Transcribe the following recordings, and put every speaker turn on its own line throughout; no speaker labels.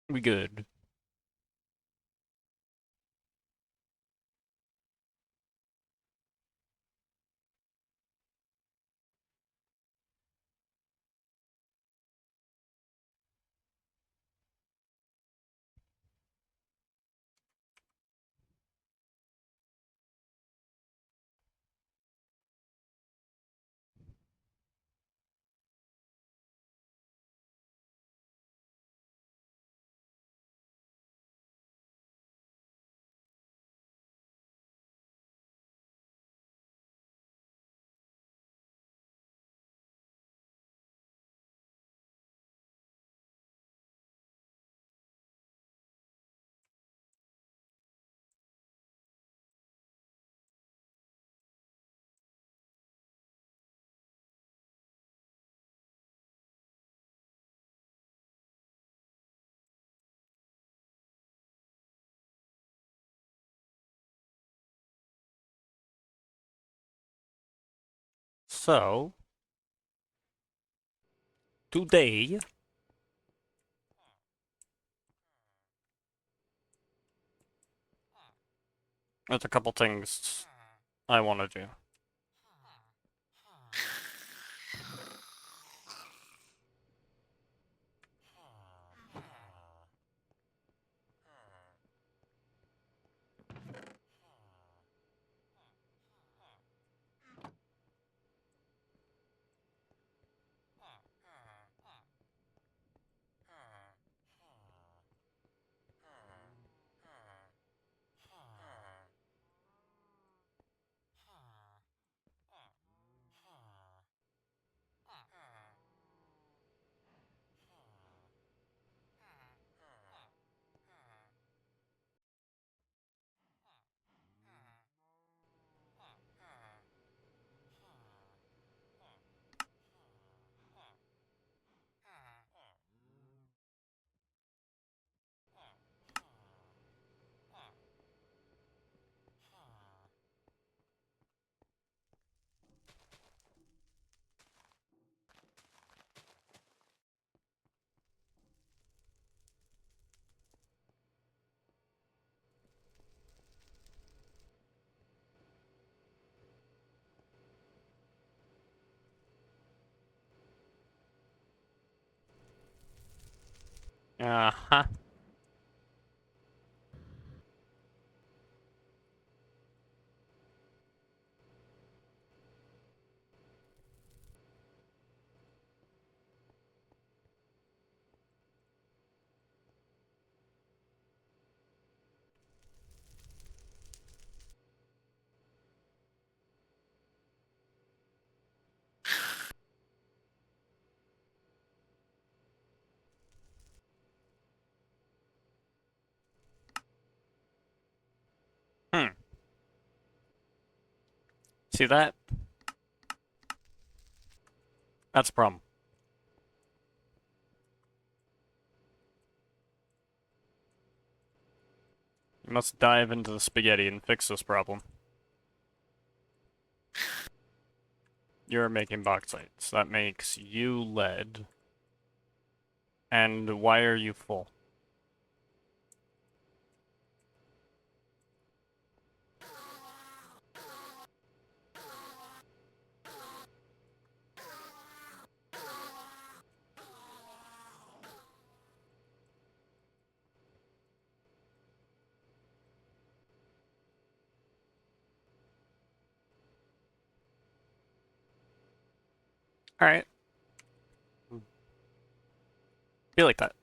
We good. So, today, there's a couple things I want to do. Uh-huh. Hmm. See that? That's a problem. You must dive into the spaghetti and fix this problem. You're making bauxites. That makes you lead. And why are you full? Alright. Be like that.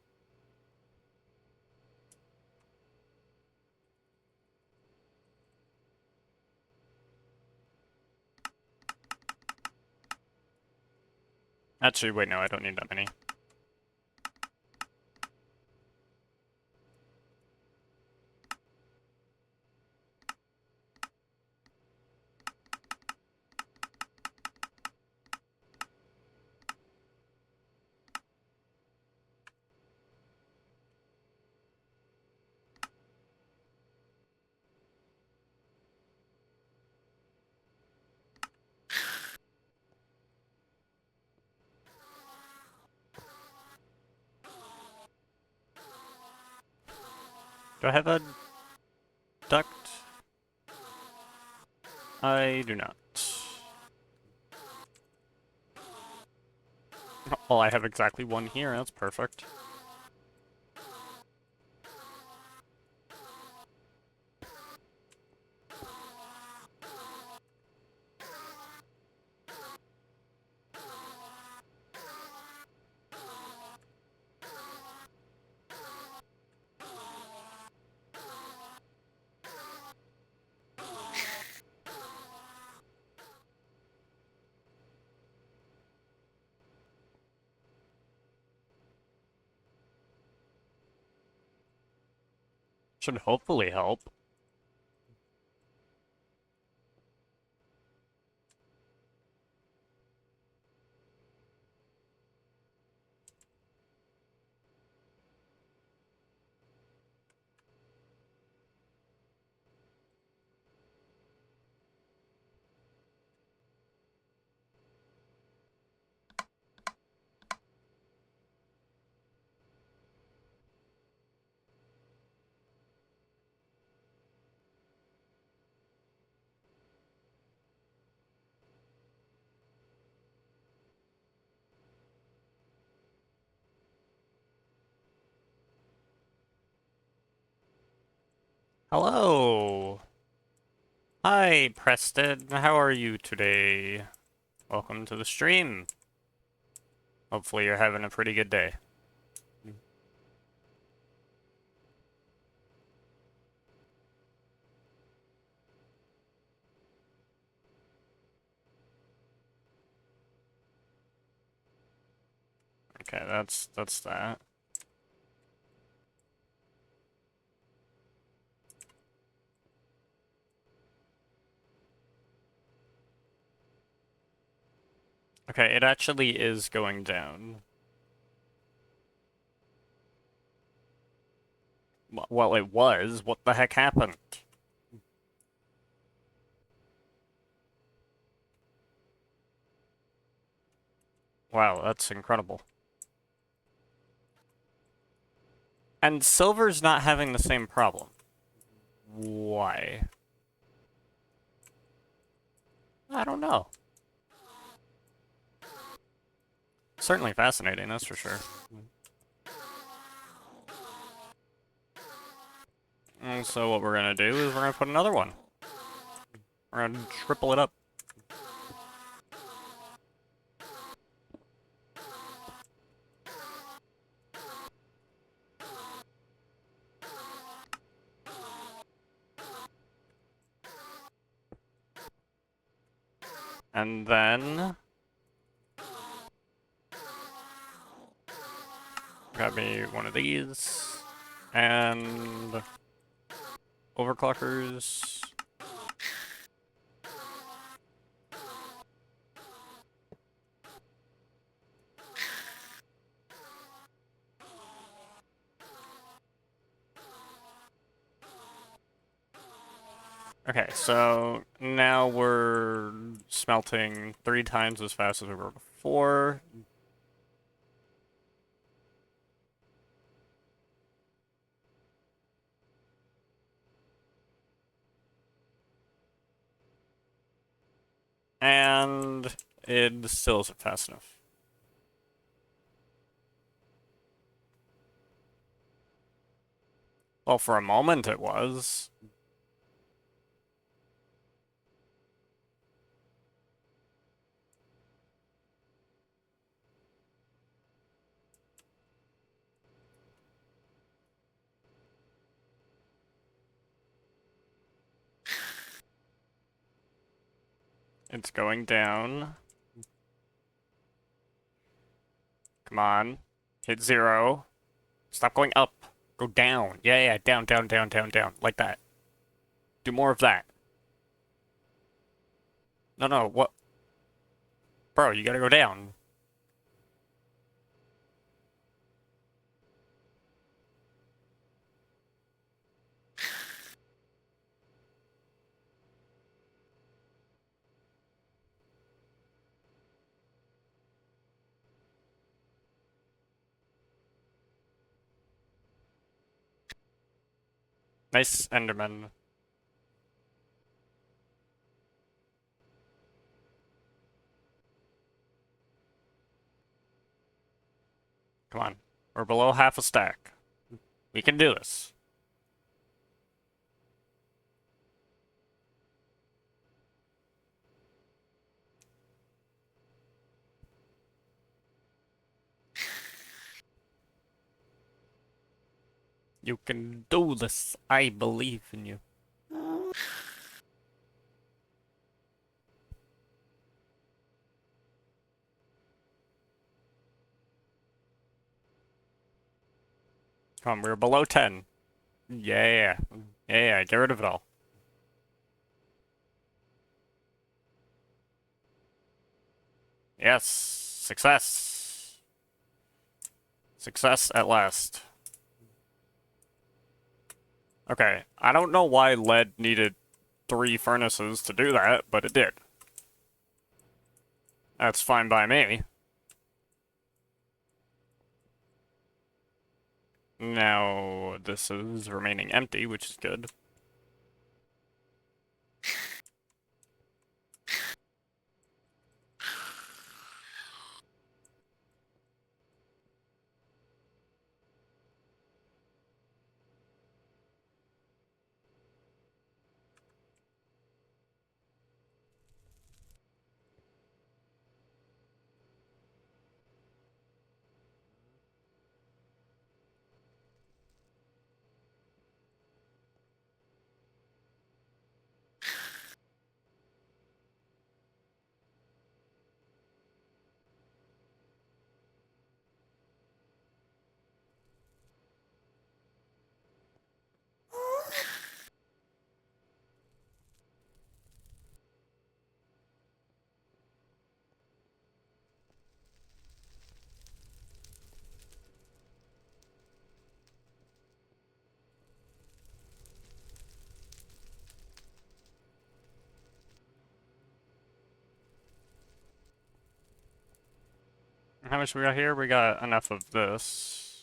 Actually, wait, no, I don't need that many. Do I have a duct? I do not. Well, I have exactly one here. That's perfect. Should hopefully help. Hello! Hi, Preston. How are you today? Welcome to the stream. Hopefully you're having a pretty good day. Okay, that's that. Okay, it actually is going down. Well, it was. What the heck happened? Wow, that's incredible. And silver's not having the same problem. Why? I don't know. Certainly fascinating, that's for sure. And so what we're gonna do is we're gonna put another one. We're gonna triple it up. And then grab me one of these. And overclockers. Okay, so now we're smelting 3 times as fast as we were before. And it still isn't fast enough. Well, for a moment it was. It's going down. Come on. Hit 0. Stop going up. Go down. Yeah, down, down, down, down, down. Like that. Do more of that. No, what? Bro, you gotta go down. Nice Enderman. Come on. We're below half a stack. We can do this. You can do this. I believe in you. Come on, we're below 10. Yeah. Yeah, get rid of it all. Yes. Success. Success at last. Okay, I don't know why lead needed 3 furnaces to do that, but it did. That's fine by me. Now, this is remaining empty, which is good. How much we got here? We got enough of this.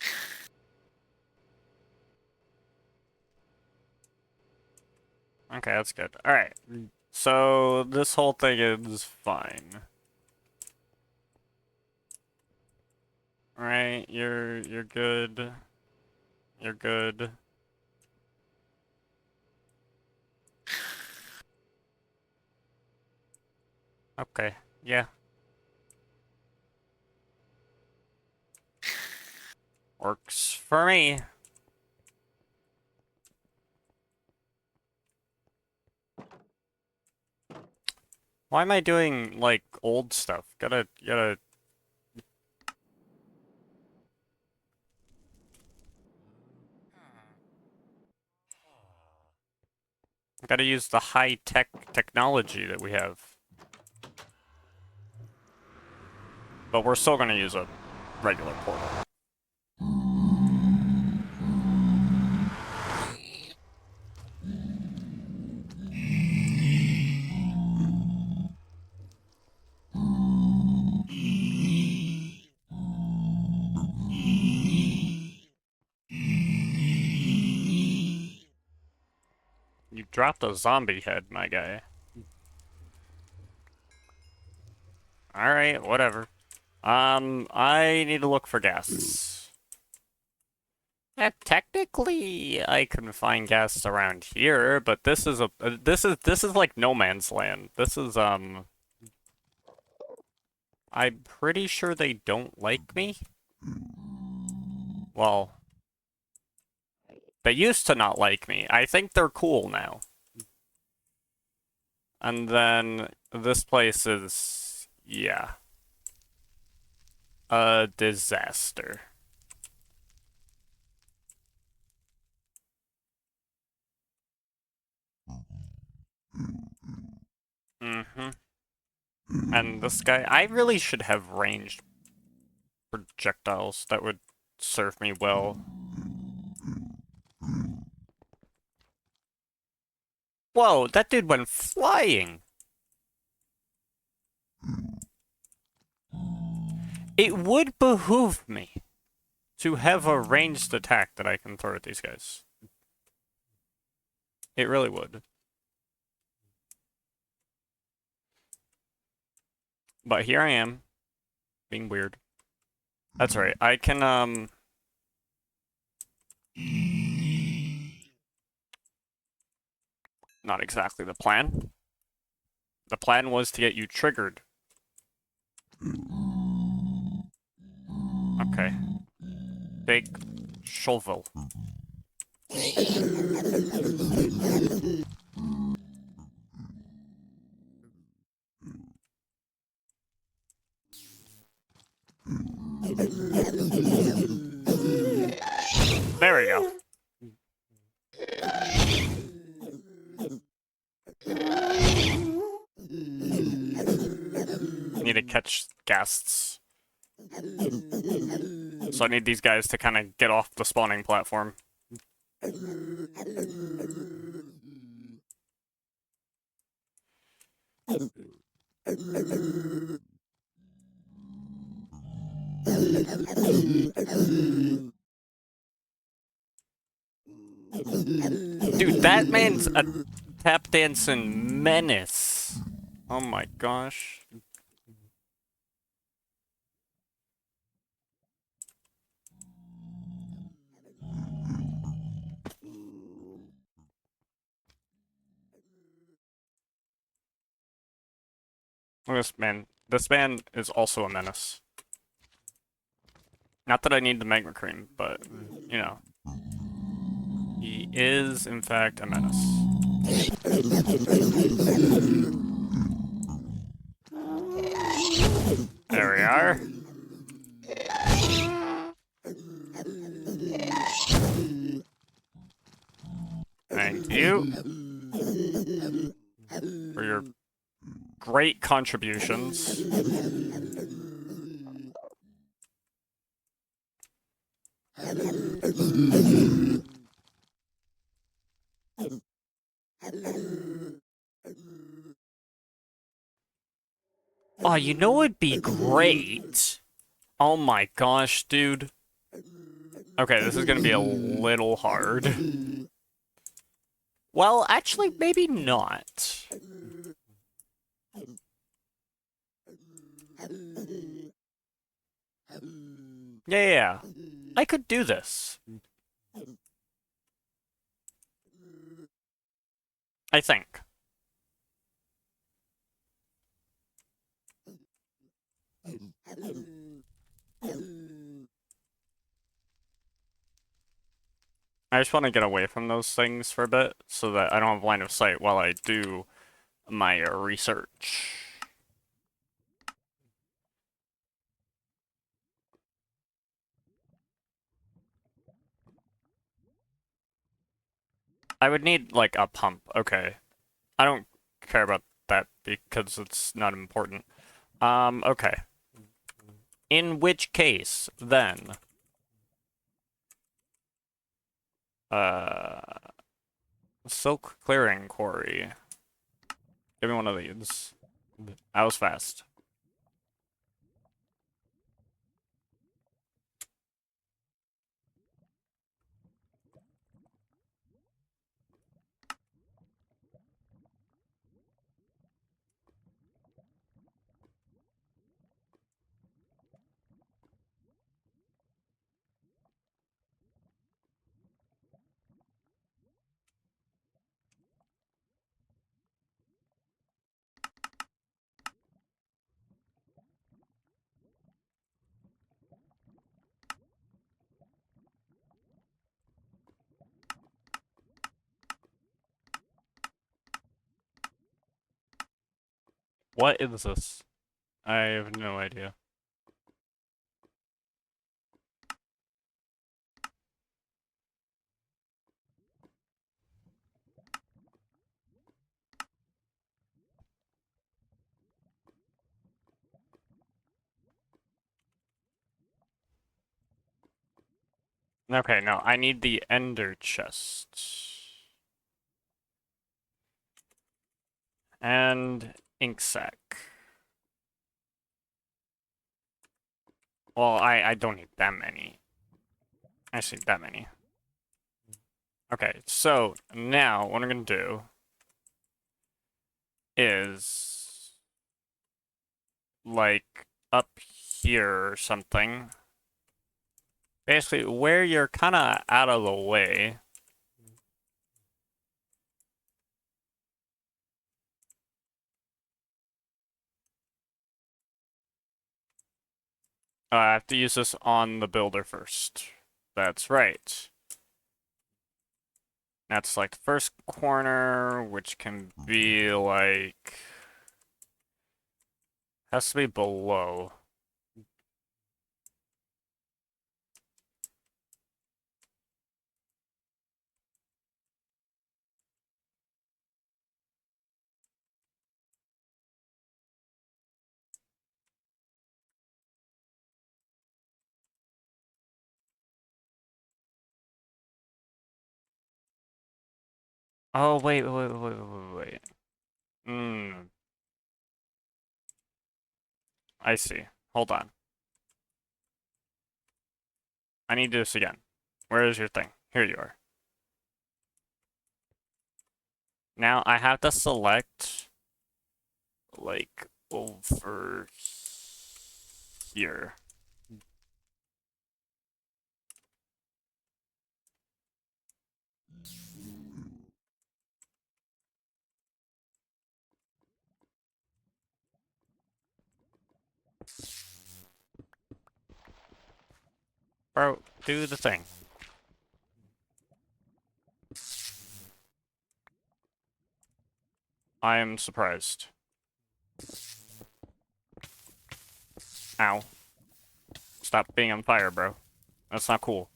Okay, that's good. Alright. So, this whole thing is fine. Alright, you're good. You're good. Okay, yeah. Works for me. Why am I doing, like, old stuff? Gotta use the high-tech technology that we have. But we're still gonna use a regular portal. You dropped a zombie head, my guy. Alright, whatever. I need to look for gas. Technically, I can find gas around here, but this is this is like no man's land. This is, I'm pretty sure they don't like me. Well, they used to not like me. I think they're cool now. And then this place is, yeah, a disaster. Mm-hmm. And this guy, I really should have ranged projectiles. That would serve me well. Whoa, that dude went flying! It would behoove me to have a ranged attack that I can throw at these guys. It really would. But here I am, being weird. That's right. I can, not exactly the plan. The plan was to get you triggered. Okay. Big shovel. There we go. Need to catch guests. So I need these guys to kind of get off the spawning platform. Dude, that man's a tap dancing menace. Oh my gosh. Look at this man. This man is also a menace. Not that I need the magma cream, but, you know. He is, in fact, a menace. There we are. Thank you for your great contributions. Oh, you know what'd be great? Oh my gosh, dude. Okay, this is gonna be a little hard. Well, actually, maybe not. Yeah. I could do this. I think. I just want to get away from those things for a bit so that I don't have line of sight while I do my research. I would need, like, a pump. Okay. I don't care about that because it's not important. Okay. In which case, then... Silk clearing quarry. Give me one of these. That was fast. What is this? I have no idea. Okay, no, I need the ender chest. And ink sac. Well, I don't need that many. I see that many. Okay, so now what I'm gonna do is like up here or something. Basically, where you're kind of out of the way. I have to use this on the builder first. That's right. That's like the first corner, which can be like... Has to be below. Oh, wait. I see. Hold on. I need this again. Where is your thing? Here you are. Now I have to select like over here. Bro, do the thing. I am surprised. Ow. Stop being on fire, bro. That's not cool.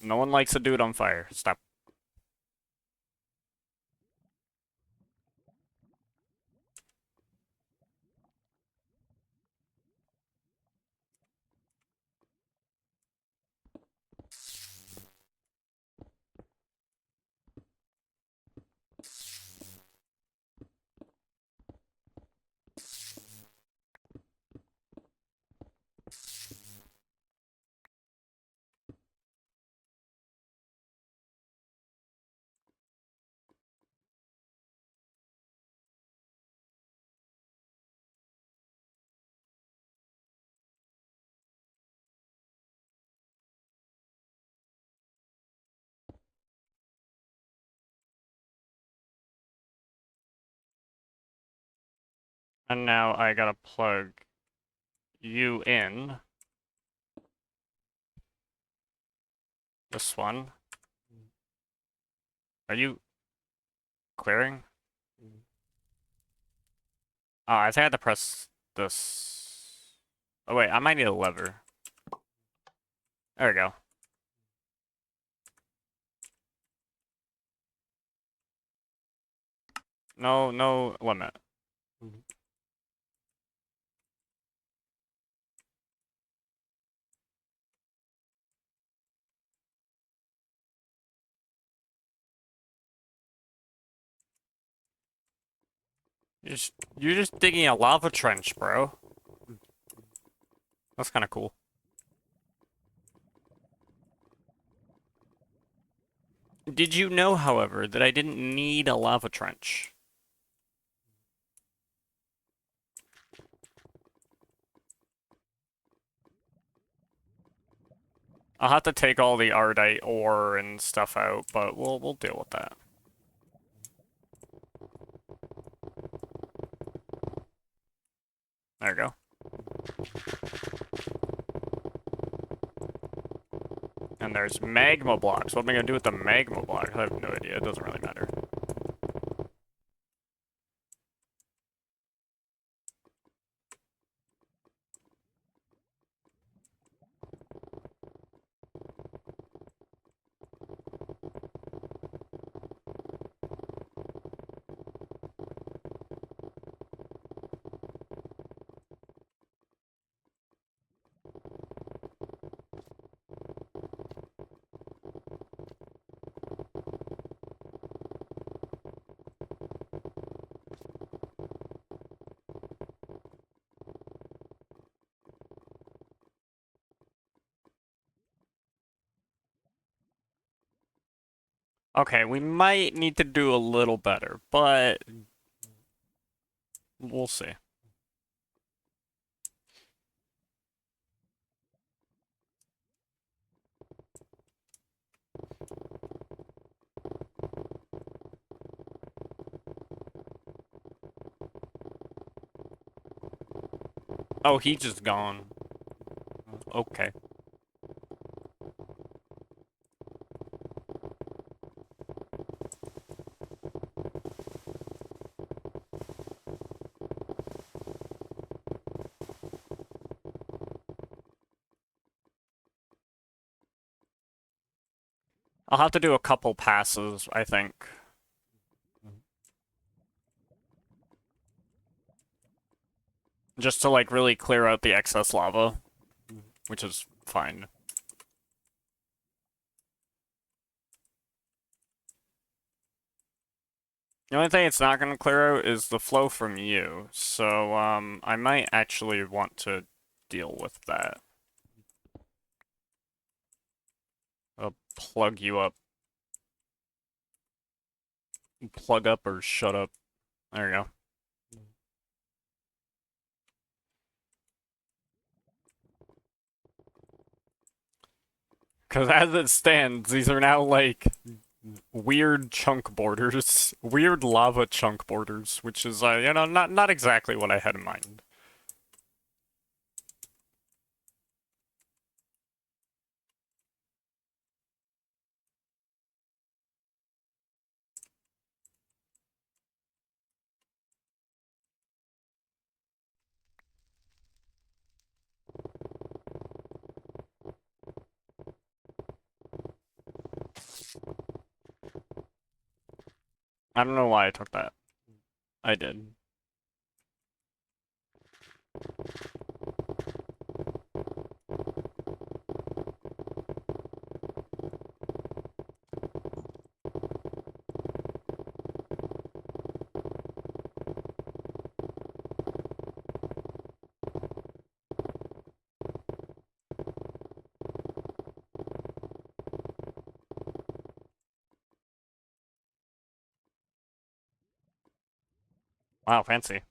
No one likes a dude on fire. Stop. And now I gotta plug you in. This one. Are you clearing? Oh, I think I have to press this. Oh wait, I might need a lever. There we go. No limit. You're just digging a lava trench, bro. That's kind of cool. Did you know, however, that I didn't need a lava trench? I'll have to take all the ardite ore and stuff out, but we'll deal with that. There we go. And there's magma blocks. What am I gonna do with the magma block? I have no idea. It doesn't really matter. Okay, we might need to do a little better, but we'll see. Oh, he just gone. Okay. I'll have to do a couple passes, I think. Just to, like, really clear out the excess lava, which is fine. The only thing it's not going to clear out is the flow from you, so, I might actually want to deal with that. I'll plug you up. Plug up or shut up. There you go. Because as it stands, these are now, like, weird chunk borders. Weird lava chunk borders, which is, you know, not exactly what I had in mind. I don't know why I took that. I did. Wow, fancy.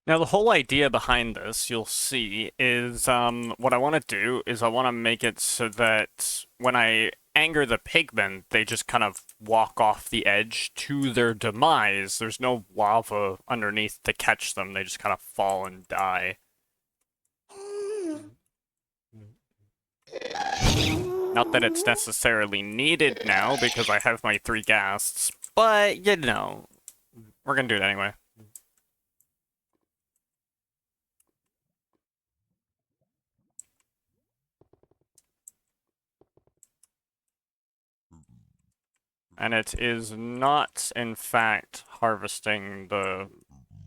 Now, the whole idea behind this, you'll see, is what I want to do is I want to make it so that when I anger the pigmen, they just kind of walk off the edge to their demise. There's no lava underneath to catch them. They just kind of fall and die. Not that it's necessarily needed now because I have my 3 ghasts, but you know, we're gonna do it anyway. And it is not, in fact, harvesting the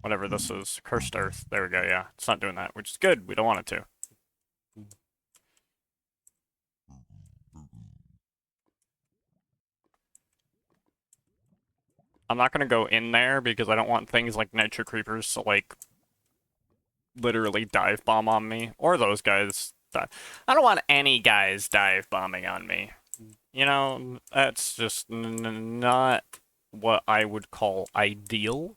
whatever this is, cursed earth. There we go, yeah. It's not doing that, which is good. We don't want it to. I'm not gonna go in there because I don't want things like nitro creepers to, like, literally dive bomb on me. Or those guys. I don't want any guys dive bombing on me. You know, that's just not what I would call ideal.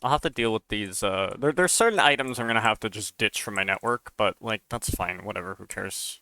I'll have to deal with these, there's certain items I'm gonna have to just ditch from my network, but, like, that's fine, whatever, who cares?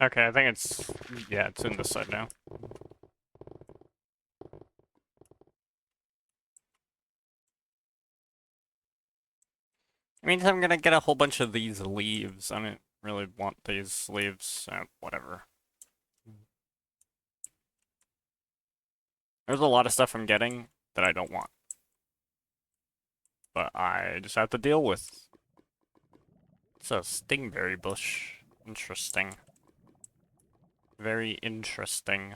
Okay, I think it's... Yeah, it's in this side now. Means I'm gonna get a whole bunch of these leaves. I don't really want these leaves. Whatever. There's a lot of stuff I'm getting that I don't want. But I just have to deal with. It's a stingberry bush. Interesting. Very interesting.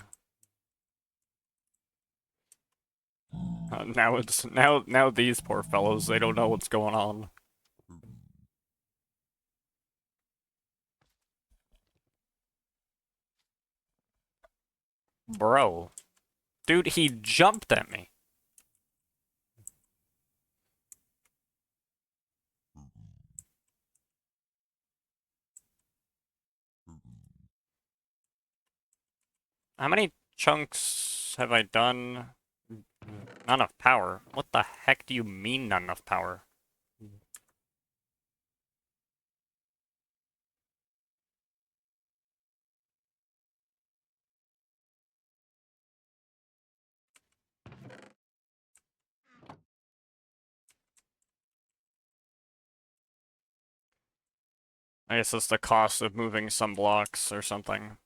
Now these poor fellows, they don't know what's going on. Bro. Dude, he jumped at me. How many chunks have I done? Not enough power. What the heck do you mean not enough power? I guess it's the cost of moving some blocks or something.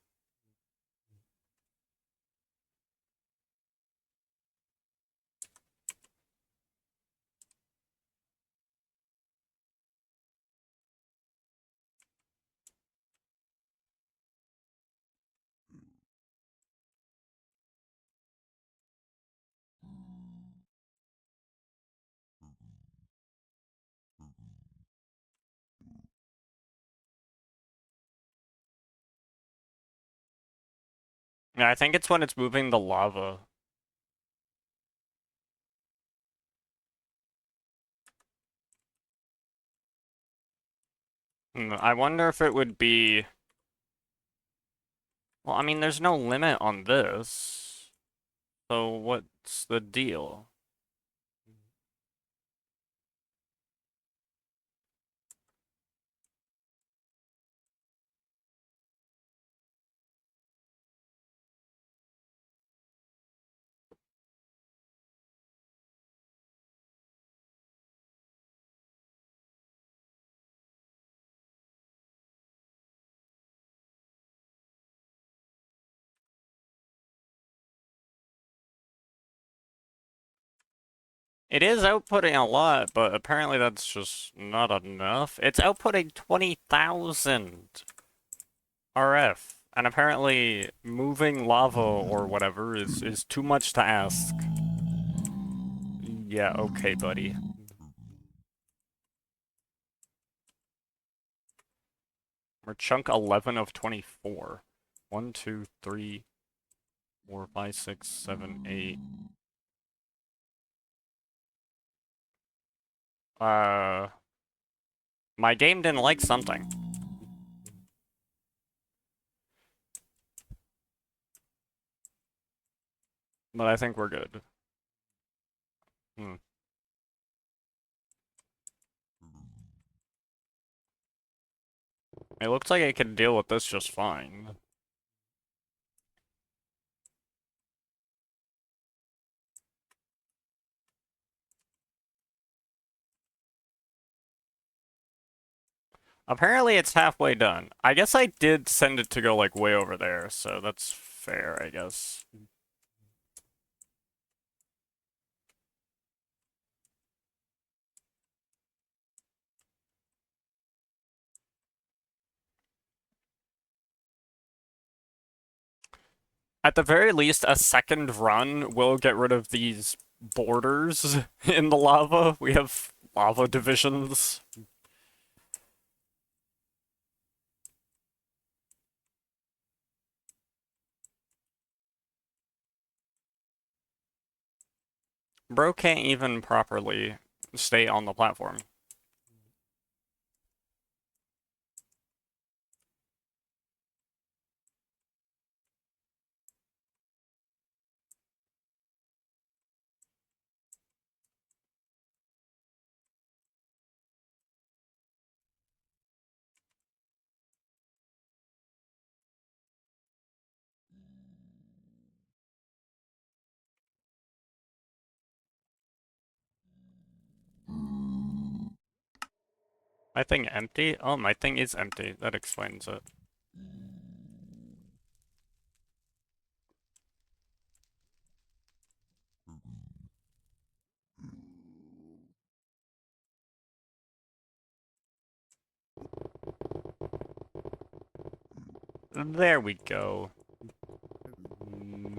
Yeah, I think it's when it's moving the lava. I wonder if it would be... Well, I mean, there's no limit on this. So what's the deal? It is outputting a lot, but apparently that's just not enough. It's outputting 20,000 RF. And apparently moving lava or whatever is too much to ask. Yeah, okay, buddy. We're chunk 11 of 24. 1, 2, 3, 4, 5, 6, 7, 8. My game didn't like something. But I think we're good. Hmm. It looks like I can deal with this just fine. Apparently it's halfway done. I guess I did send it to go like way over there, so that's fair, I guess. At the very least, a second run will get rid of these borders in the lava. We have lava divisions. Bro can't even properly stay on the platform. My thing empty? Oh, my thing is empty. That explains it. There we go. Mm.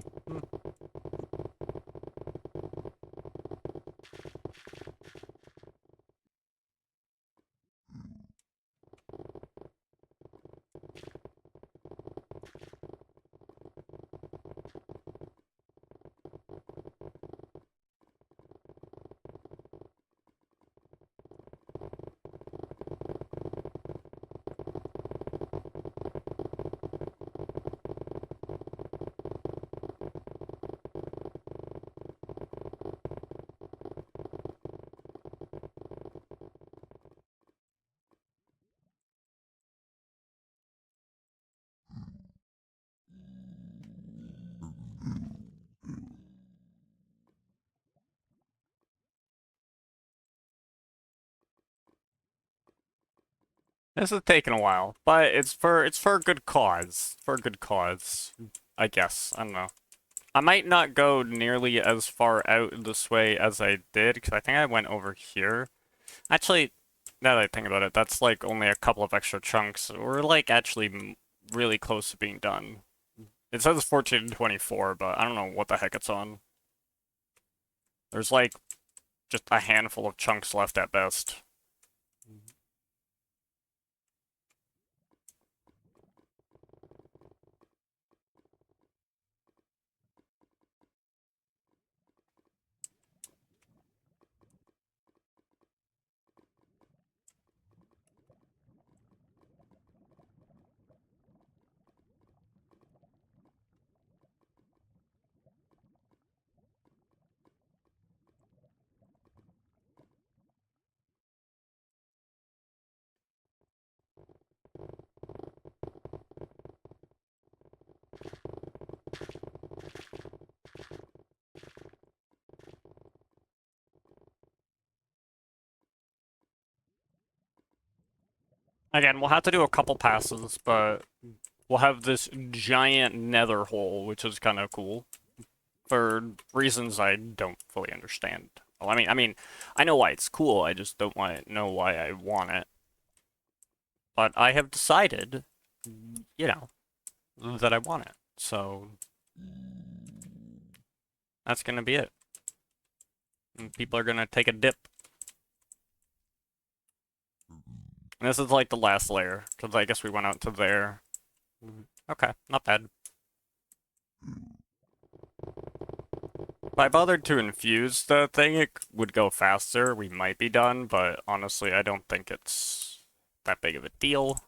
This is taking a while, but it's for a good cause. For a good cause, I guess. I don't know. I might not go nearly as far out this way as I did, because I think I went over here. Actually, now that I think about it, that's like only a couple of extra chunks. We're like actually really close to being done. It says 14 to 24, but I don't know what the heck it's on. There's like just a handful of chunks left at best. Again, we'll have to do a couple passes, but we'll have this giant nether hole, which is kind of cool, for reasons I don't fully understand. Well, I know why it's cool. I just don't know why I want it. But I have decided, you know, that I want it. So that's gonna be it. And people are gonna take a dip. And this is like the last layer, because I guess we went out to there. Okay, not bad. If I bothered to infuse the thing, it would go faster. We might be done, but honestly, I don't think it's that big of a deal.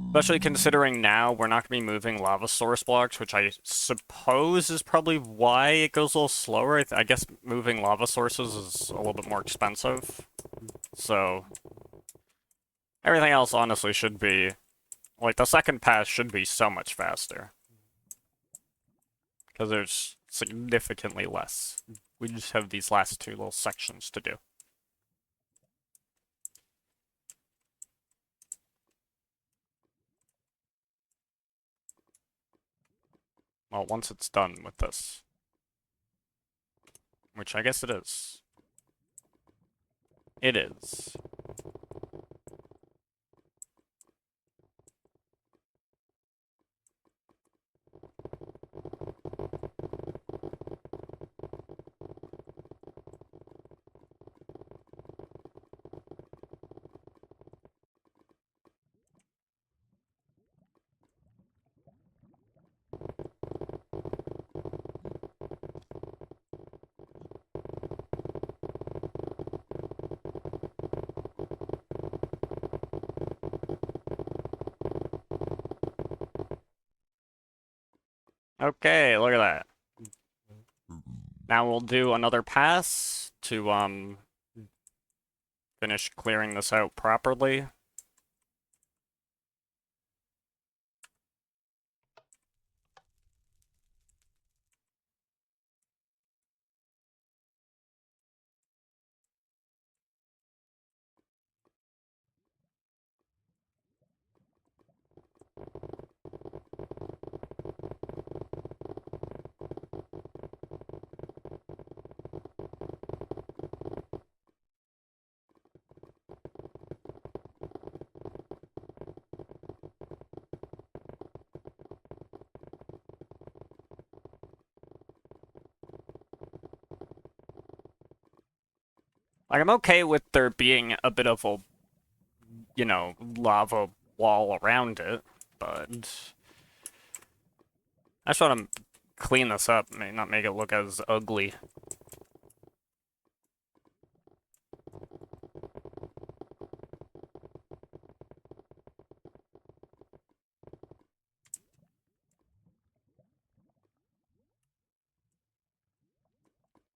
Especially considering now we're not going to be moving lava source blocks, which I suppose is probably why it goes a little slower. I guess moving lava sources is a little bit more expensive. So, everything else honestly should be, like, the second pass should be so much faster. Because there's significantly less. We just have these last two little sections to do. Well, once it's done with this. Which I guess it is. It is. Okay, look at that. Now we'll do another pass to, finish clearing this out properly. Like, I'm okay with there being a bit of a, lava wall around it, but I just want to clean this up, may not make it look as ugly.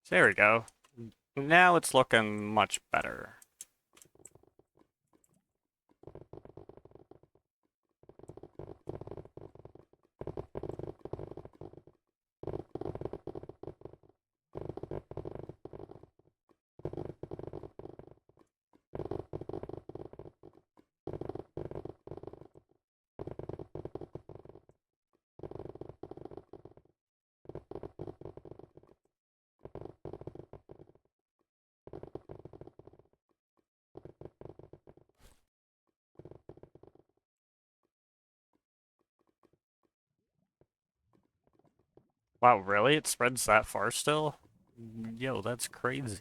There we go. Now it's looking much better. Wow, really? It spreads that far still? Yo, that's crazy.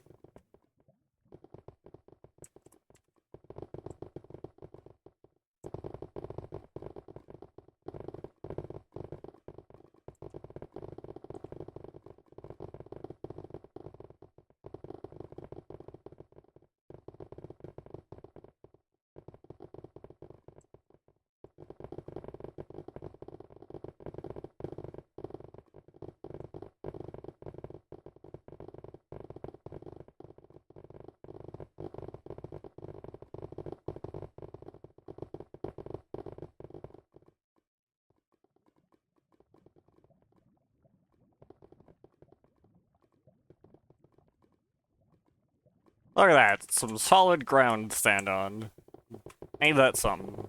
Look at that, some solid ground to stand on. Ain't that something?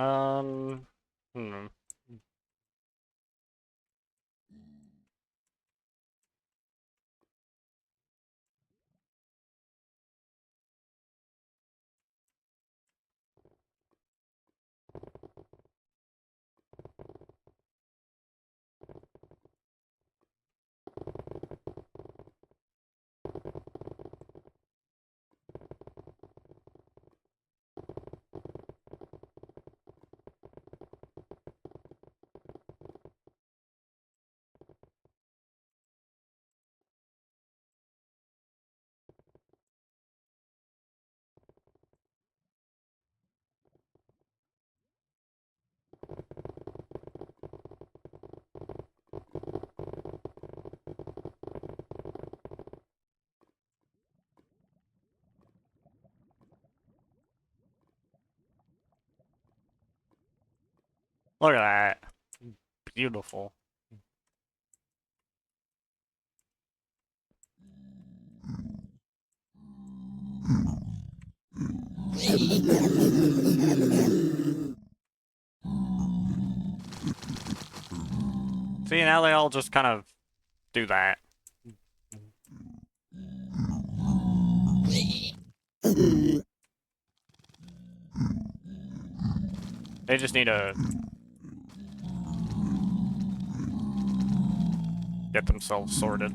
Um, hmm. Look at that. Beautiful. See, now they all just kind of do that. They just need to get themselves sorted.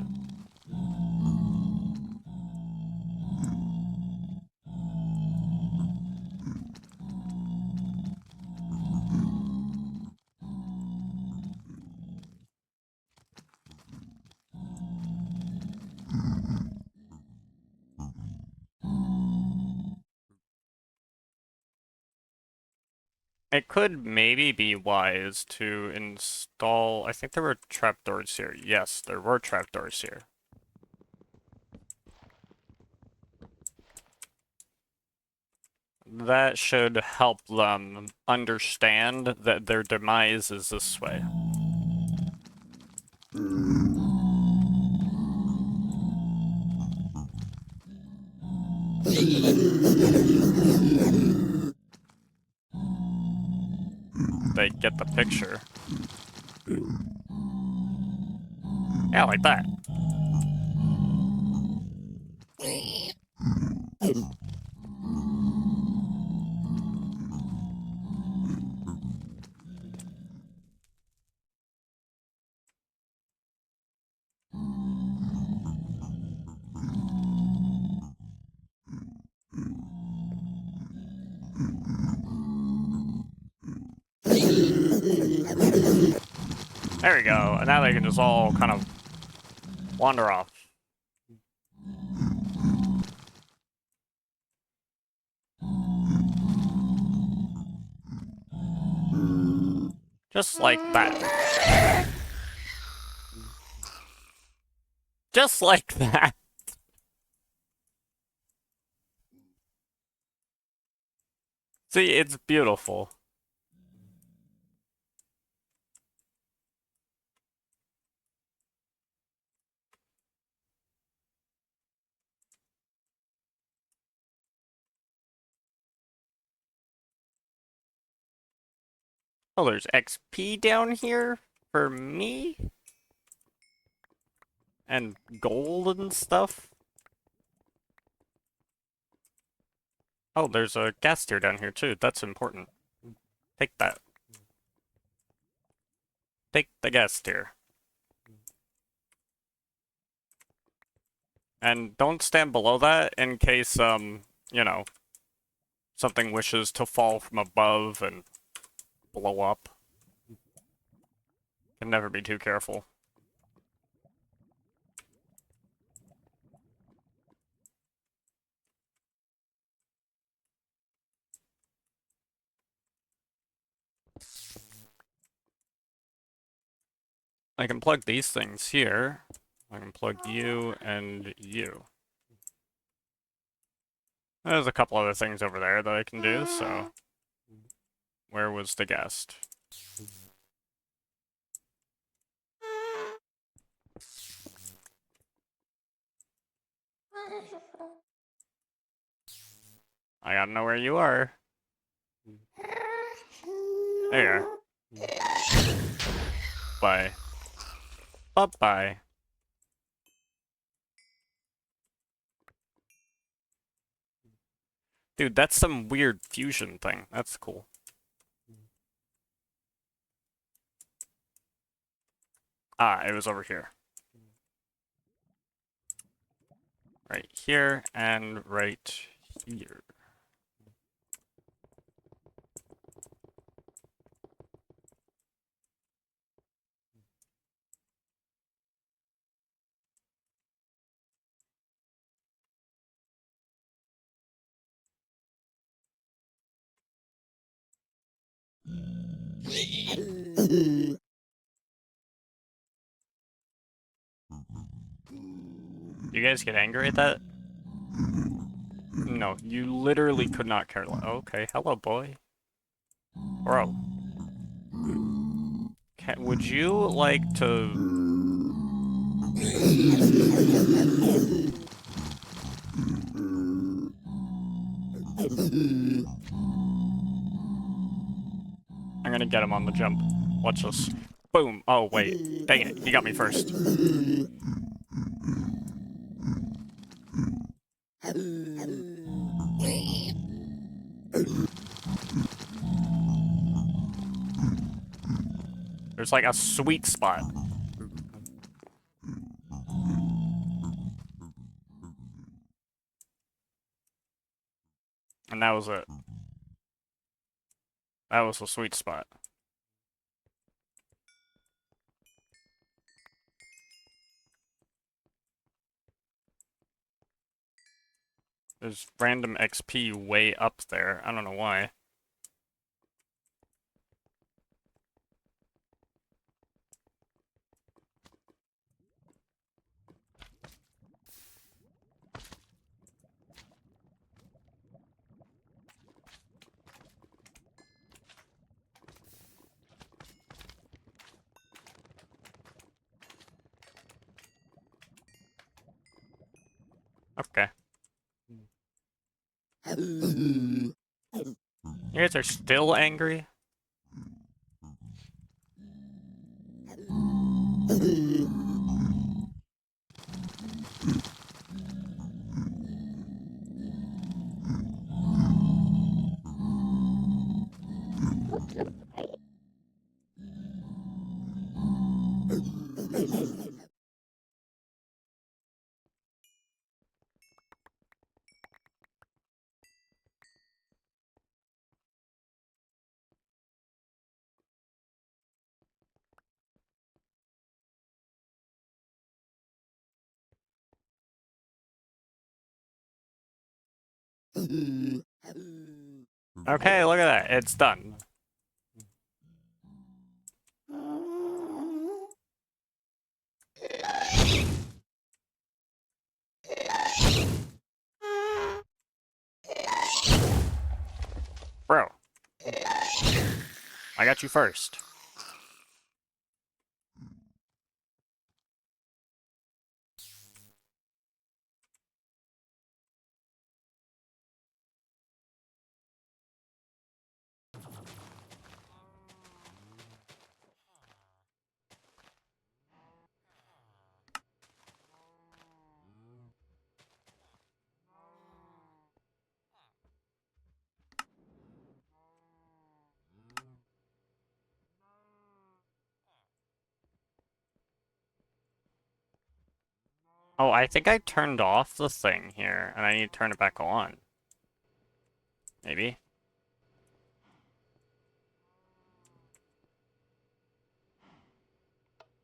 It could maybe be wise to install... I think there were trapdoors here. Yes, there were trapdoors here. That should help them understand that their demise is this way. They get the picture. Yeah, like that. There we go. And now they can just all kind of wander off. Just like that. Just like that. See, it's beautiful. Oh, there's XP down here for me? And gold and stuff? Oh, there's a gas tier down here too. That's important. Take that. Take the gas tier. And don't stand below that in case, you know, something wishes to fall from above and blow up. Can never be too careful. I can plug these things here. I can plug you and you. There's a couple other things over there that I can do, so... Where was the guest? I gotta know where you are. There you are. Bye. Bye-bye. Dude, that's some weird fusion thing. That's cool. Ah, it was over here. Right here and right here. You guys get angry at that? No, you literally could not care less. Okay, hello, boy. Bro. Would you like to... I'm gonna get him on the jump. Watch this. Boom. Oh, wait. Dang it. He got me first. There's like a sweet spot. And that was it. That was a sweet spot. There's random XP way up there. I don't know why. Okay. You guys are still angry? Okay, look at that. It's done. Bro. I got you first. Oh, I think I turned off the thing here, and I need to turn it back on. Maybe?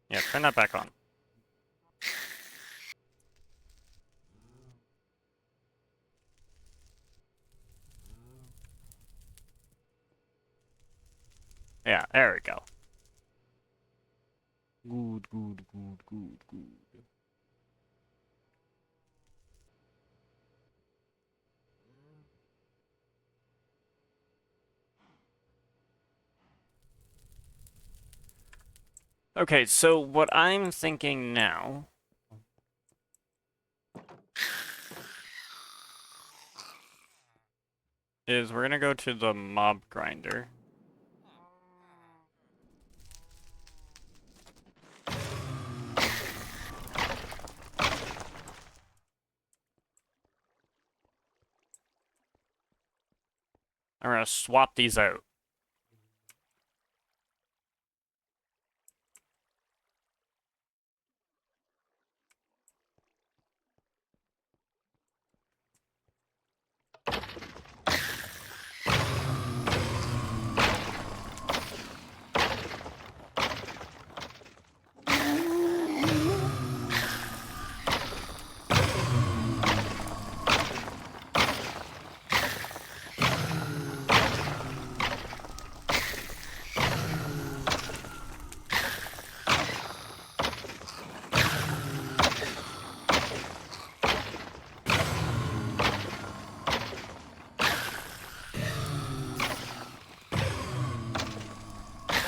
Yeah, turn that back on. Yeah, there we go. Good, good, good, good, good. Okay, so what I'm thinking now is we're gonna go to the mob grinder. I'm gonna swap these out.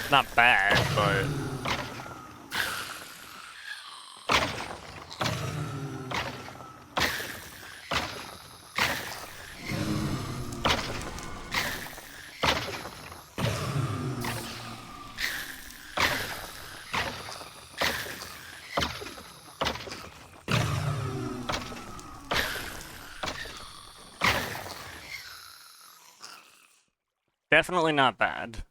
Not bad, but... definitely not bad.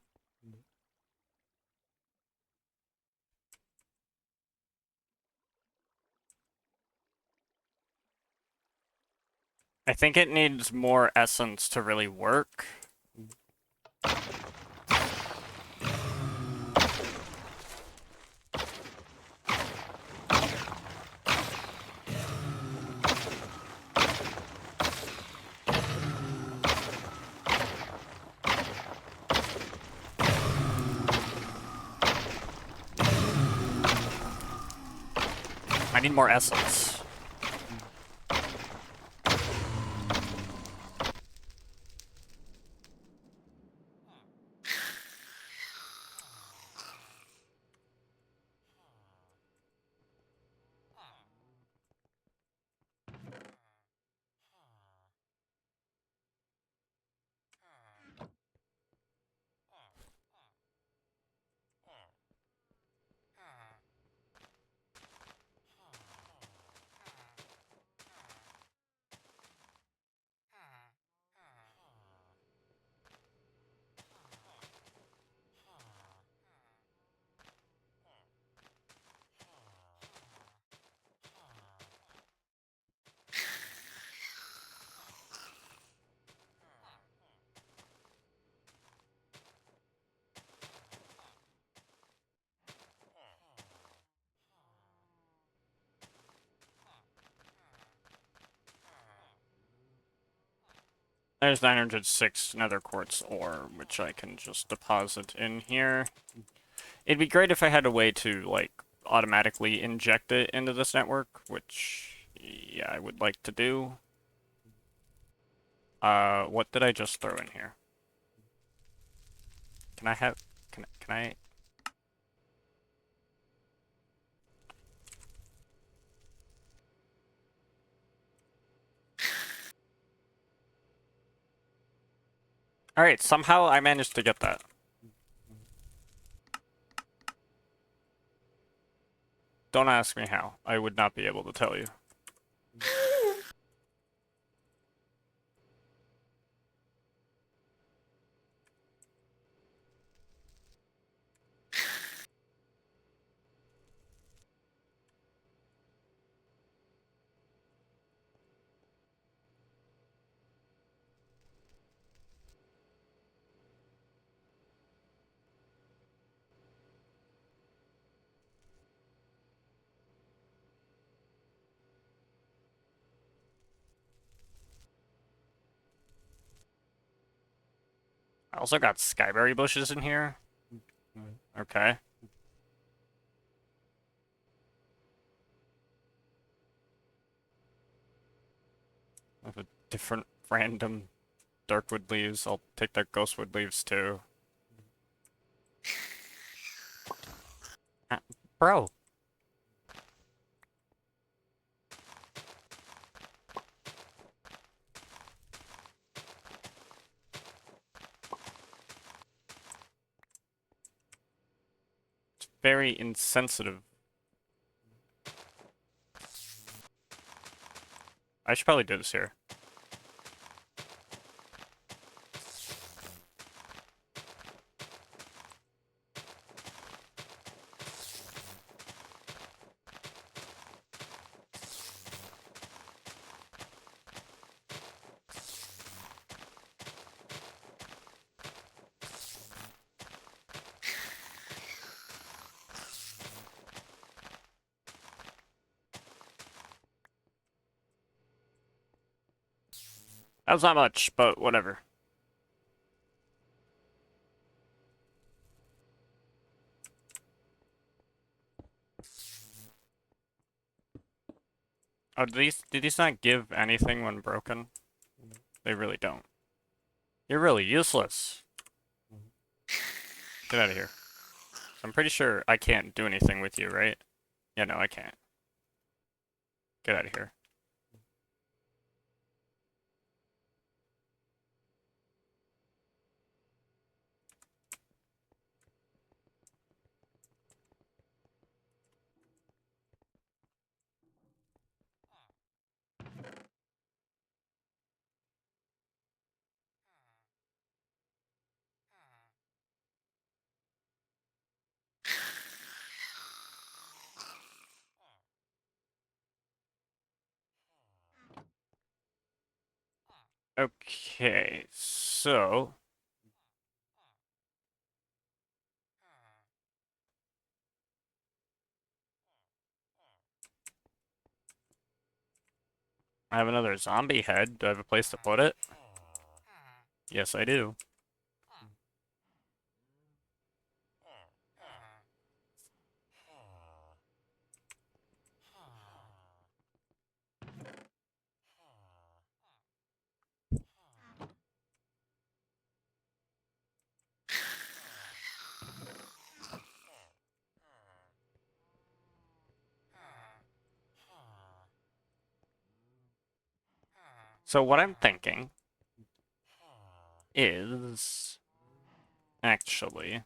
I think it needs more essence to really work. I need more essence. There's 906 nether quartz ore, which I can just deposit in here. It'd be great if I had a way to, like, automatically inject it into this network, which, yeah, I would like to do. What did I just throw in here? Can I have... Can I... Alright, somehow I managed to get that. Don't ask me how. I would not be able to tell you. I also got skyberry bushes in here. Okay. I have a different random darkwood leaves. I'll take their ghostwood leaves too. Bro. It's very insensitive. I should probably do this here. That was not much, but whatever. Oh, did these not give anything when broken? They really don't. You're really useless. Get out of here. I'm pretty sure I can't do anything with you, right? Yeah, no, I can't. Get out of here. Okay, so... I have another zombie head. Do I have a place to put it? Yes, I do. So what I'm thinking is... Actually...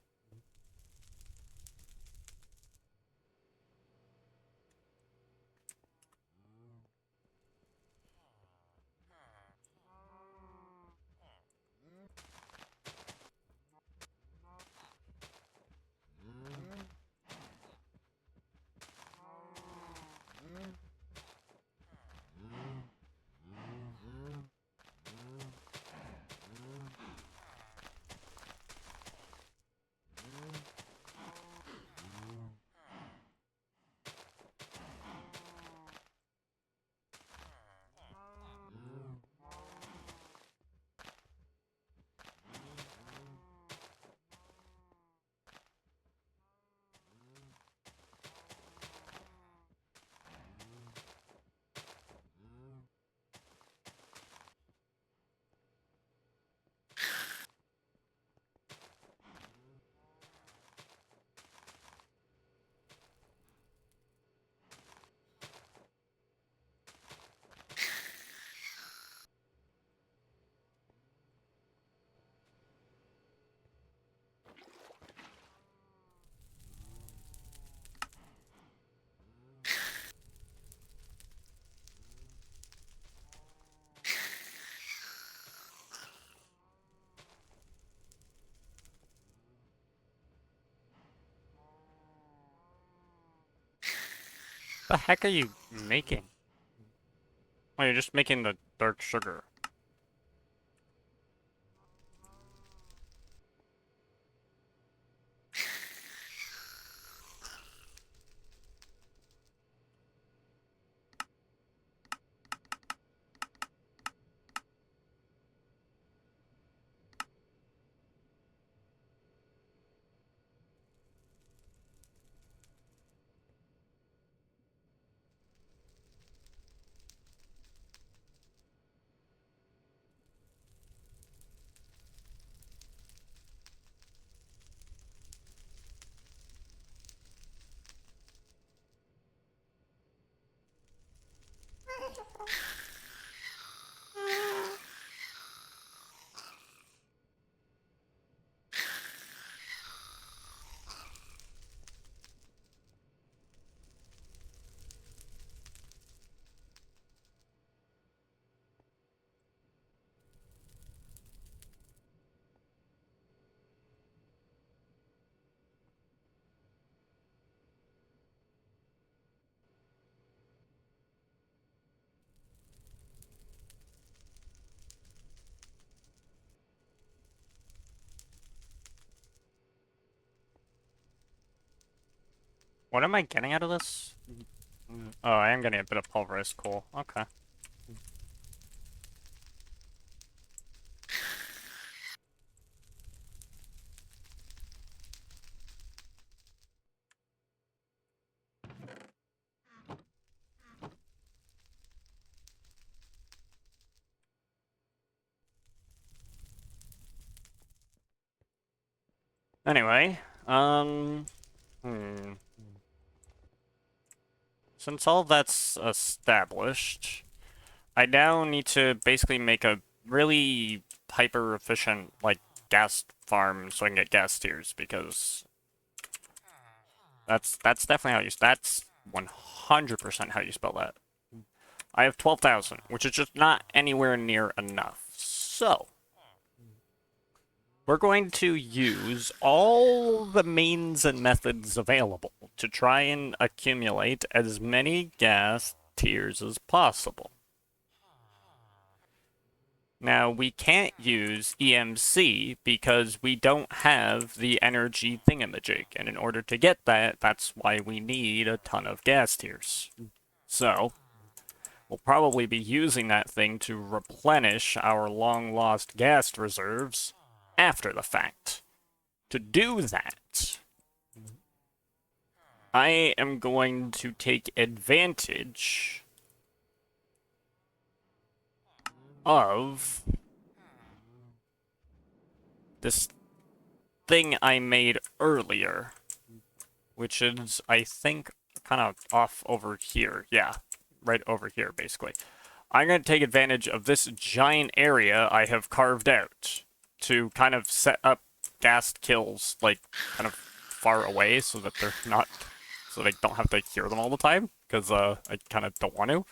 The heck are you making? Oh, you're just making the dark sugar. What am I getting out of this? Oh, I am getting a bit of pulverized coal. Okay. Anyway, hmm. Since all that's established, I now need to basically make a really hyper-efficient, like, gas farm so I can get gas tiers, because that's definitely how you, that's 100% how you spell that. I have 12,000, which is just not anywhere near enough. So, we're going to use all the means and methods available to try and accumulate as many gas tiers as possible. Now, we can't use EMC because we don't have the energy thingamajig, and in order to get that, that's why we need a ton of gas tiers. So, we'll probably be using that thing to replenish our long-lost gas reserves after the fact. To do that, I am going to take advantage of this thing I made earlier, which is, I think, kind of off over here. Yeah, right over here, basically. I'm going to take advantage of this giant area I have carved out to kind of set up gas kills, like, kind of far away so that they're not, so they don't have to hear them all the time, because, I kind of don't want to.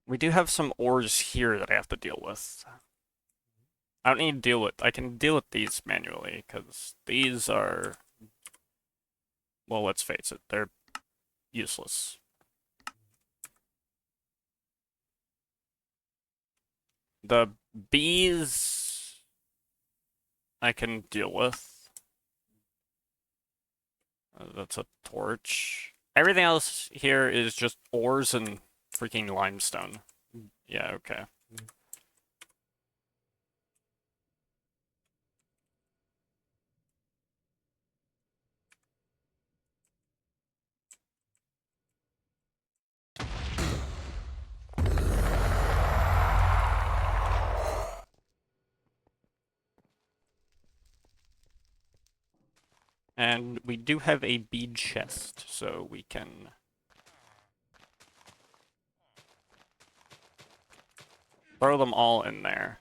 We do have some ores here that I have to deal with. I don't need to deal with, I can deal with these manually, because these are, well, let's face it, they're useless. The bees I can deal with. That's a torch. Everything else here is just ores and freaking limestone. Yeah, okay. And we do have a bead chest, so we can throw them all in there.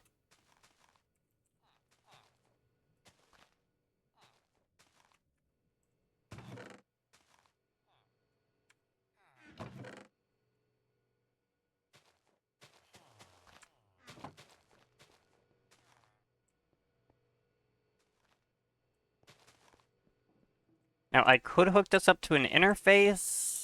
Now, I could hook this up to an interface.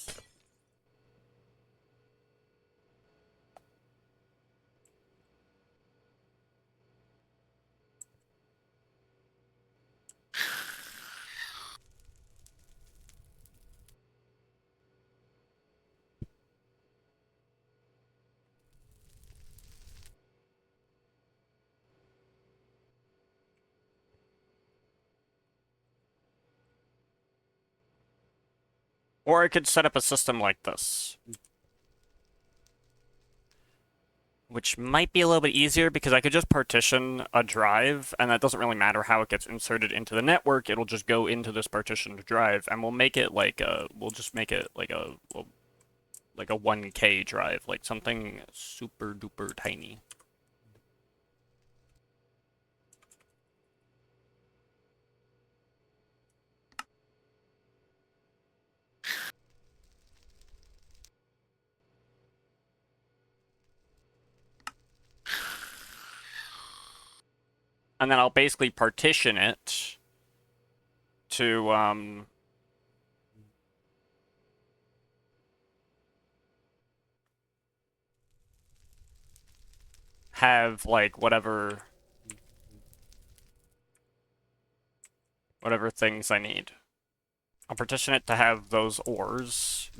Or I could set up a system like this, which might be a little bit easier because I could just partition a drive, and that doesn't really matter how it gets inserted into the network. It'll just go into this partitioned drive, and we'll make it like we'll just make it like a 1K drive, like something super duper tiny. And then I'll basically partition it to have like whatever things I need. I'll partition it to have those ores.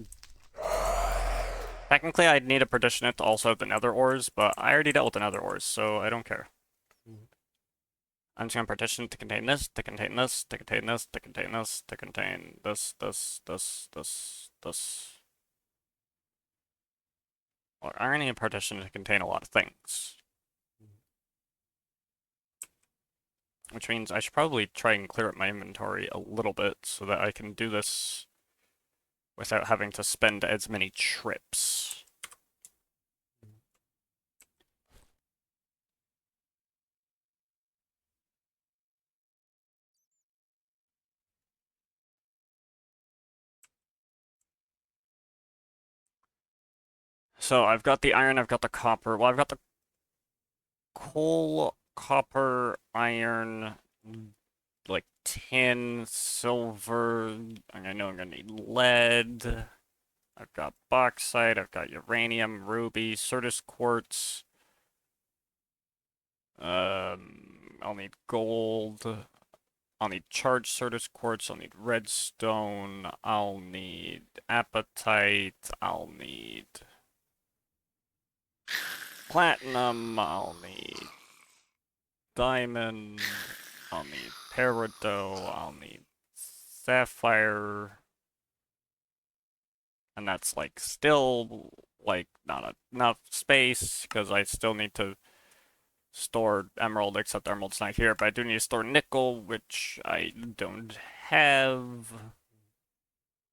Technically, I'd need to partition it to also have the nether ores, but I already dealt with the nether ores, so I don't care. I'm just gonna partition it to contain this, to contain this, to contain this, to contain this, to contain this, this. Well, I already need a partition to contain a lot of things. Which means I should probably try and clear up my inventory a little bit so that I can do this without having to spend as many trips. So I've got the iron, I've got the copper. Well, I've got the coal, copper, iron, like tin, silver. I know I'm gonna need lead. I've got bauxite, I've got uranium, ruby, Certus quartz. I'll need gold. I'll need charged Certus quartz. I'll need redstone. I'll need apatite. I'll need platinum. I'll need diamond. I'll need peridot. I'll need sapphire. And that's like still like not enough space because I still need to store emerald, except emerald's not here, but I do need to store nickel, which I don't have.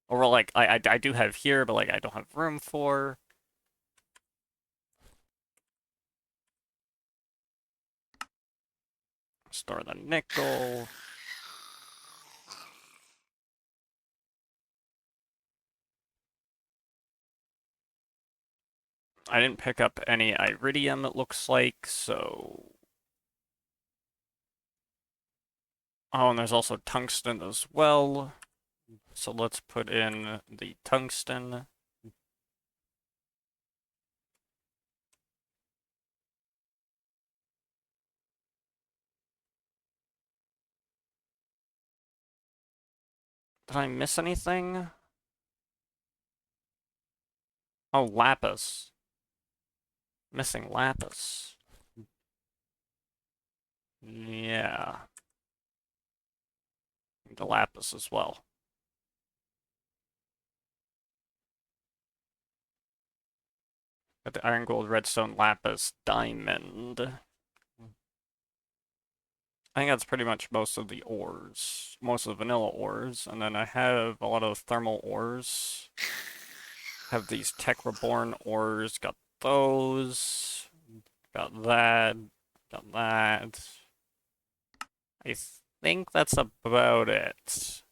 Or like I do have here, but like I don't have room for. Store the nickel. I didn't pick up any iridium, it looks like, so... Oh, and there's also tungsten as well. So let's put in the tungsten. Did I miss anything? Oh, lapis. Missing lapis. Yeah. The lapis as well. Got the iron, gold, redstone, lapis, diamond. I think that's pretty much most of the ores. Most of the vanilla ores. And then I have a lot of thermal ores. Have these Tech Reborn ores. Got those. Got that. Got that. I think that's about it.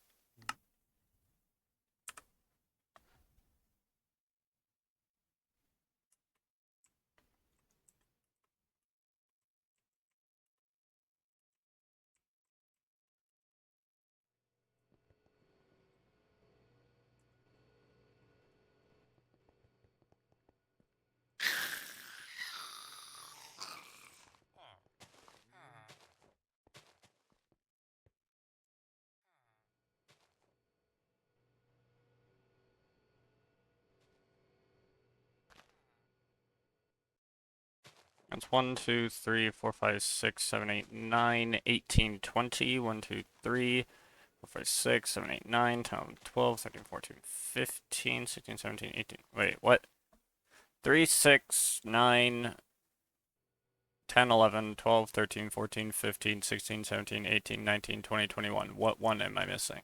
That's 1, 2, 3, 4, 5, 6, 7, 8, 9, 18, 20. 1, 2, 3, 4, 5, 6, 7, 8, 9, 10, 11, 12, 13, 14, 15, 16, 17, 18. Wait, what? 3, 6, 9, 10, 11, 12, 13, 14, 15, 16, 17, 18, 19, 20, 21. What one am I missing?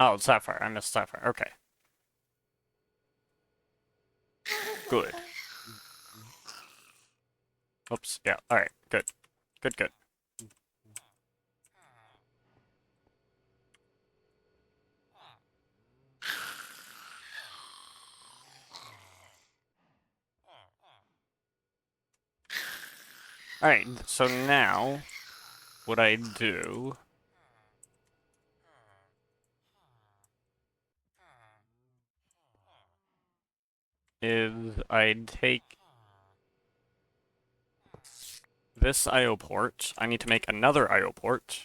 Oh, it's Sapphire. I missed Sapphire. Okay. Good. Oops. Yeah. Alright. Good. Good, good. Alright, so now what I do is I take this IO port. I need to make another IO port,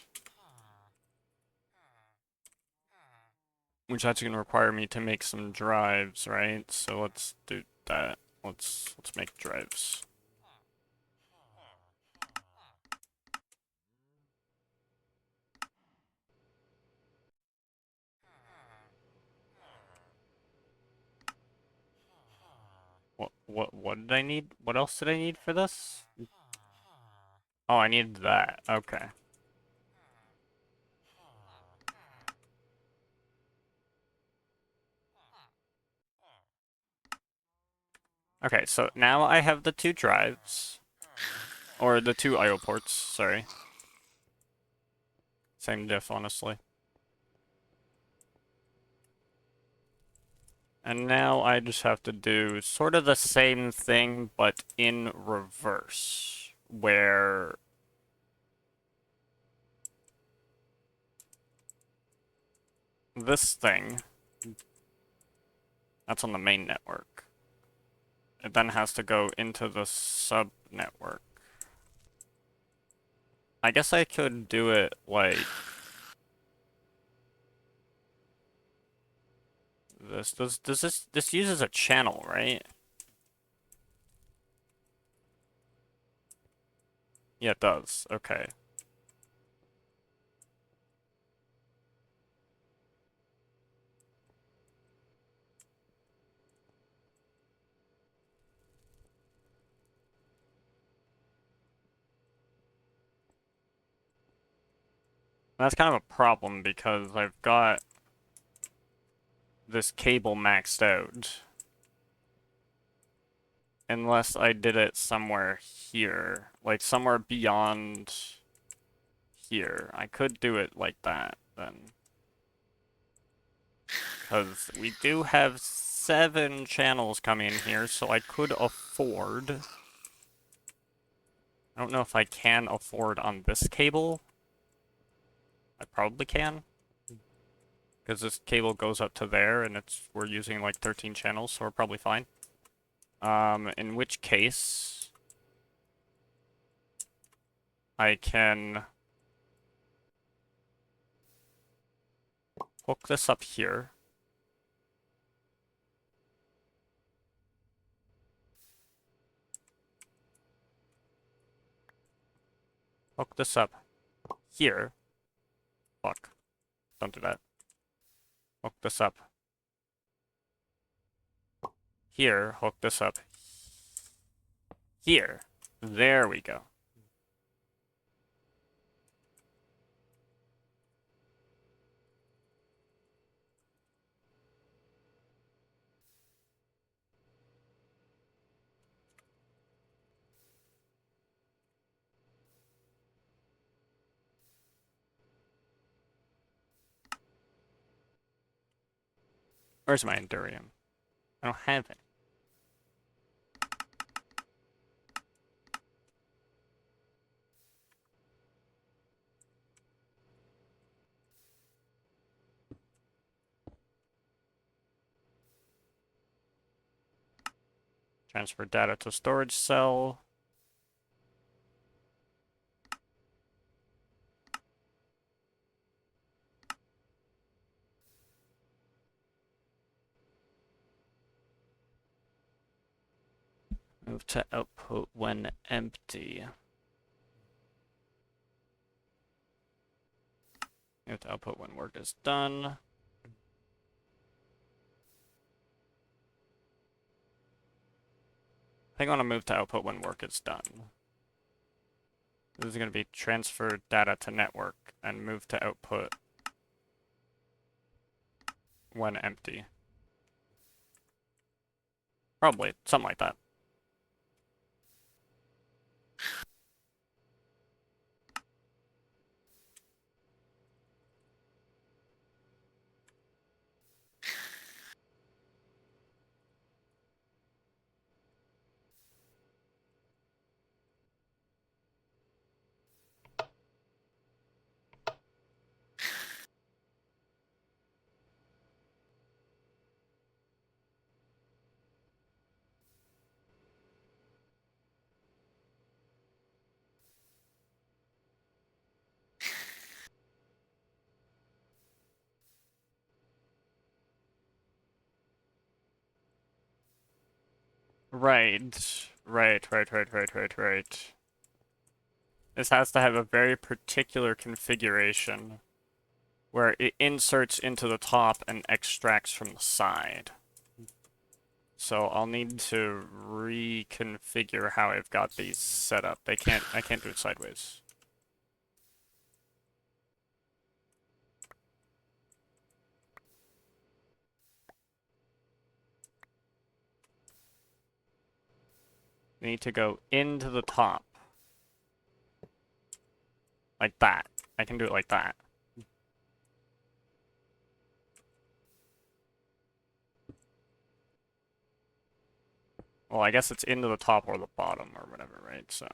which that's going to require me to make some drives, right? So let's do that. Let's make drives. What did I need? What else did I need for this? Oh, I need that. Okay. Okay, so now I have the two drives. Or the two IO ports, sorry. Same diff, honestly. And now I just have to do sort of the same thing, but in reverse. Where this thing, that's on the main network. It then has to go into the sub-network. I guess I could do it like this. This uses a channel, right? Yeah, it does. Okay. That's kind of a problem because I've got this cable maxed out. Unless I did it somewhere here. Like somewhere beyond here. I could do it like that then. Because we do have 7 channels coming in here, so I could afford... I don't know if I can afford on this cable. I probably can. Because this cable goes up to there, and we're using like 13 channels, so we're probably fine. In which case... I can... hook this up here. Hook this up here. Fuck. Don't do that. Hook this up here. Hook this up here. There we go. Where's my Endurium? I don't have it. Transfer data to storage cell. Move to output when empty. Move to output when work is done. I think I want to move to output when work is done. This is going to be transfer data to network and move to output when empty. Probably, something like that. Right. Right. This has to have a very particular configuration where it inserts into the top and extracts from the side. So I'll need to reconfigure how I've got these set up. I can't do it sideways. We need to go into the top. Like that. I can do it like that. Well, I guess it's into the top or the bottom or whatever, right? So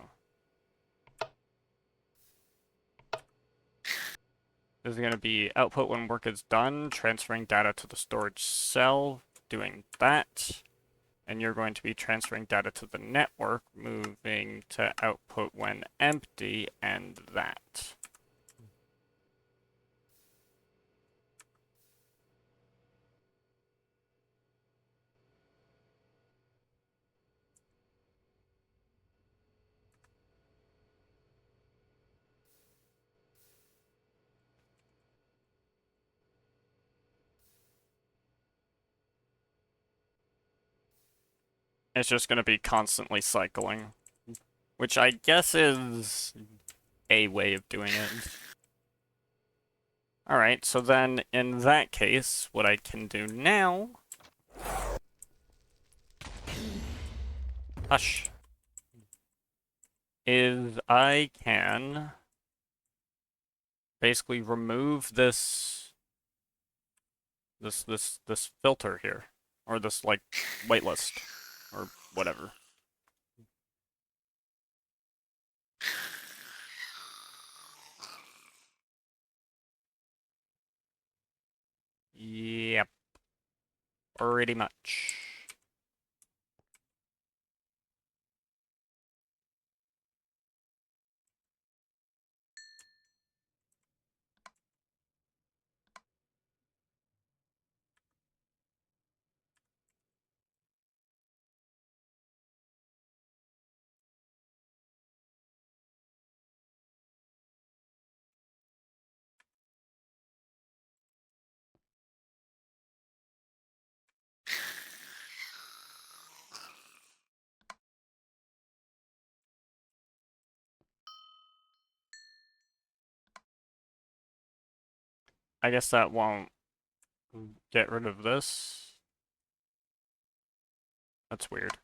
this is going to be output when work is done, transferring data to the storage cell, doing that. And you're going to be transferring data to the network, moving to output when empty, and that. It's just going to be constantly cycling, which I guess is a way of doing it. Alright, so then in that case, what I can do now... Hush. Is I can basically remove this filter here. Or this, like, waitlist. Or whatever. Yep. Pretty much. I guess that won't get rid of this. That's weird.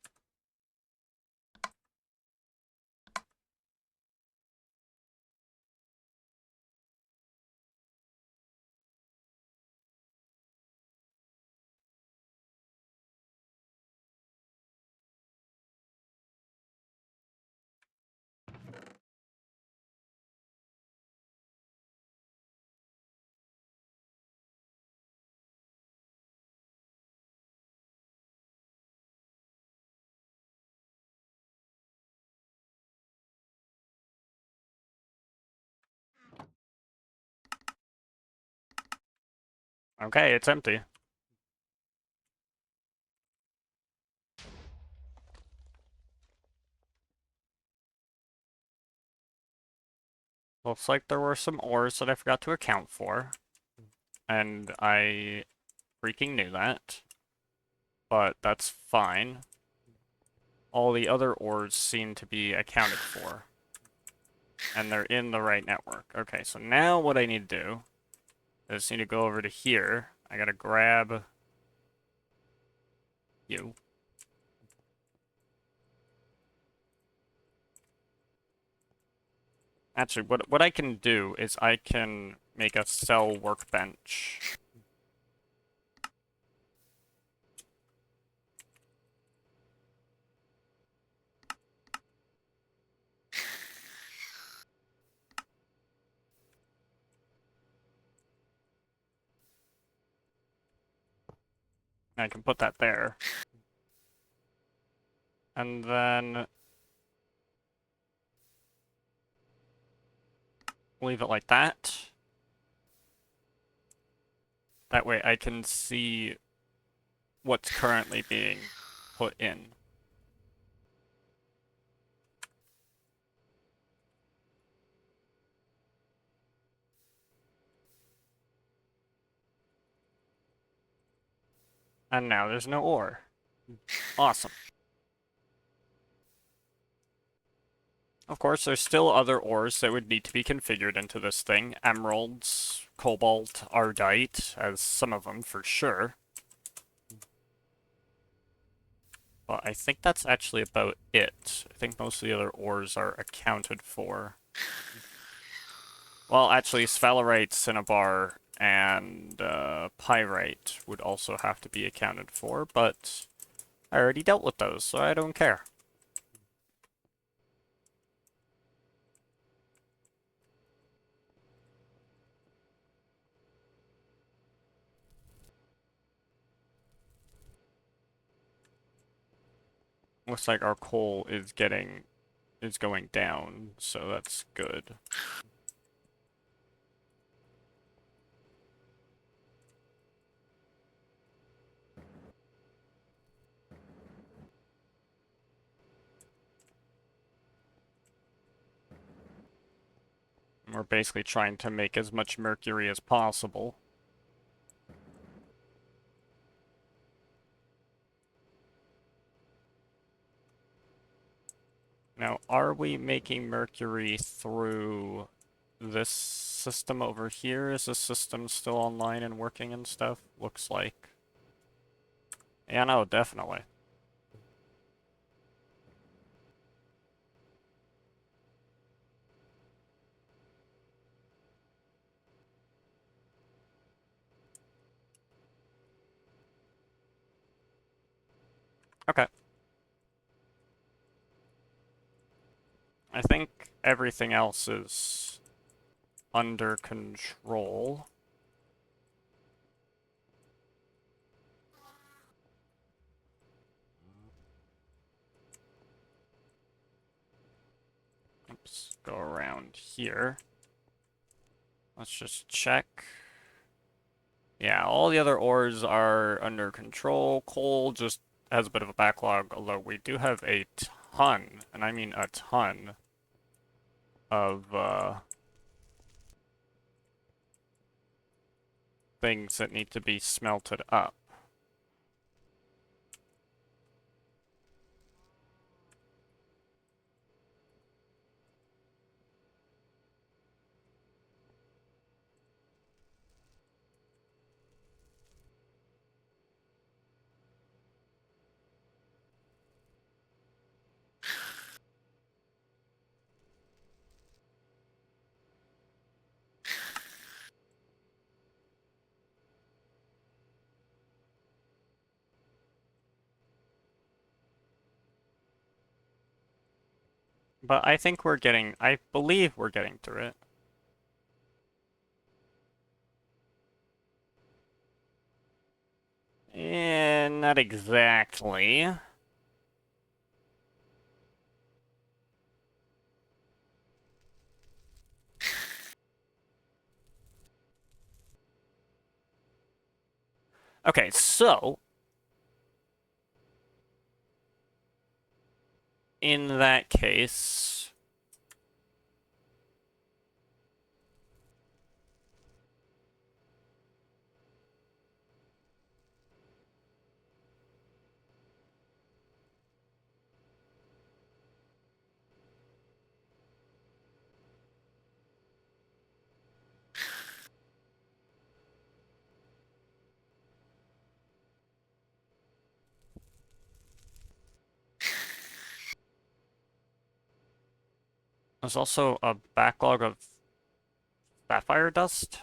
Okay, it's empty. Looks like there were some ores that I forgot to account for. And I freaking knew that. But that's fine. All the other ores seem to be accounted for. And they're in the right network. Okay, so now what I need to do I just need to go over to here. I gotta grab you. Actually, what I can do is I can make a cell workbench. I can put that there. And then leave it like that. That way I can see what's currently being put in. And now there's no ore. Awesome. Of course, there's still other ores that would need to be configured into this thing. Emeralds, cobalt, ardite, as some of them for sure. But I think that's actually about it. I think most of the other ores are accounted for. Well, actually, sphalerite, cinnabar, and pyrite would also have to be accounted for, but I already dealt with those, so I don't care. Looks like our coal is going down, so that's good. We're basically trying to make as much mercury as possible. Now, are we making mercury through this system over here? Is this system still online and working and stuff? Looks like. Yeah, no, definitely. Okay. I think everything else is under control. Oops, go around here. Let's just check. Yeah, all the other ores are under control. Coal just has a bit of a backlog, although we do have a ton, and I mean a ton, of things that need to be smelted up. But I believe we're getting through it. Not exactly. Okay, so in that case, There's also a backlog of sapphire dust.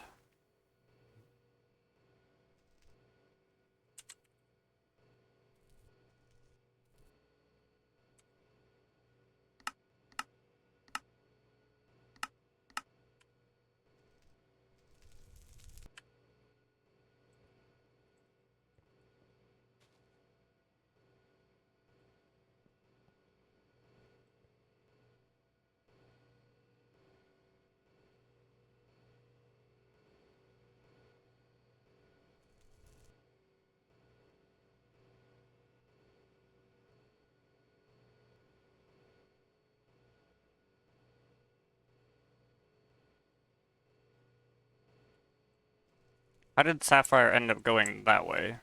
How did sapphire end up going that way?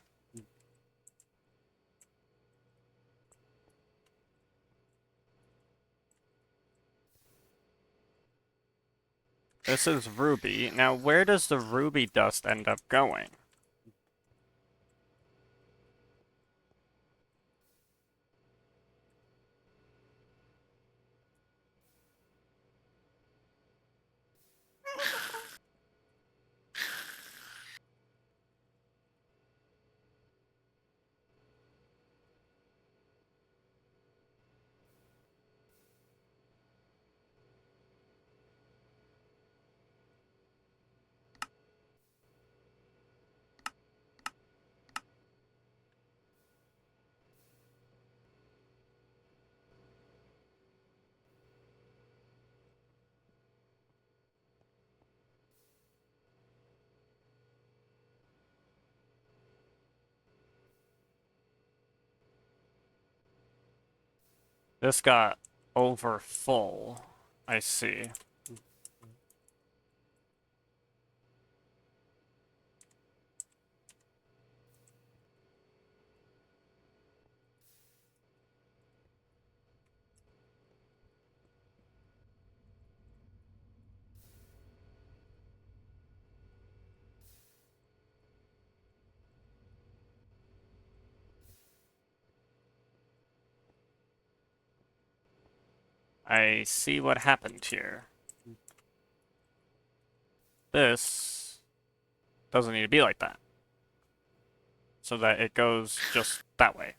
This is ruby. Now, where does the ruby dust end up going? This got over full. I see. I see what happened here. This doesn't need to be like that. So that it goes just that way.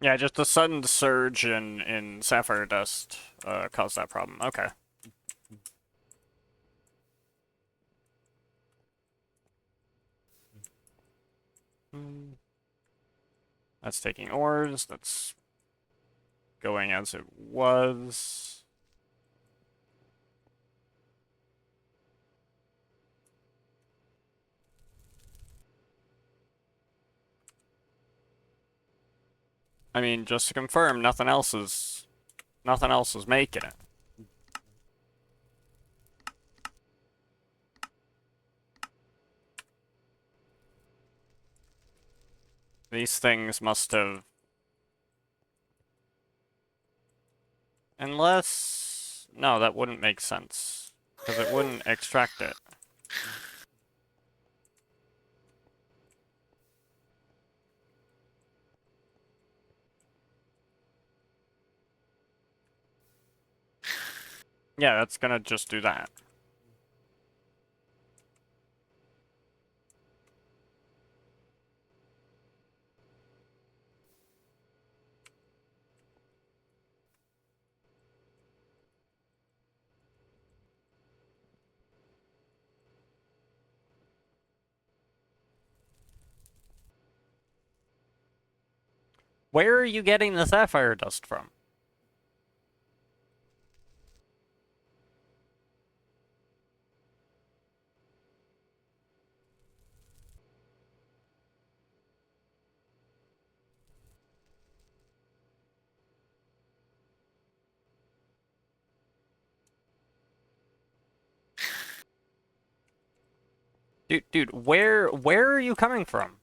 Yeah, just a sudden surge in sapphire dust caused that problem. Okay. That's taking ores. That's going as it was. I mean, just to confirm, nothing else is making it. These things must have... Unless... No, that wouldn't make sense. Because it wouldn't extract it. Yeah, that's gonna just do that. Where are you getting the sapphire dust from? Dude, where are you coming from?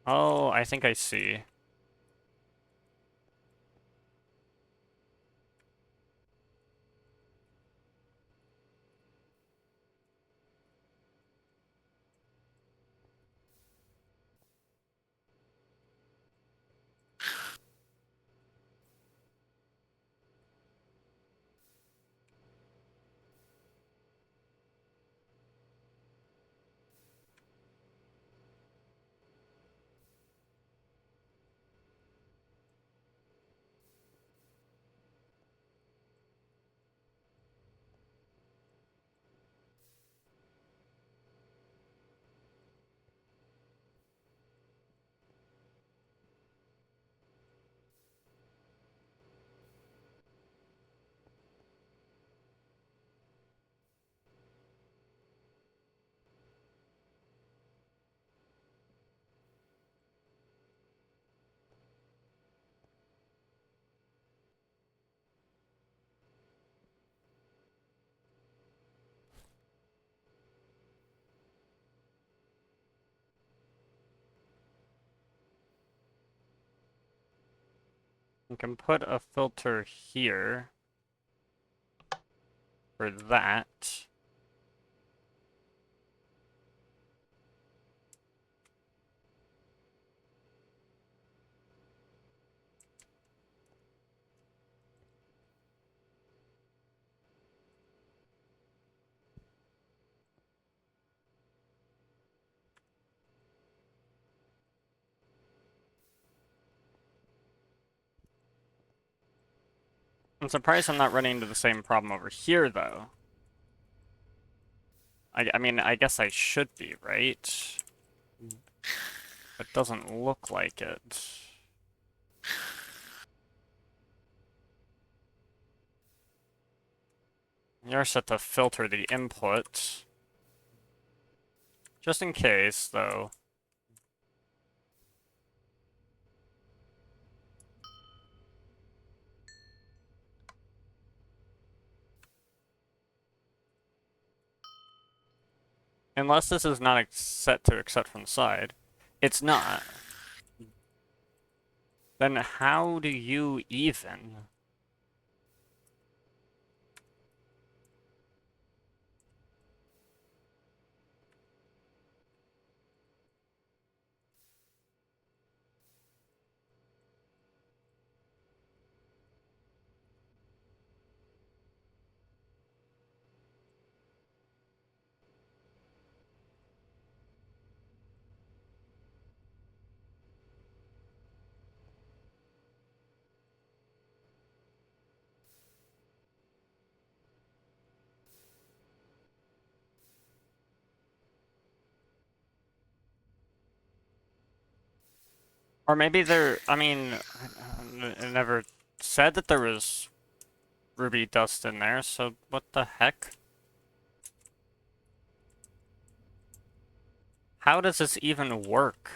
Oh, I think I see. You can put a filter here for that. I'm surprised I'm not running into the same problem over here, though. I mean, I guess I should be, right? It doesn't look like it. You're set to filter the input. Just in case, though. Unless this is not set to accept from the side. It's not. Then how do you even? Or maybe I mean, it never said that there was ruby dust in there, so what the heck? How does this even work?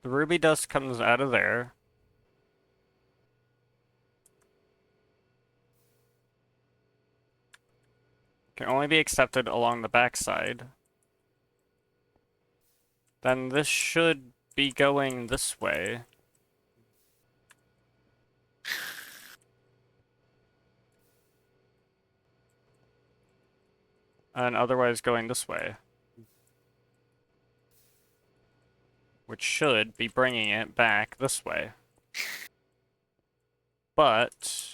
The ruby dust comes out of there. Can only be accepted along the backside. Then this should be going this way. And otherwise going this way. Which should be bringing it back this way. But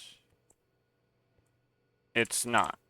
it's not.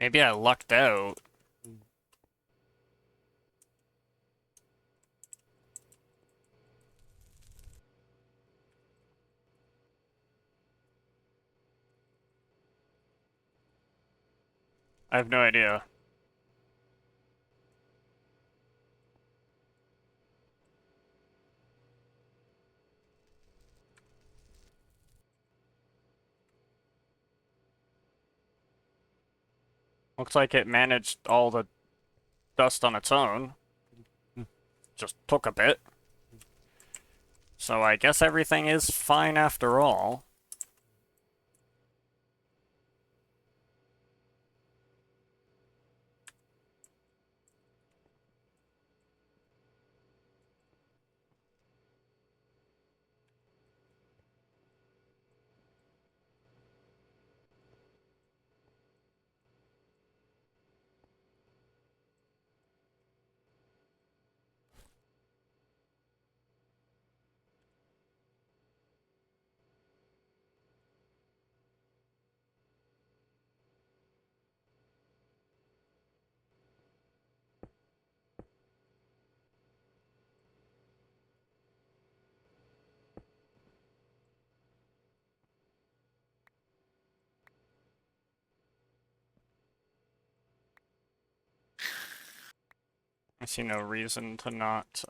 Maybe I lucked out. I have no idea. Looks like it managed all the dust on its own. Just took a bit. So I guess everything is fine after all. I see no reason to not,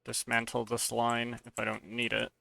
dismantle this line if I don't need it.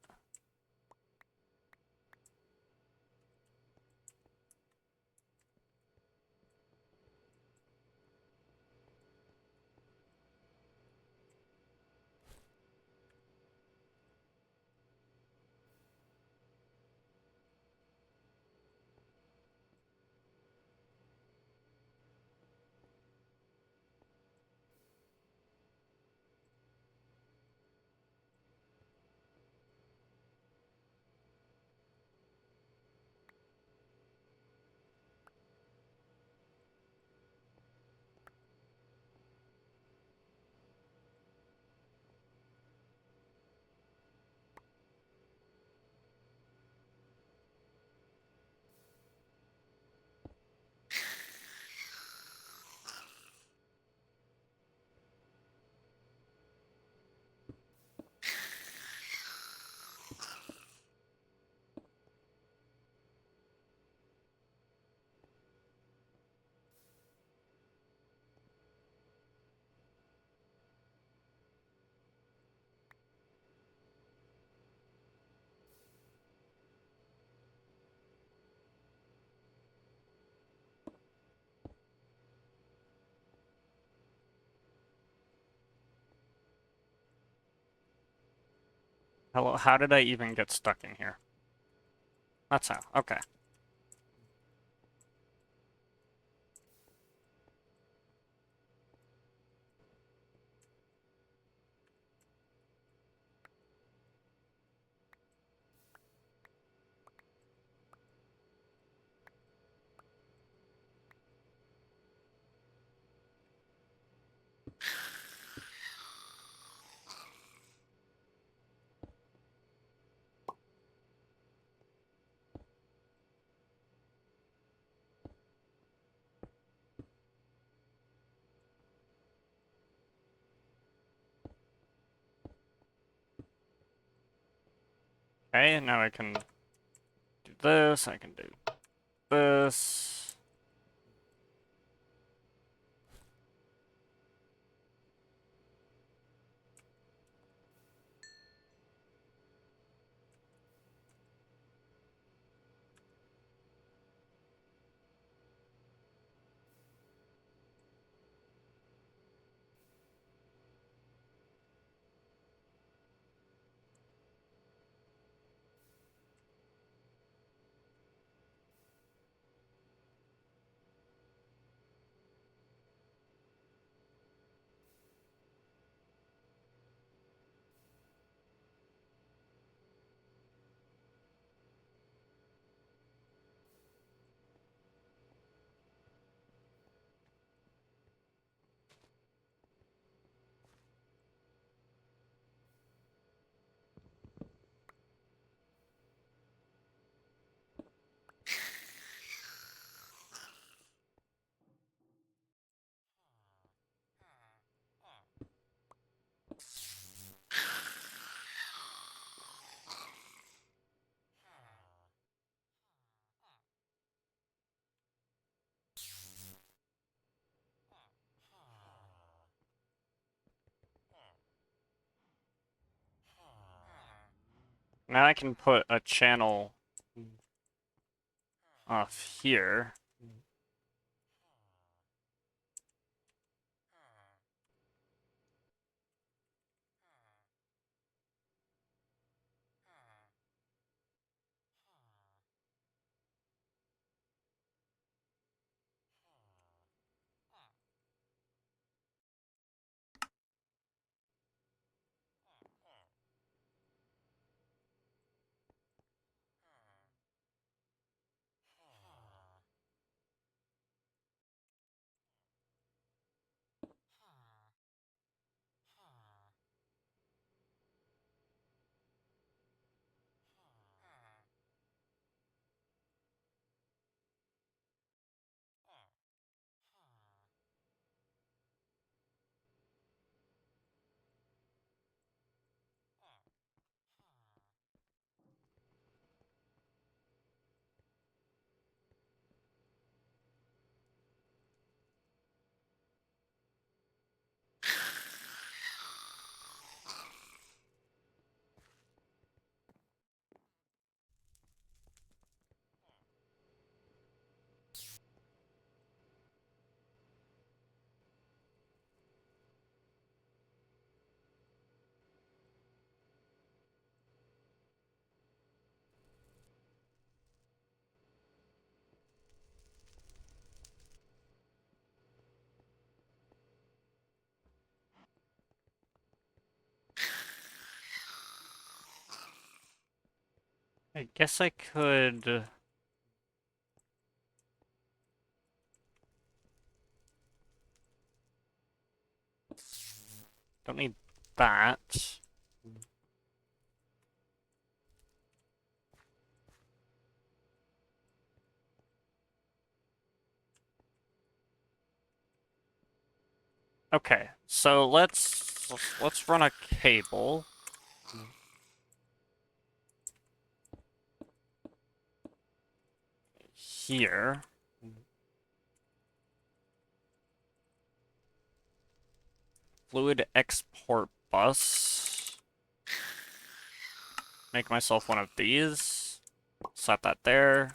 Hello, how did I even get stuck in here? That's how, okay. Okay, now I can do this, I can do this. Now I can put a channel off here. I guess I could... Don't need that. Okay, so let's run a cable here. Fluid export bus. Make myself one of these. Set that there.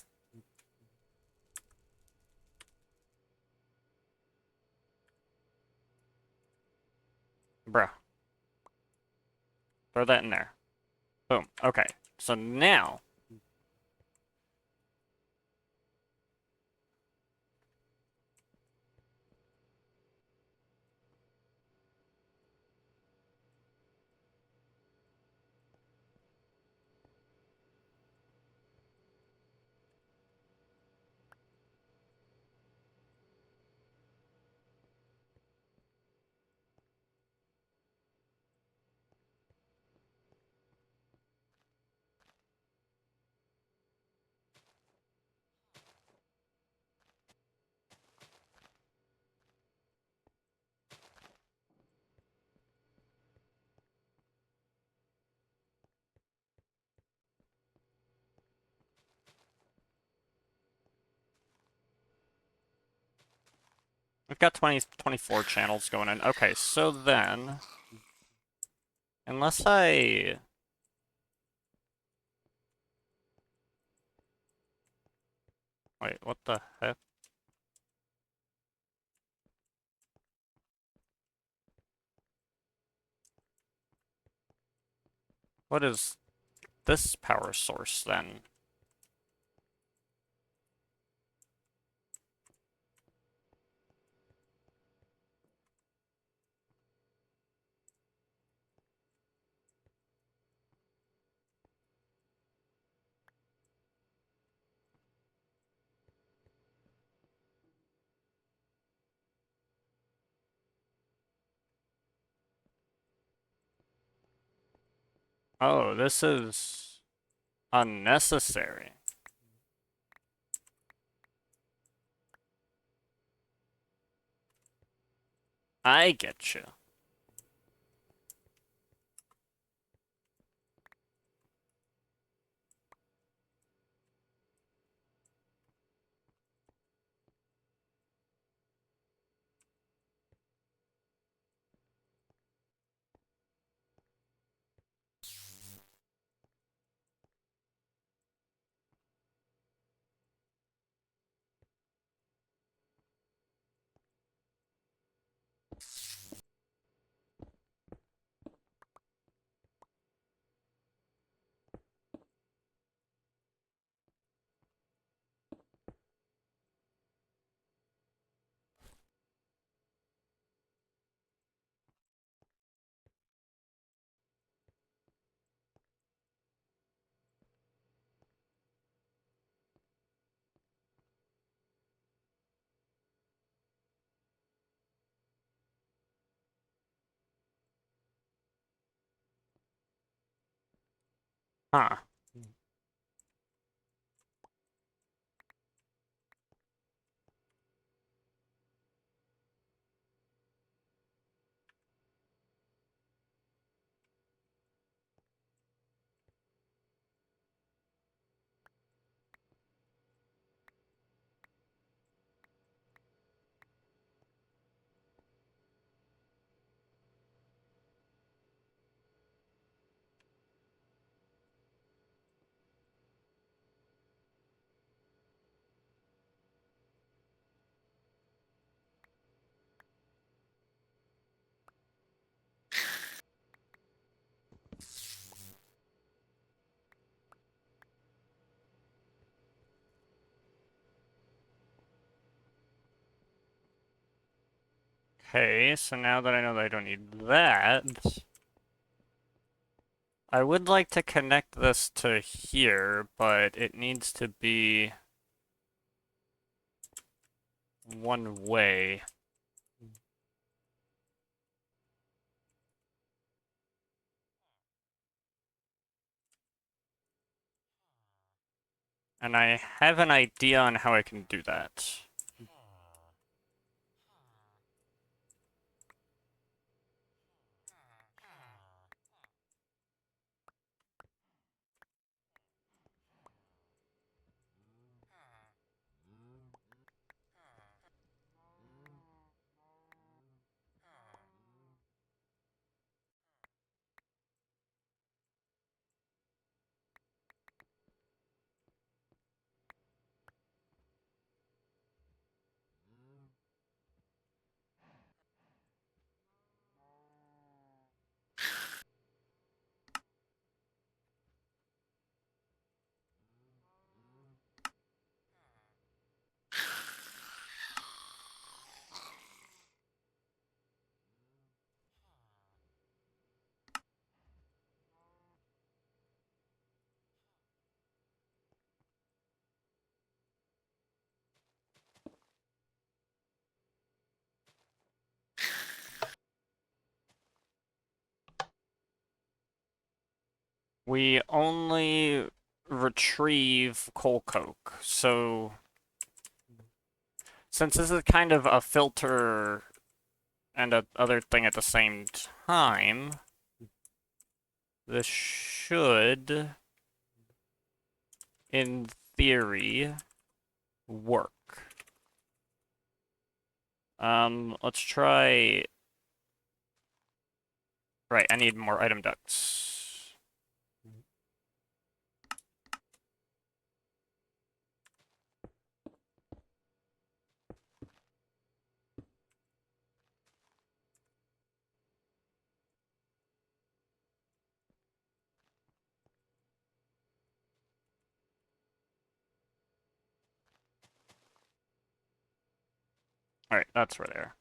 Bruh. Throw that in there. Boom. Okay. So now... We've got 24 channels going in. Okay, so then... Unless I... Wait, what the heck? What is this power source then? Oh, this is unnecessary. I get you. Huh. Okay, so now that I know that I don't need that, I would like to connect this to here, but it needs to be one way. And I have an idea on how I can do that. We only retrieve coal coke, so since this is kind of a filter and a other thing at the same time, this should, in theory, work. Let's try... Right, I need more item ducts. Alright, that's right there.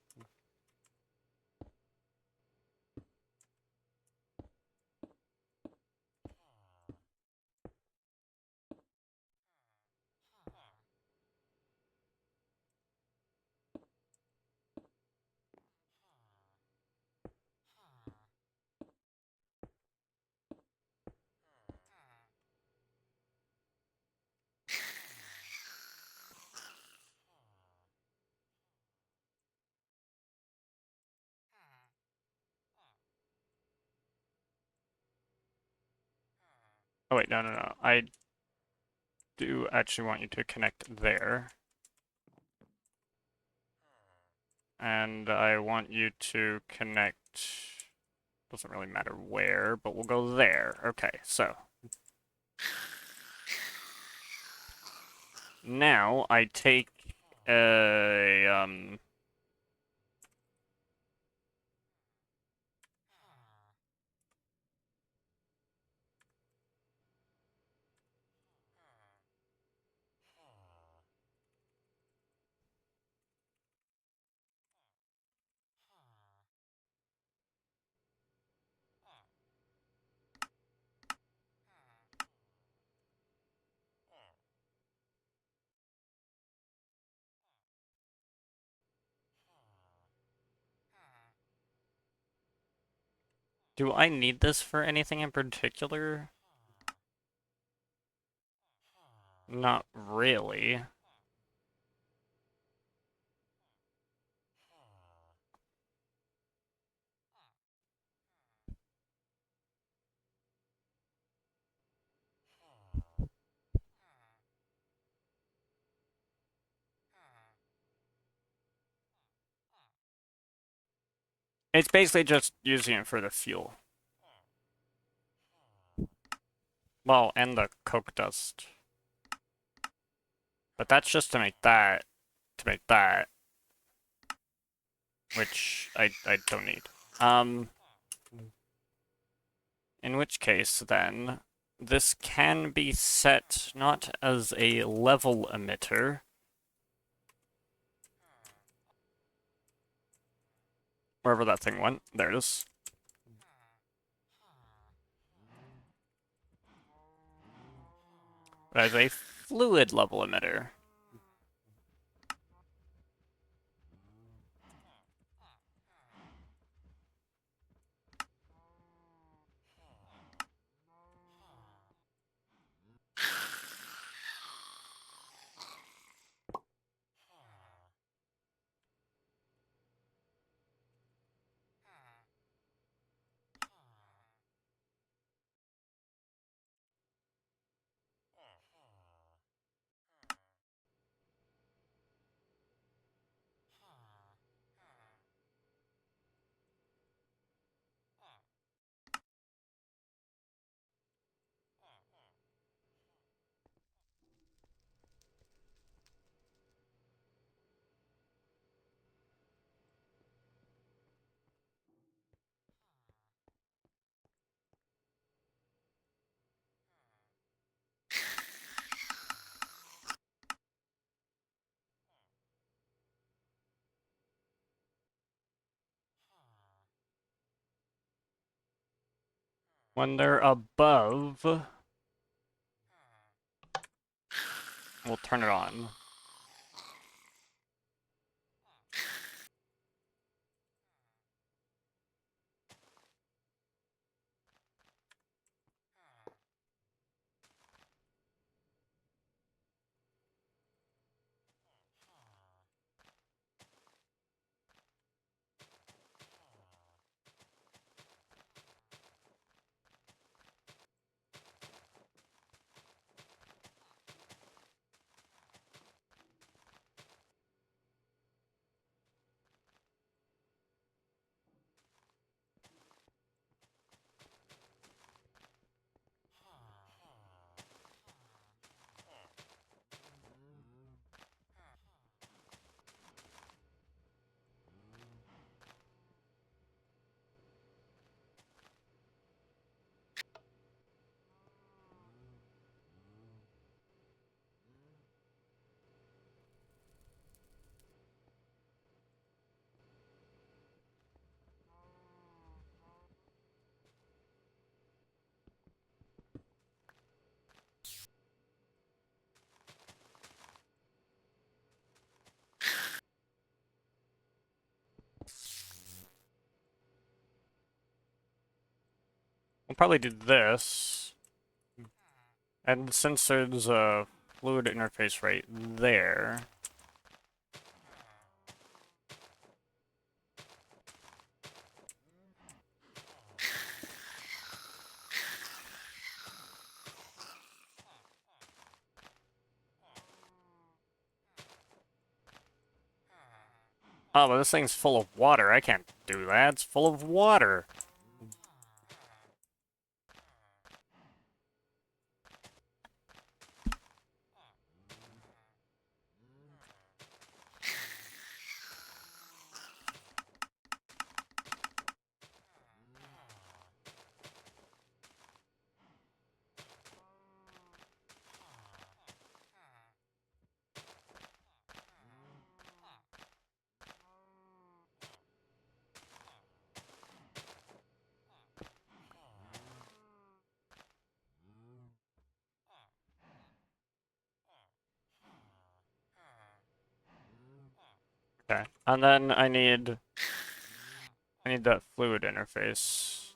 Oh wait, no. I do actually want you to connect there. And I want you to connect... Doesn't really matter where, but we'll go there. Okay, so... Now I take a, do I need this for anything in particular? Not really. It's basically just using it for the fuel. Well, and the coke dust. But that's just to make that, which I don't need. In which case, then, this can be set not as a level emitter, wherever that thing went. There it is. But as a fluid level emitter. When they're above, we'll turn it on. We'll probably do this. And since there's a fluid interface right there, oh, but this thing's full of water. I can't do that. It's full of water. Okay. And then I need that fluid interface.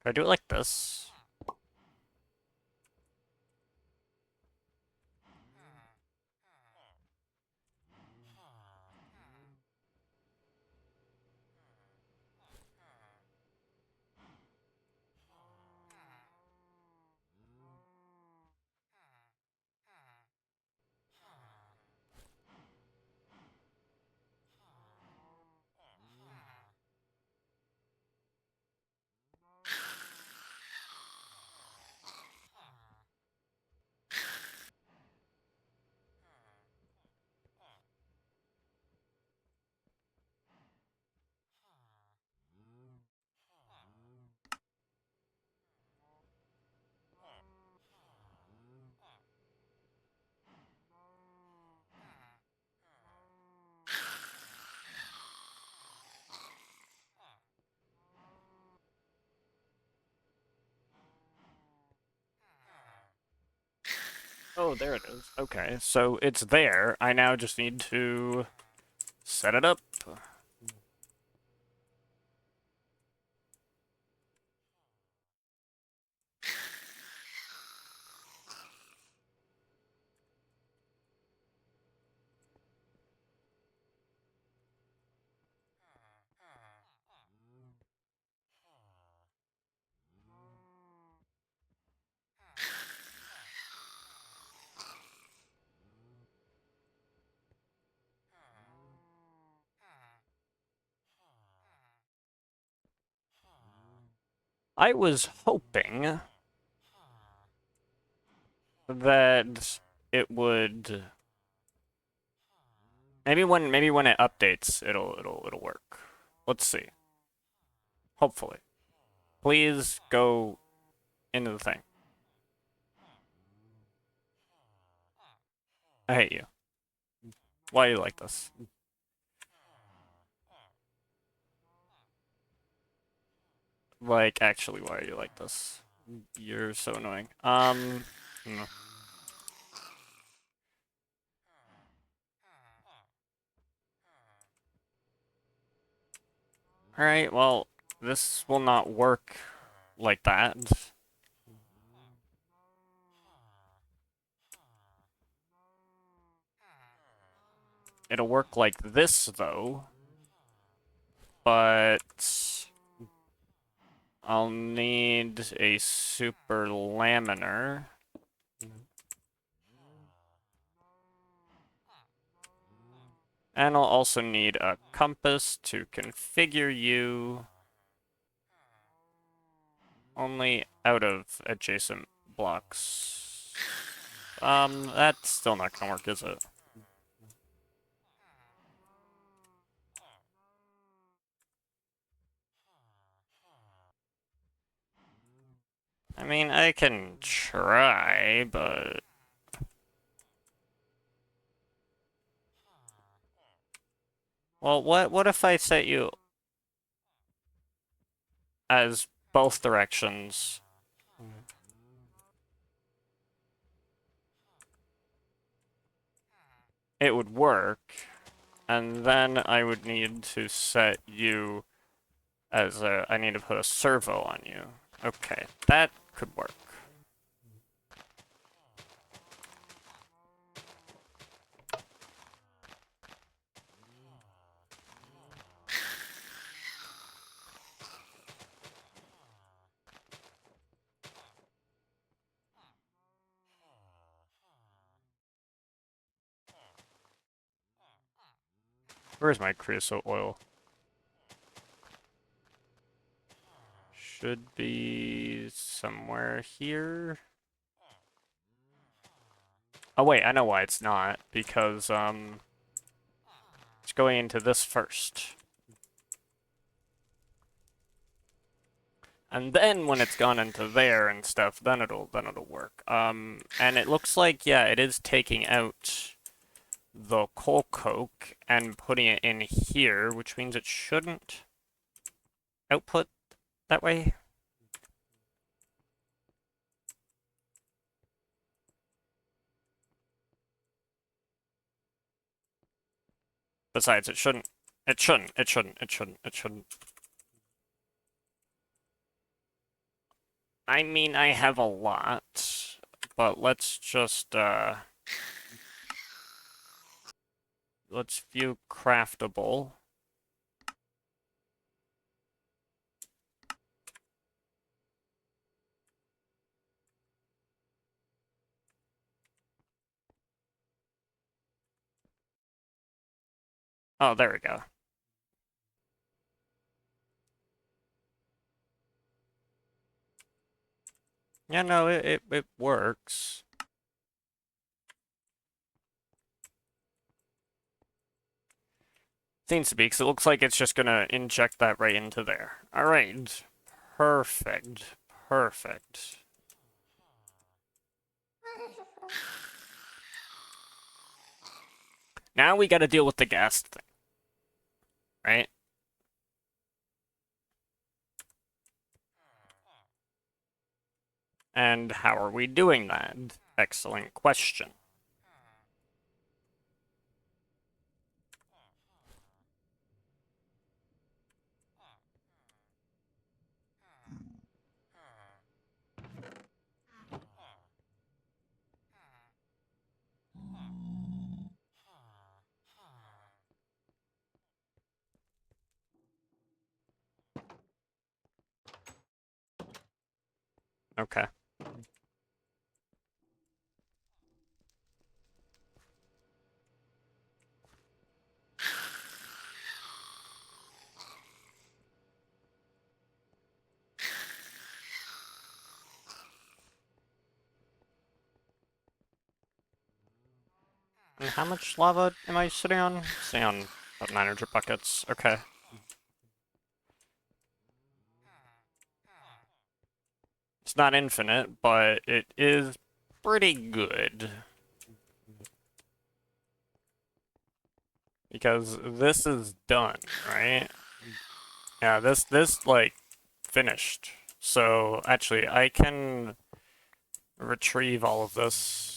I do it like this? Oh, there it is. Okay, so it's there. I now just need to set it up. I was hoping that it would maybe when it updates it'll work. Let's see. Hopefully. Please go into the thing. I hate you. Why are you like this? Like, actually, why are you like this? You're so annoying. Hmm. Alright, well, this will not work like that. It'll work like this, though. But I'll need a super laminar. And I'll also need a compass to configure you only out of adjacent blocks. That's still not gonna work, is it? I mean, I can try, but... Well, what if I set you as both directions? It would work, and then I would need to set you as a... I need to put a servo on you. Okay, that could work. Where's my creosote oil? Should be somewhere here. Oh wait, I know why it's not, because it's going into this first. And then when it's gone into there and stuff, then it'll work. And it looks like, yeah, it is taking out the coal coke and putting it in here, which means it shouldn't output that way. Besides, it shouldn't. It shouldn't. It shouldn't. It shouldn't. It shouldn't. I mean, I have a lot, but let's just, let's view craftable. Oh, there we go. Yeah, no, it works. Seems to be, because it looks like it's just gonna inject that right into there. Alright. Perfect. Perfect. Now we gotta deal with the gas thing, right? And how are we doing that? Excellent question. Okay. And how much lava am I sitting on? Sitting on about 900 buckets. Okay. It's not infinite, but it is pretty good. Because this is done, right? Yeah, this like finished. So actually I can retrieve all of this.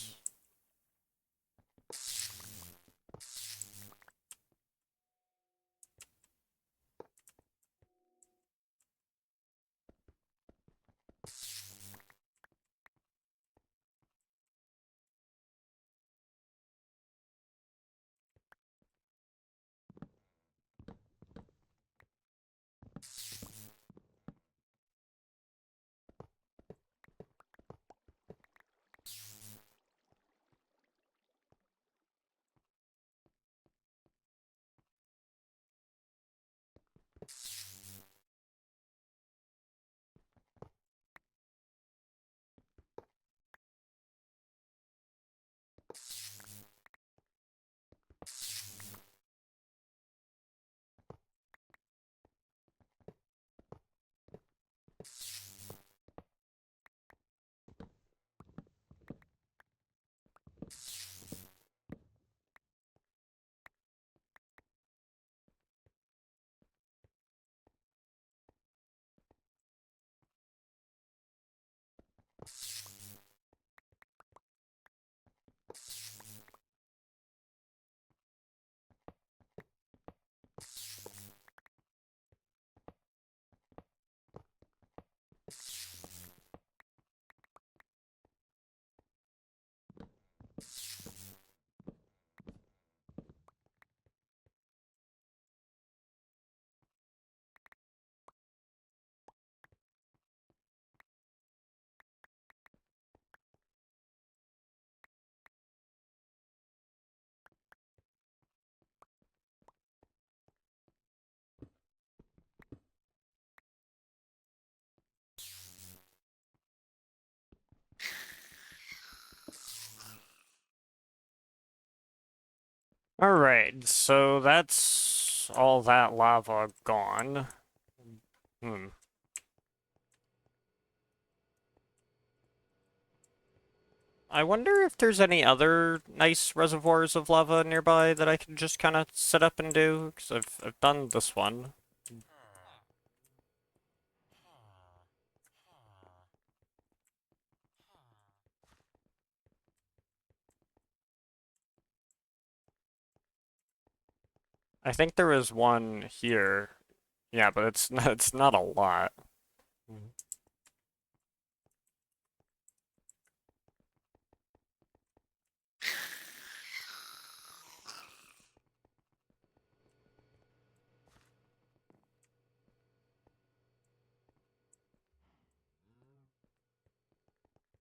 Alright, so that's all that lava gone. Hmm. I wonder if there's any other nice reservoirs of lava nearby that I can just kind of set up and do, because I've done this one. I think there is one here. Yeah, but it's not a lot.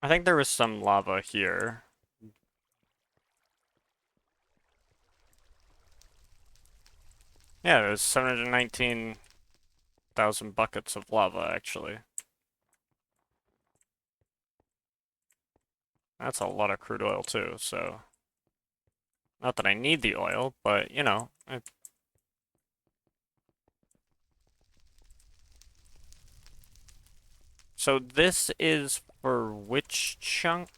I think there was some lava here. Yeah, there's 719,000 buckets of lava, actually. That's a lot of crude oil, too, so... Not that I need the oil, but, you know... So this is for which chunk?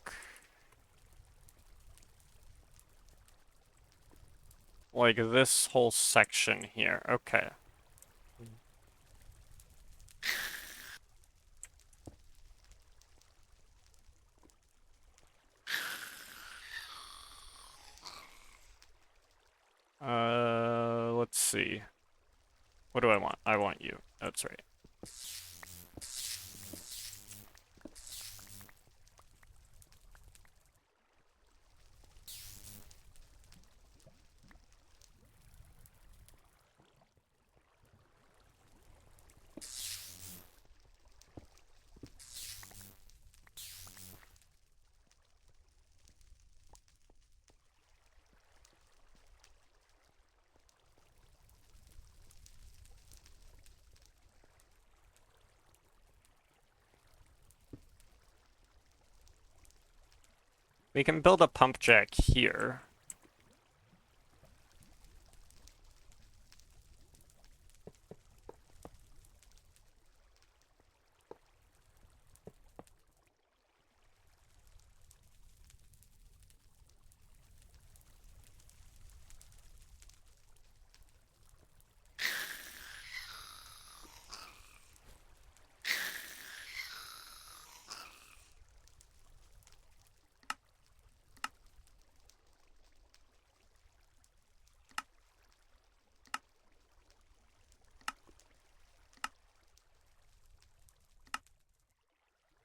Like this whole section here. Okay. Let's see. What do I want? I want you. That's right. We can build a pump jack here.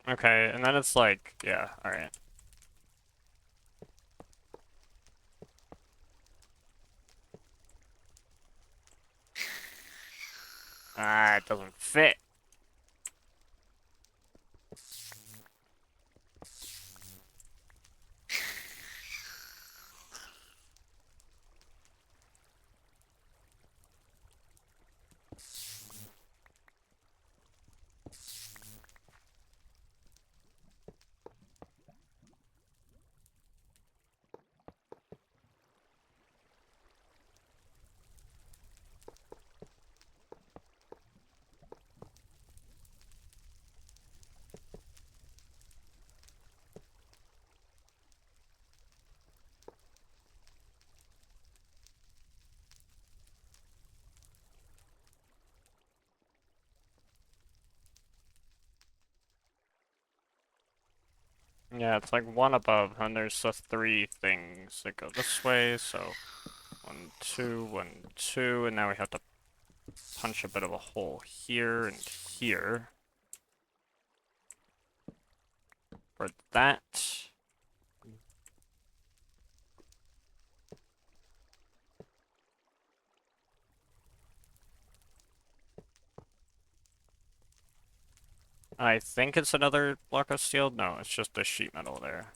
Okay, and then it's like, yeah, alright. Ah, it doesn't fit. Yeah, it's like one above, and there's the three things that go this way, so 1, 2, 1, 2, and now we have to punch a bit of a hole here and here for that. I think it's another block of steel. No, it's just a sheet metal there.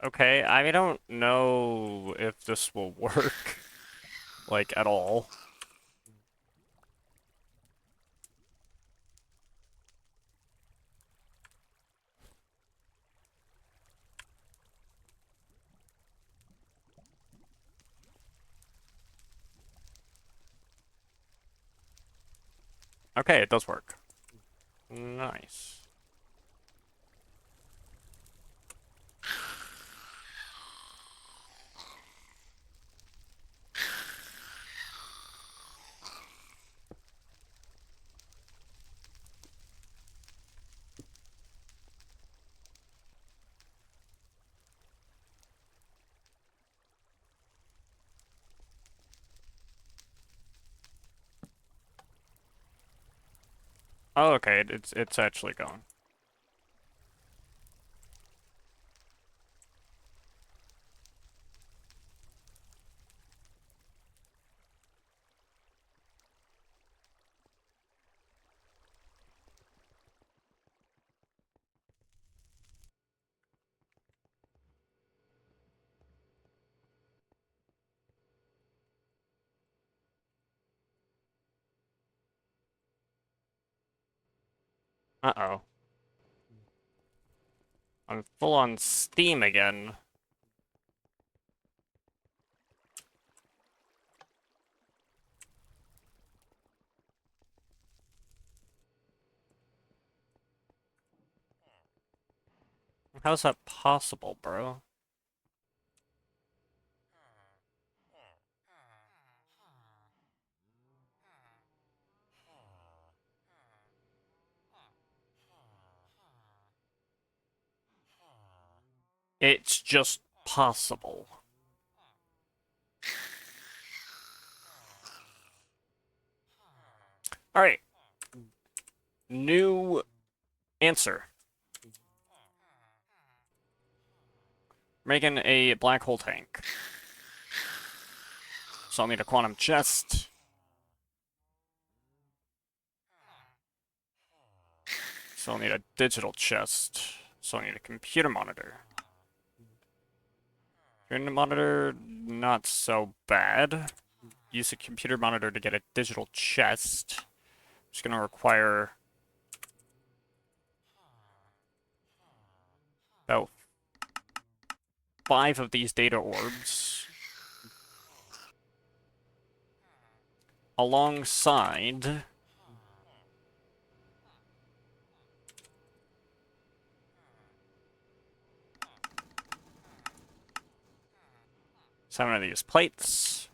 Okay, I don't know if this will work, like, at all. Okay, it does work. Nice. Oh, okay, it's actually going. Uh-oh. I'm full on steam again. How's that possible, bro? It's just possible. Alright. New answer. Making a black hole tank. So I'll need a quantum chest. So I'll need a digital chest. So I need a computer monitor. Computer monitor, not so bad. Use a computer monitor to get a digital chest. It's gonna require about 5 of these data orbs. Alongside 7 of these plates.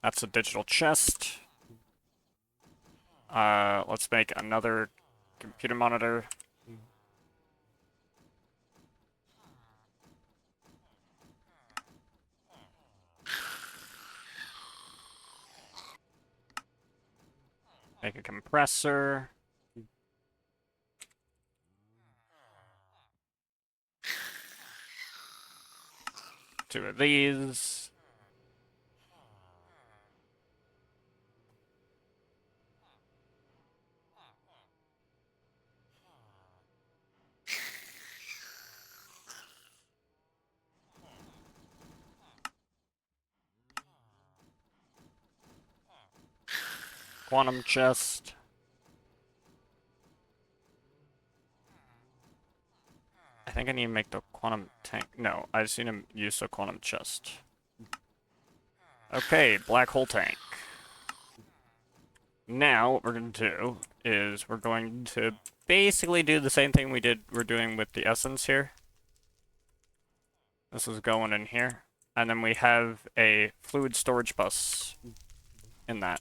That's a digital chest. Let's make another computer monitor. Make a compressor. Two of these. Quantum chest. I think I need to make the quantum tank. No, I just need to use the quantum chest. Okay, black hole tank. Now, what we're going to do is we're going to basically do the same thing we're doing with the essence here. This is going in here. And then we have a fluid storage bus in that.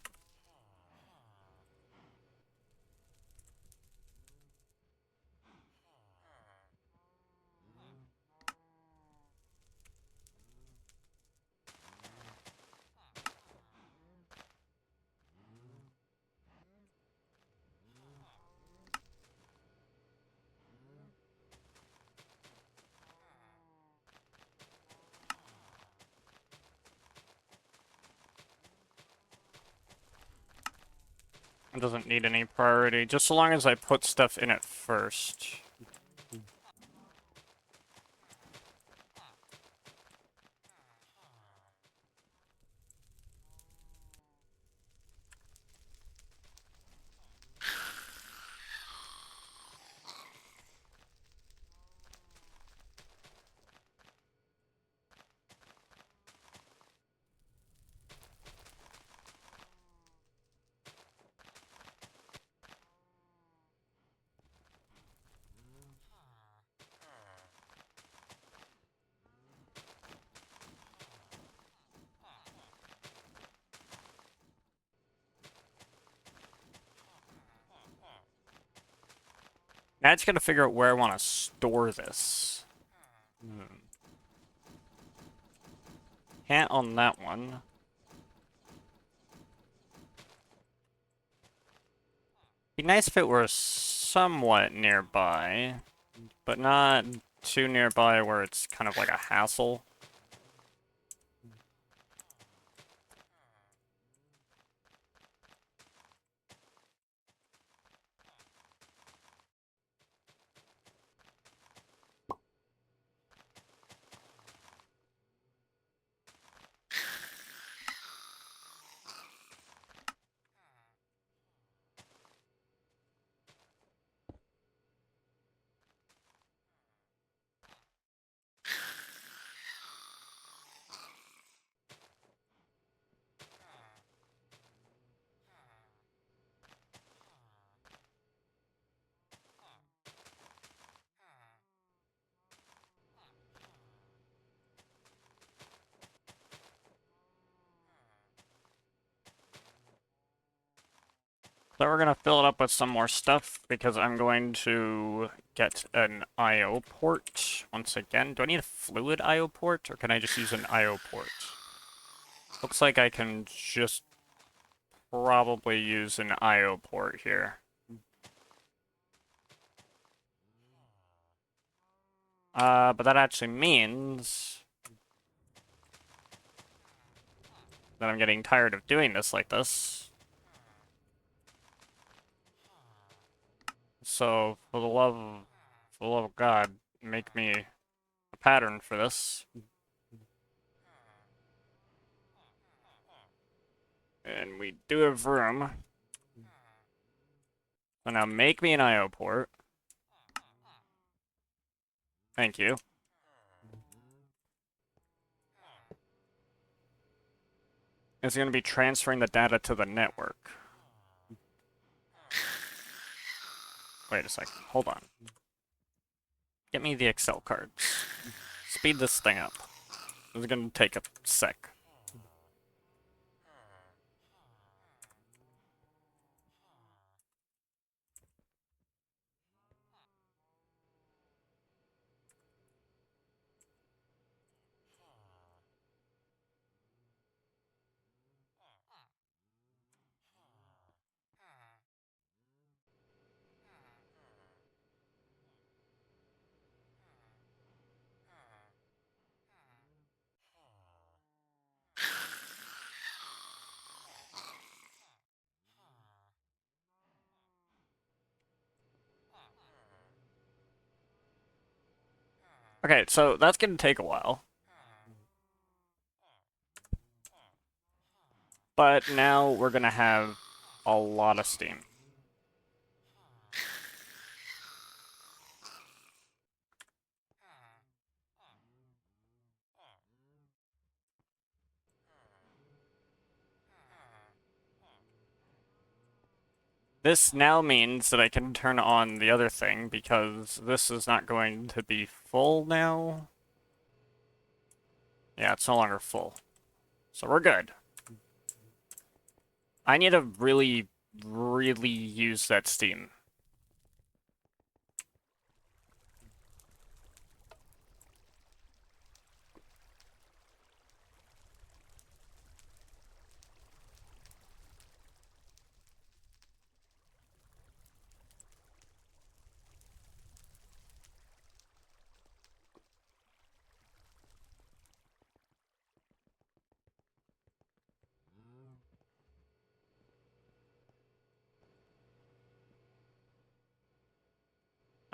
It doesn't need any priority, just so long as I put stuff in it first. Now I just gotta figure out where I want to store this. Can't on that one. Be nice if it were somewhat nearby, but not too nearby where it's kind of like a hassle. So we're gonna fill it up with some more stuff because I'm going to get an IO port once again. Do I need a fluid IO port or can I just use an IO port? Looks like I can just probably use an IO port here. But that actually means that I'm getting tired of doing this like this. So, for the love of God, make me a pattern for this. And we do have room. So now make me an IO port. Thank you. It's going to be transferring the data to the network. Wait a second. Hold on. Get me the Excel cards. Speed this thing up. This is going to take a sec. Okay, so that's going to take a while. But now we're going to have a lot of steam. This now means that I can turn on the other thing because this is not going to be full now. Yeah, it's no longer full. So we're good. I need to really, really use that steam.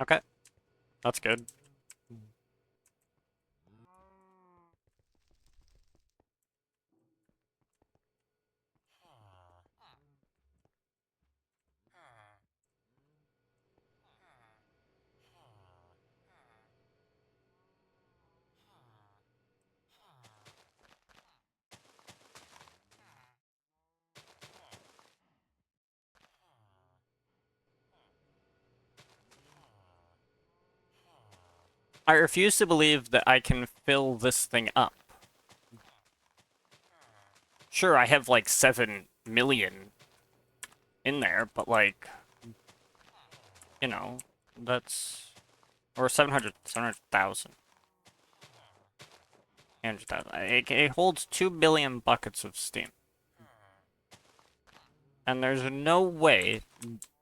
Okay, that's good. I refuse to believe that I can fill this thing up. Sure, I have like 7 million in there, but like, you know, that's... Or 700,000. 800,000. It holds 2 billion buckets of steam. And there's no way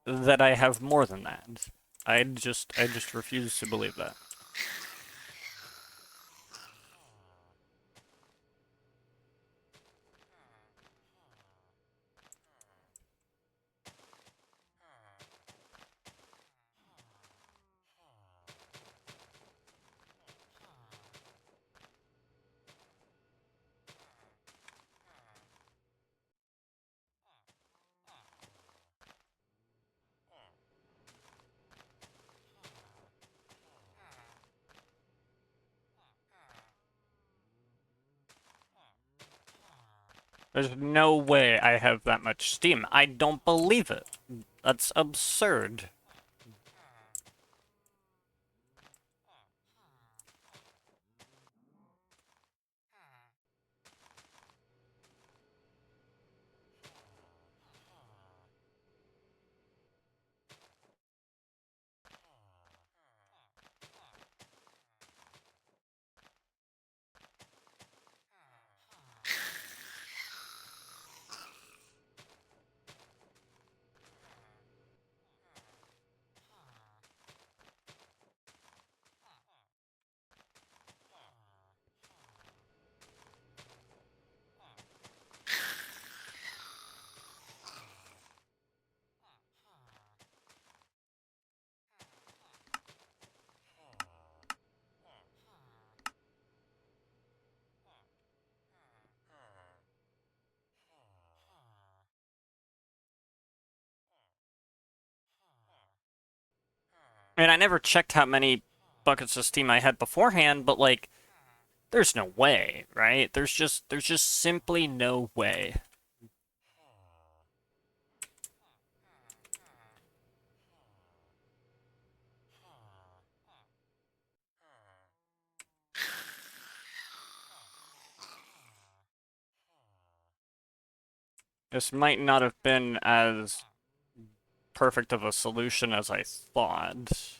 that I have more than that. I just refuse to believe that. There's no way I have that much steam. I don't believe it. That's absurd. I mean, I never checked how many buckets of steam I had beforehand, but like, there's no way, right? There's just simply no way. This might not have been as perfect of a solution as I thought.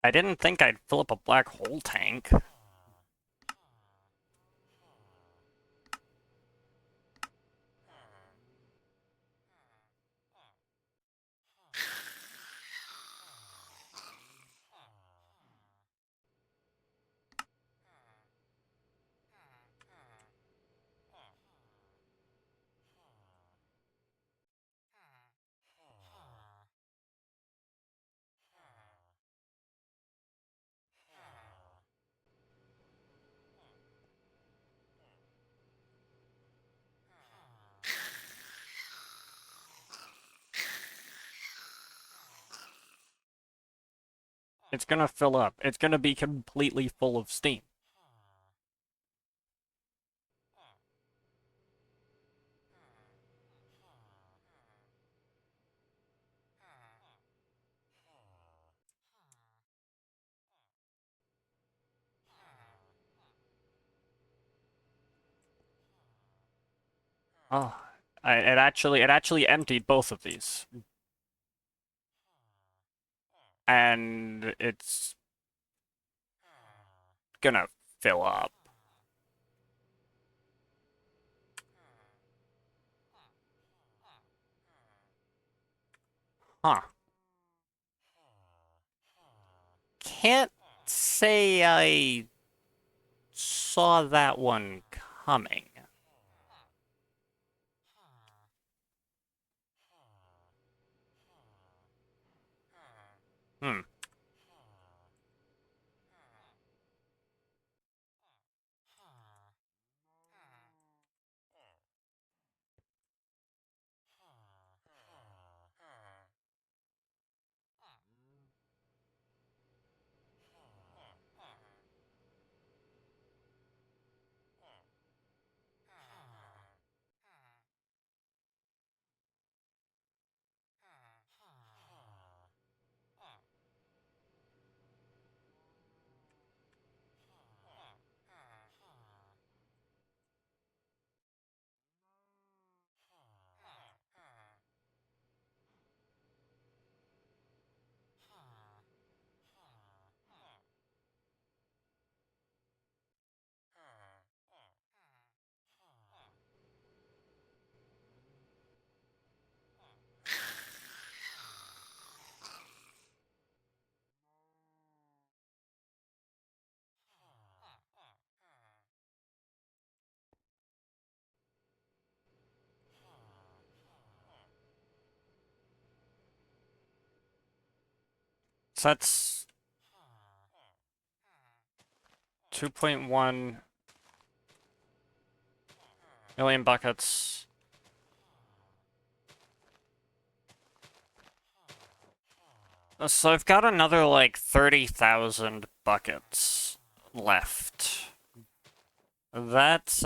I didn't think I'd fill up a black hole tank. It's gonna fill up. It's gonna be completely full of steam. Oh, it actually emptied both of these. And it's gonna fill up. Huh. Can't say I saw that one coming. Hmm. So that's 2.1 million buckets. So I've got another like 30,000 buckets left. That's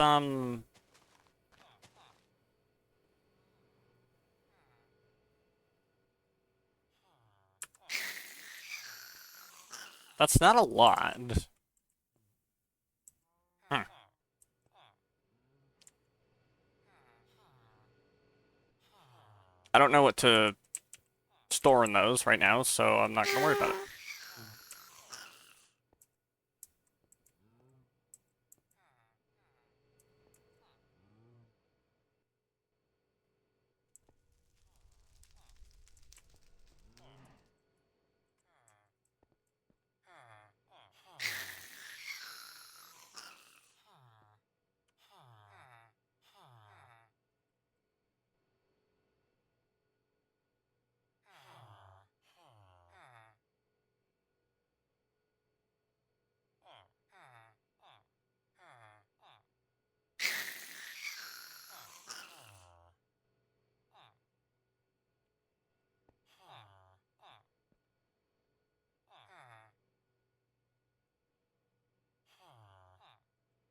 that's not a lot. Hmm. I don't know what to storing those right now, so I'm not gonna worry about it.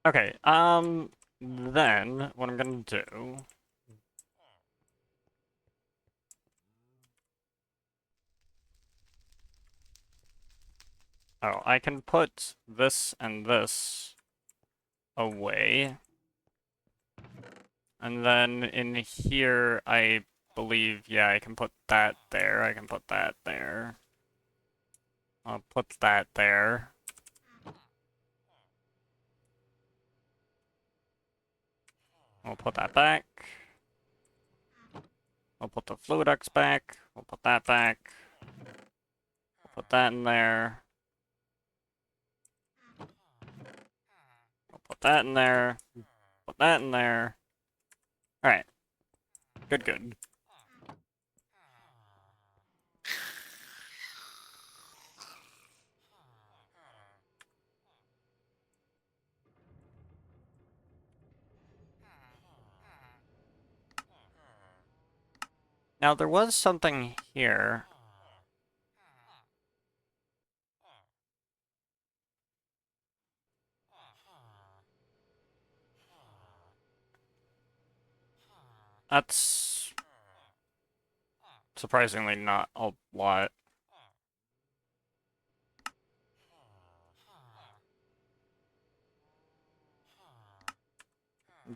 Okay, then what I'm gonna do... Oh, I can put this and this away. And then in here, I believe, yeah, I can put that there. I can put that there. I'll put that there. We'll put that back. We'll put the Fluidex back. We'll put that back. We'll put that in there. We'll put that in there. Put that in there. Alright. Good, good. Now, there was something here. That's surprisingly not a lot.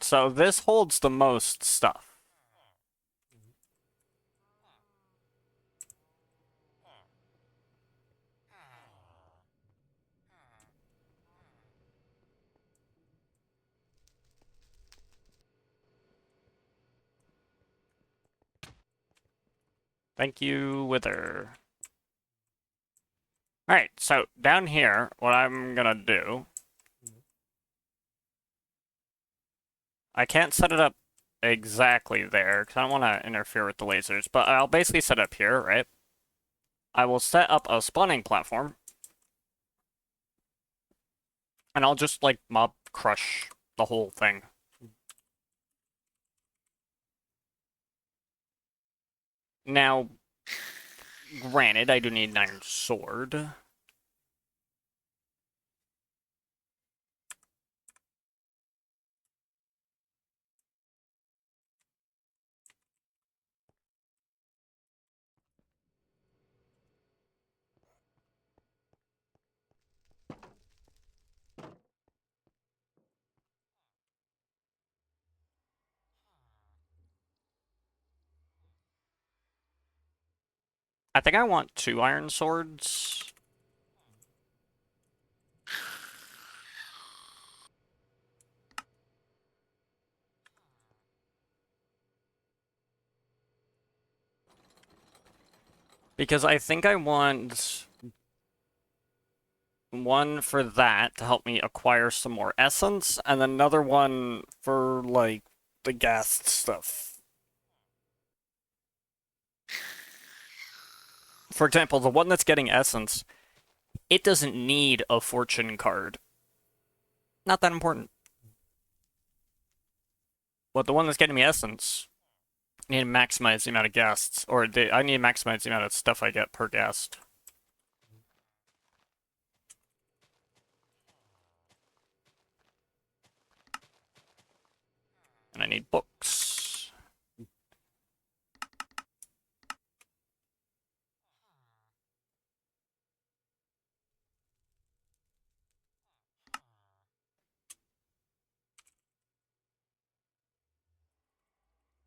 So this holds the most stuff. Thank you, Wither. Alright, so down here, what I'm gonna do... I can't set it up exactly there, because I don't want to interfere with the lasers, but I'll basically set up here, right? I will set up a spawning platform. And I'll just, like, mob crush the whole thing. Now, granted, I do need an iron sword. I think I want 2 iron swords. Because I think I want one for that to help me acquire some more essence, and another one for, like, the gas stuff. For example, the one that's getting essence, it doesn't need a fortune card. Not that important. But the one that's getting me essence, I need to maximize the amount of guests, or I need to maximize the amount of stuff I get per guest. And I need books.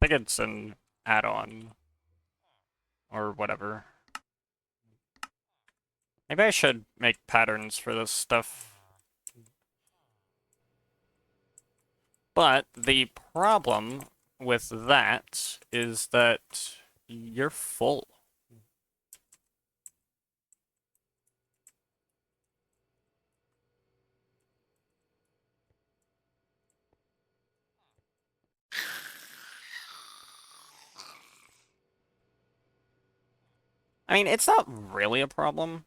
I think it's an add-on. Or whatever. Maybe I should make patterns for this stuff. But the problem with that is that you're full. I mean, it's not really a problem.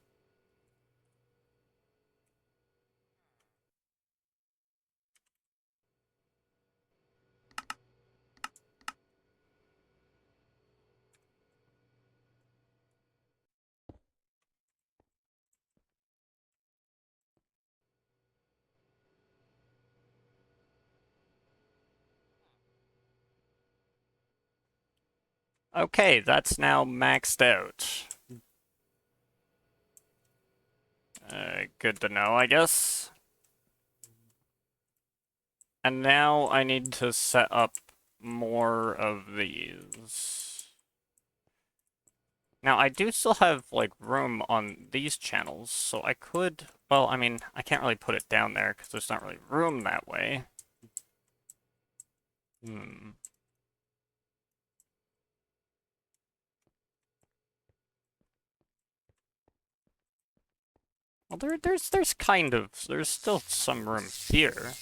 Okay, that's now maxed out. Good to know, I guess. And now I need to set up more of these. Now, I do still have, like, room on these channels, so I could... Well, I mean, I can't really put it down there, because there's not really room that way. Hmm. Well, there's kind of... There's still some room here.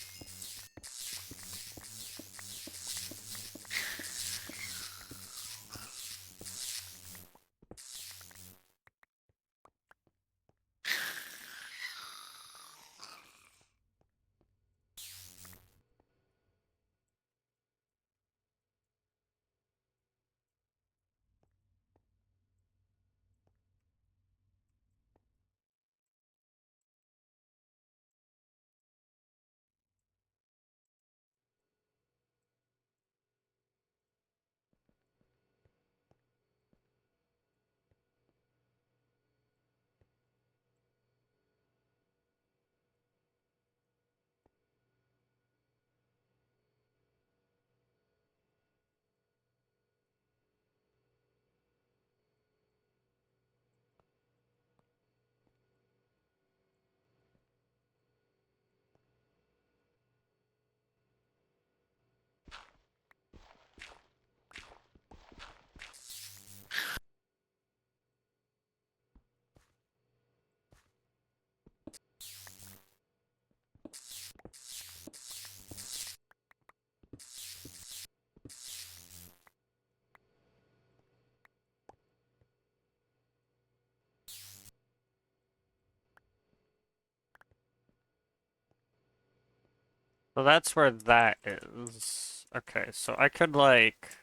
So that's where that is. Okay, so I could, like...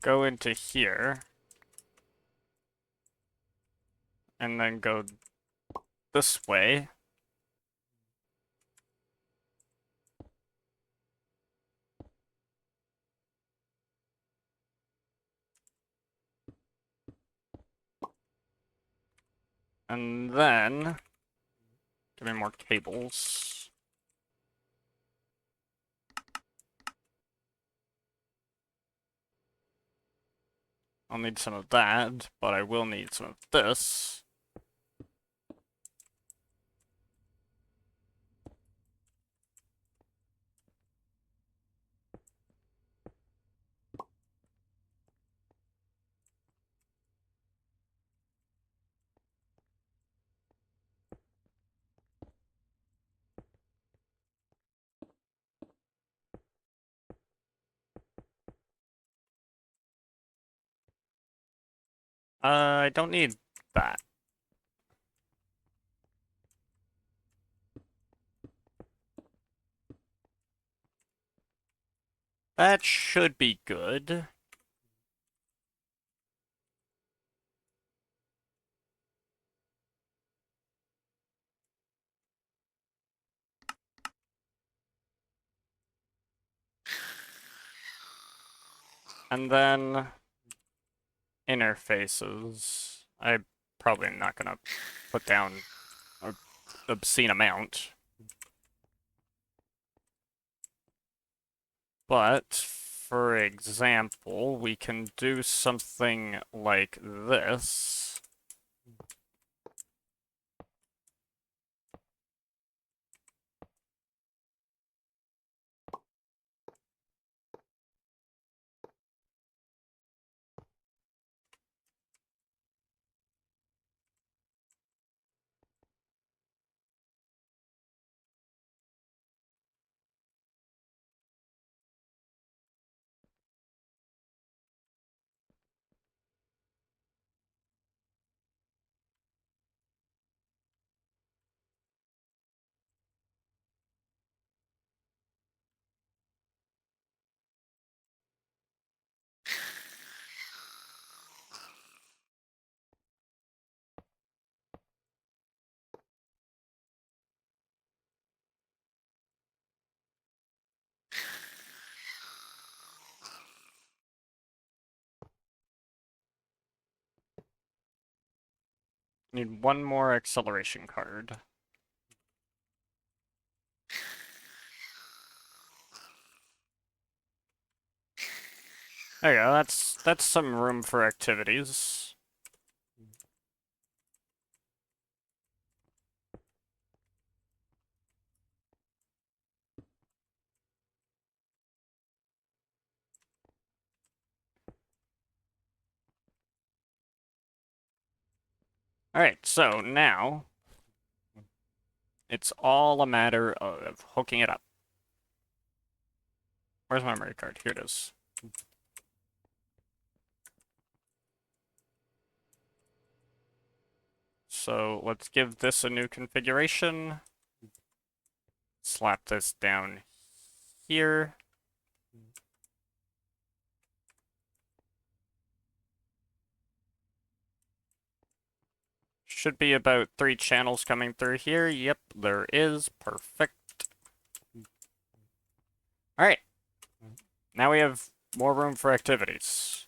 go into here, and then go this way. And then... Give me more cables. I'll need some of that, but I will need some of this. I don't need that. That should be good. And then interfaces. I'm probably not gonna put down an obscene amount. But for example, we can do something like this. Need one more acceleration card. There you go, that's some room for activities. Alright, so now it's all a matter of hooking it up. Where's my memory card? Here it is. So let's give this a new configuration. Slap this down here. Should be about 3 channels coming through here. Yep, there is. Perfect. Alright. Now we have more room for activities.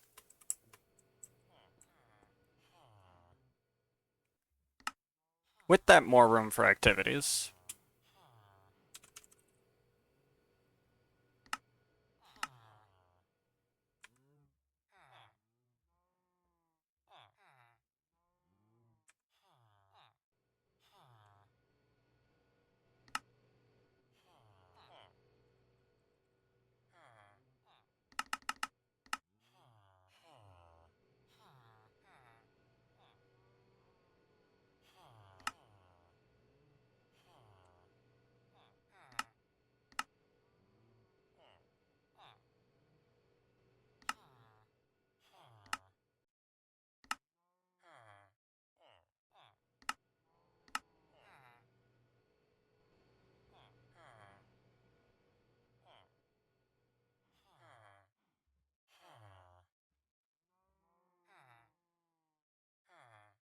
With that more room for activities,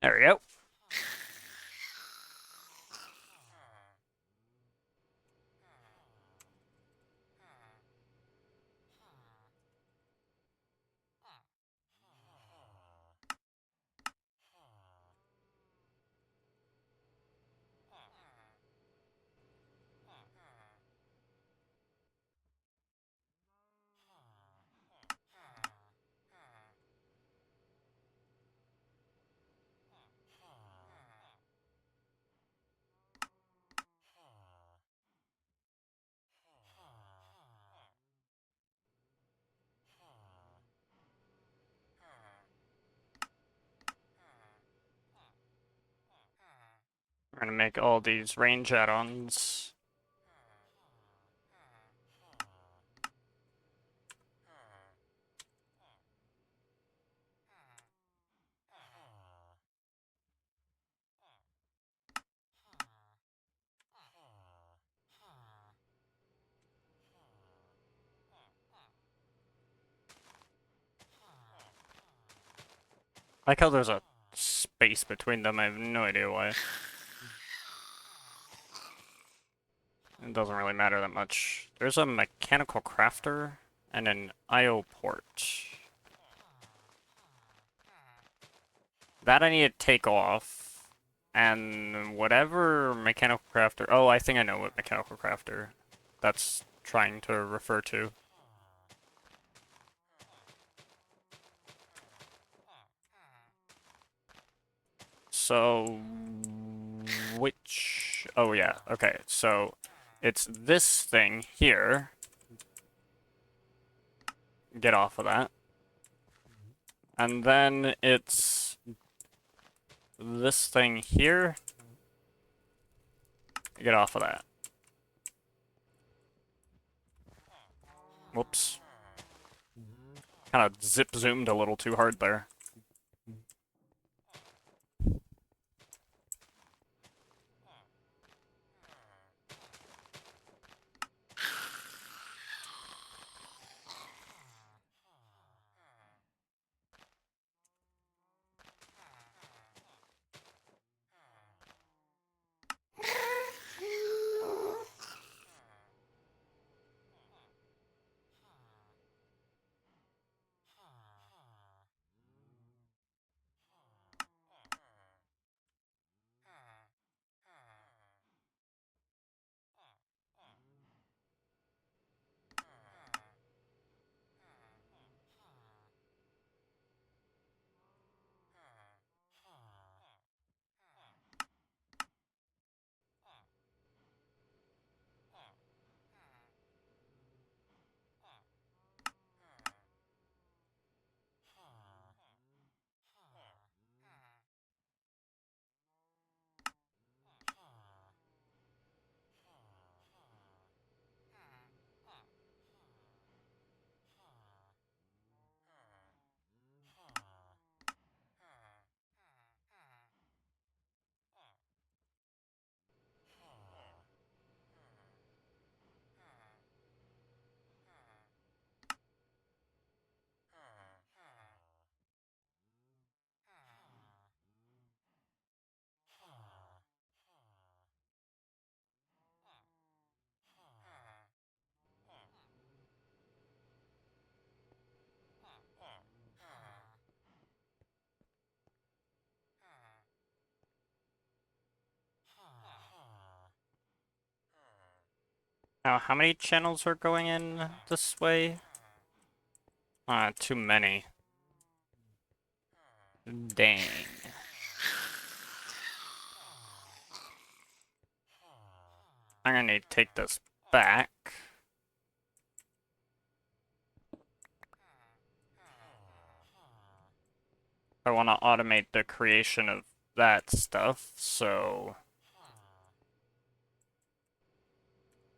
there we go. We're gonna make all these range add-ons. I like how there's a space between them. I have no idea why. It doesn't really matter that much. There's a mechanical crafter and an IO port. That I need to take off. And whatever mechanical crafter... Oh, I think I know what mechanical crafter that's trying to refer to. So, which... Oh, yeah. Okay, so it's this thing here. Get off of that. And then it's this thing here. Get off of that. Whoops. Kind of zip-zoomed a little too hard there. Now, how many channels are going in this way? Too many. Dang. I'm gonna need to take this back. I want to automate the creation of that stuff, so...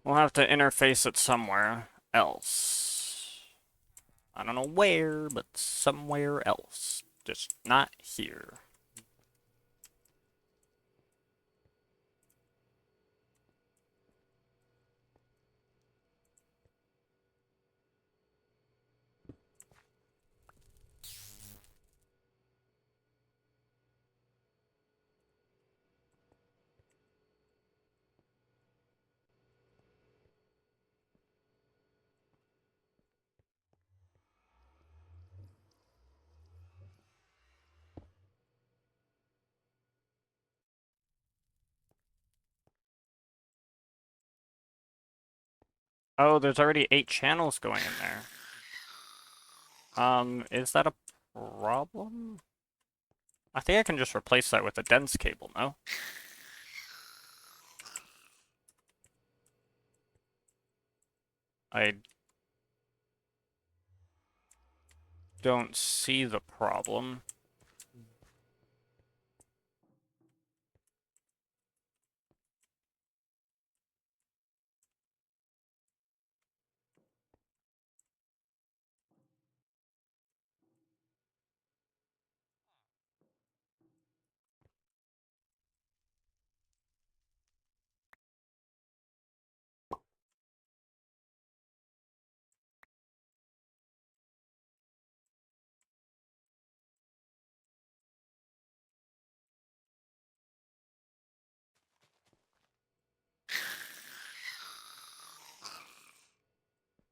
we'll have to interface it somewhere else. I don't know where, but somewhere else. Just not here. Oh, there's already 8 channels going in there. Is that a problem? I think I can just replace that with a dense cable, no? I don't see the problem.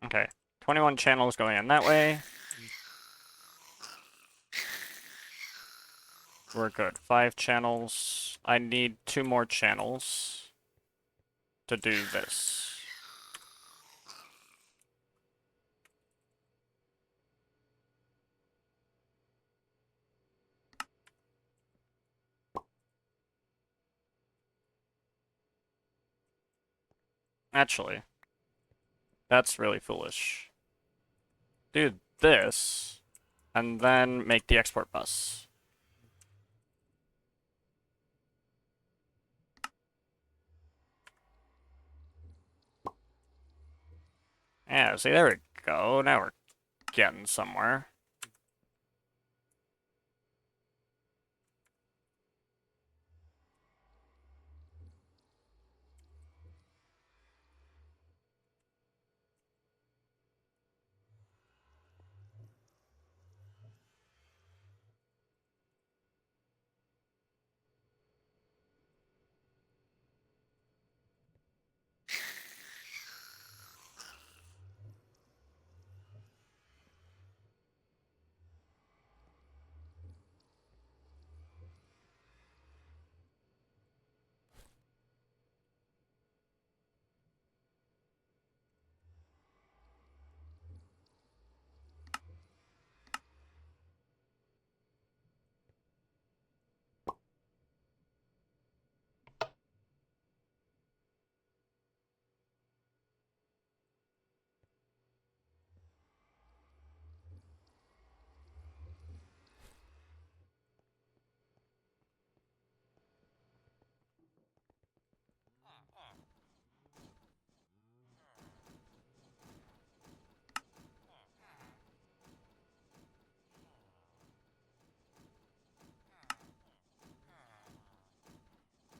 Okay, 21 channels going in that way. We're good. 5 channels. I need 2 more channels to do this. Actually, that's really foolish. Do this, and then make the export bus. Yeah, see, there we go. Now we're getting somewhere.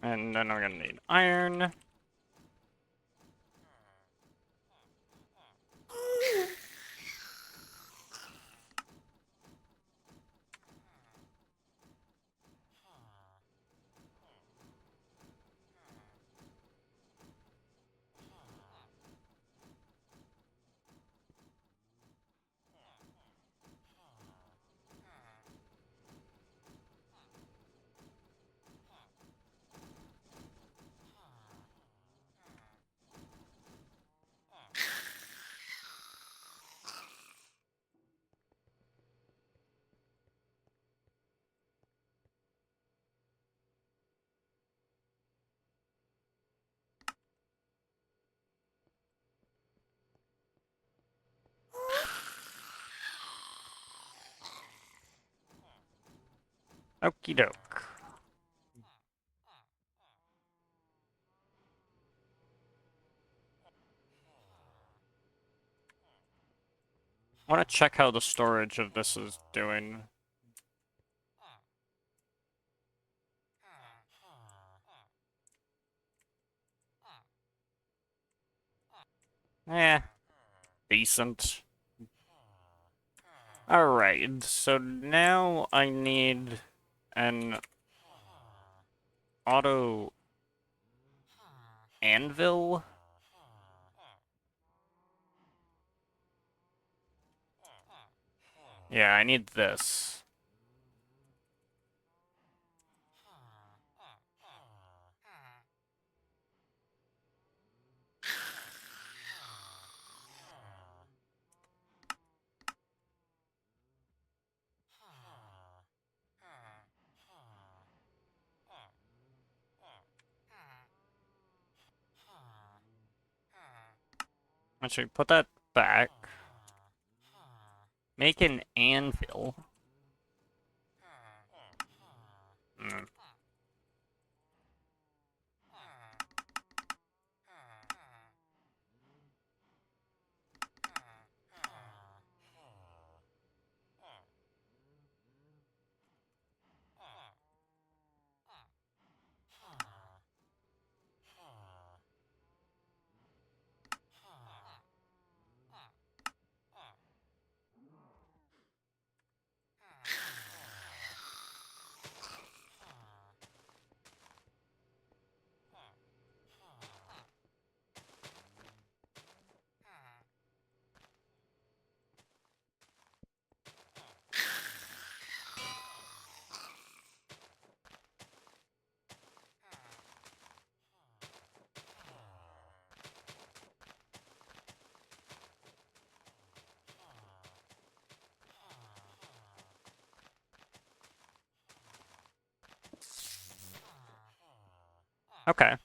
And then I'm gonna need iron. Okie doke. I want to check how the storage of this is doing. Eh, decent. Alright, so now I need an auto anvil. Yeah, I need this. Actually, put that back. Make an anvil. Hmm. Okay.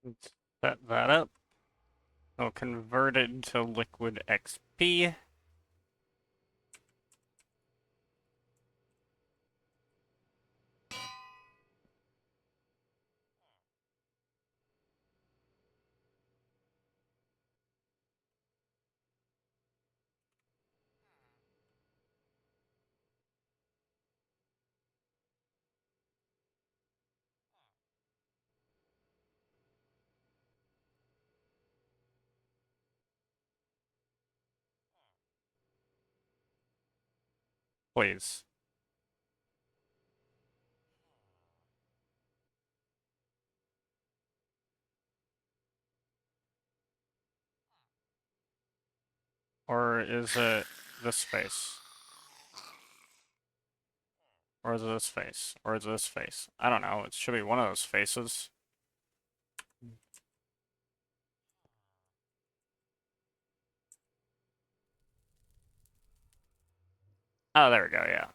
Let's set that up. I'll convert it to liquid XP. Please. Or is it this face? Or is it this face? Or is it this face? I don't know. It should be one of those faces. Oh, there we go, yeah.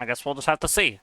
I guess we'll just have to see.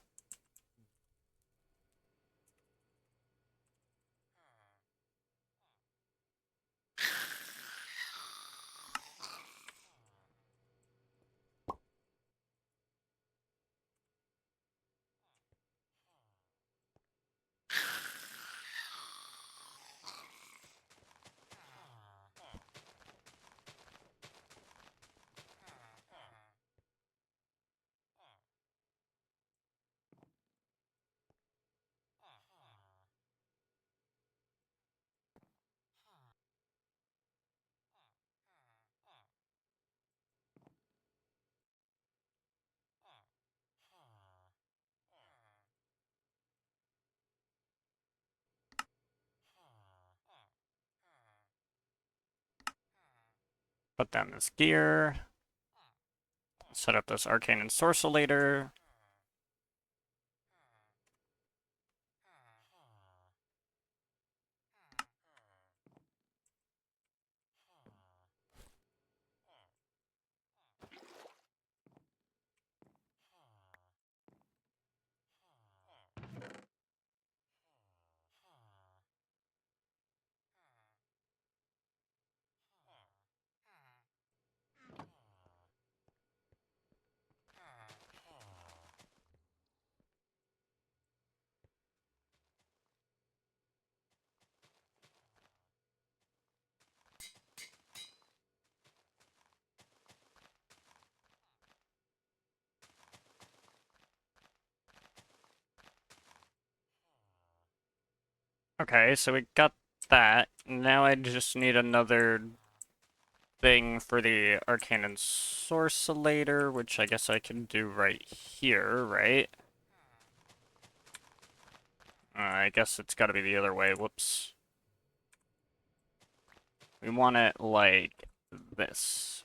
Put down this gear. Set up this arcane ensorcellator. Okay, so we got that. Now I just need another thing for the arcane ensorcellator, which I guess I can do right here, right? I guess it's gotta be the other way. Whoops. We want it like this.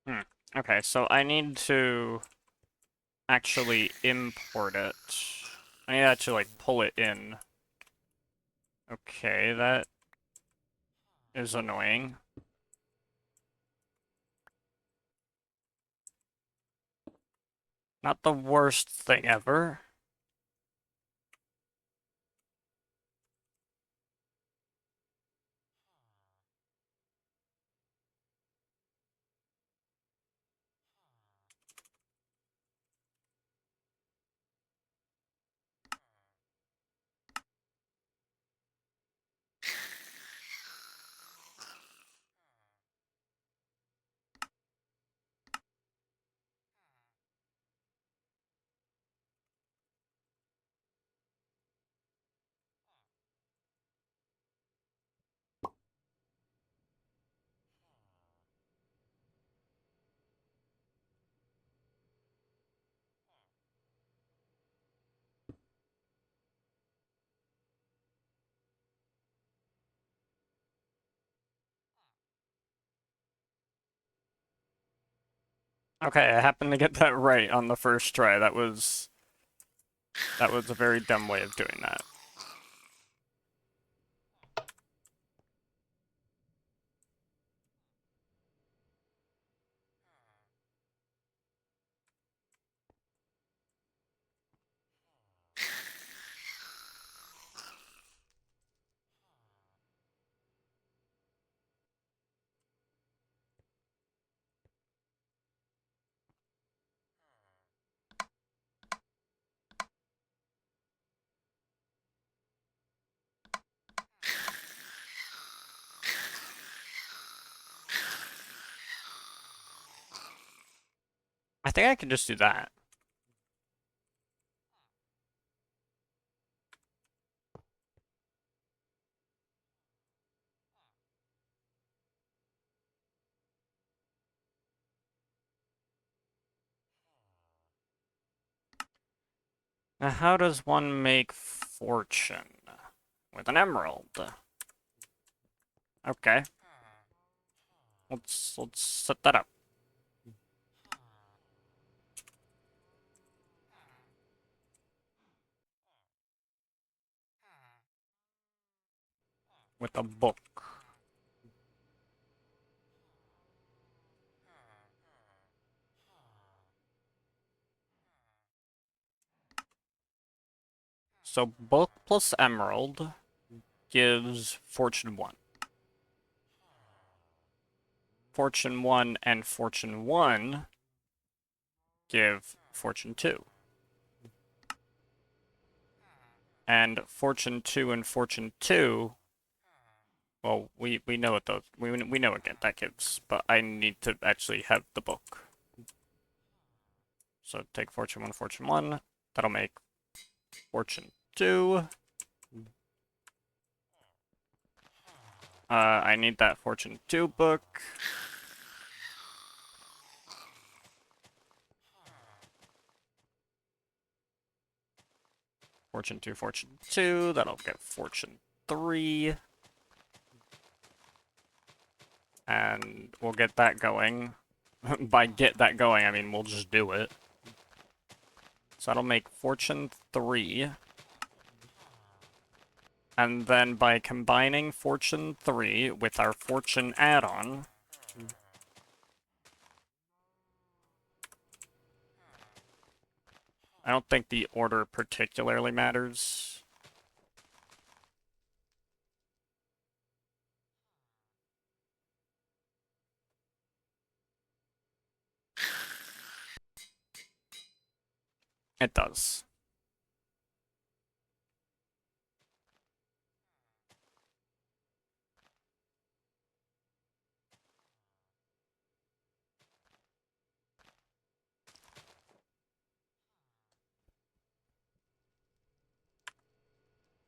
Hmm. Okay, so I need to actually import it. I need to actually, like, pull it in. Okay, that is annoying. Not the worst thing ever. Okay, I happened to get that right on the first try. That was a very dumb way of doing that. I think I can just do that. Now, how does one make fortune? With an emerald. Okay. Let's set that up. With a book. So book plus emerald gives fortune 1. Fortune 1 and fortune 1 give fortune 2. And fortune 2 and fortune 2, well, we know what those, we know what that gives, but I need to actually have the book. So take fortune 1, that'll make fortune 2. I need that fortune 2 book. Fortune 2, that'll get fortune 3. And we'll get that going. By get that going, I mean we'll just do it. So that'll make fortune 3. And then by combining fortune 3 with our fortune add-on, I don't think the order particularly matters. It does.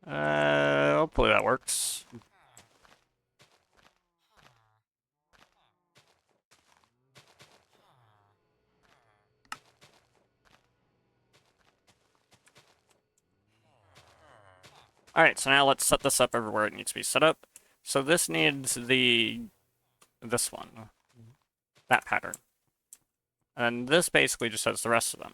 Hopefully that works. Alright, so now let's set this up everywhere it needs to be set up. So this needs this one. That pattern. And this basically just has the rest of them.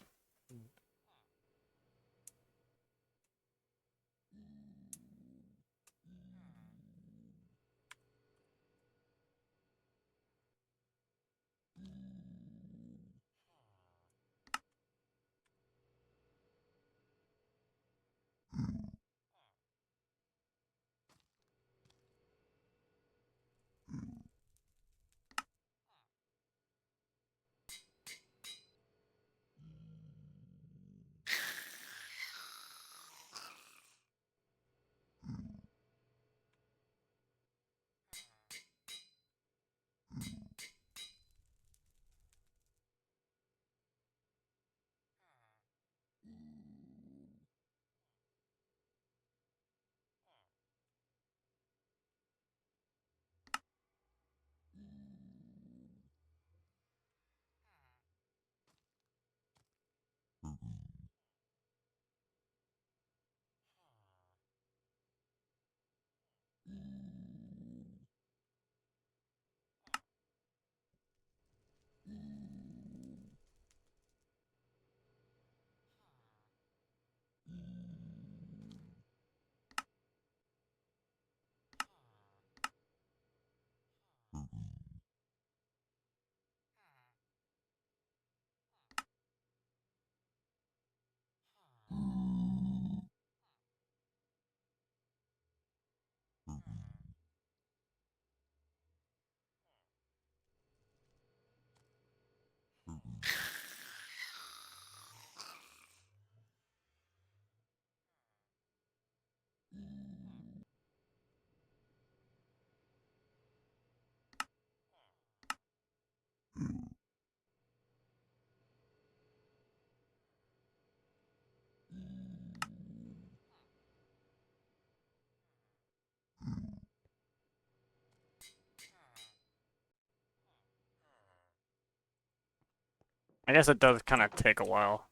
I guess it does kind of take a while.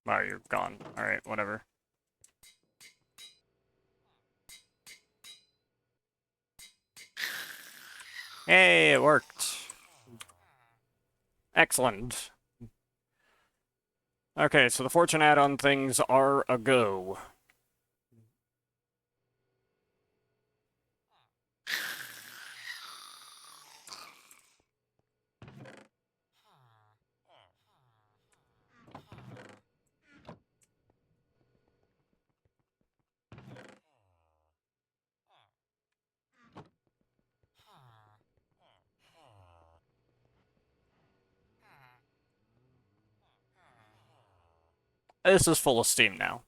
Wow, you're gone. Alright, whatever. Hey, it worked. Excellent. Okay, so the fortune add-on things are a go. This is full of steam now.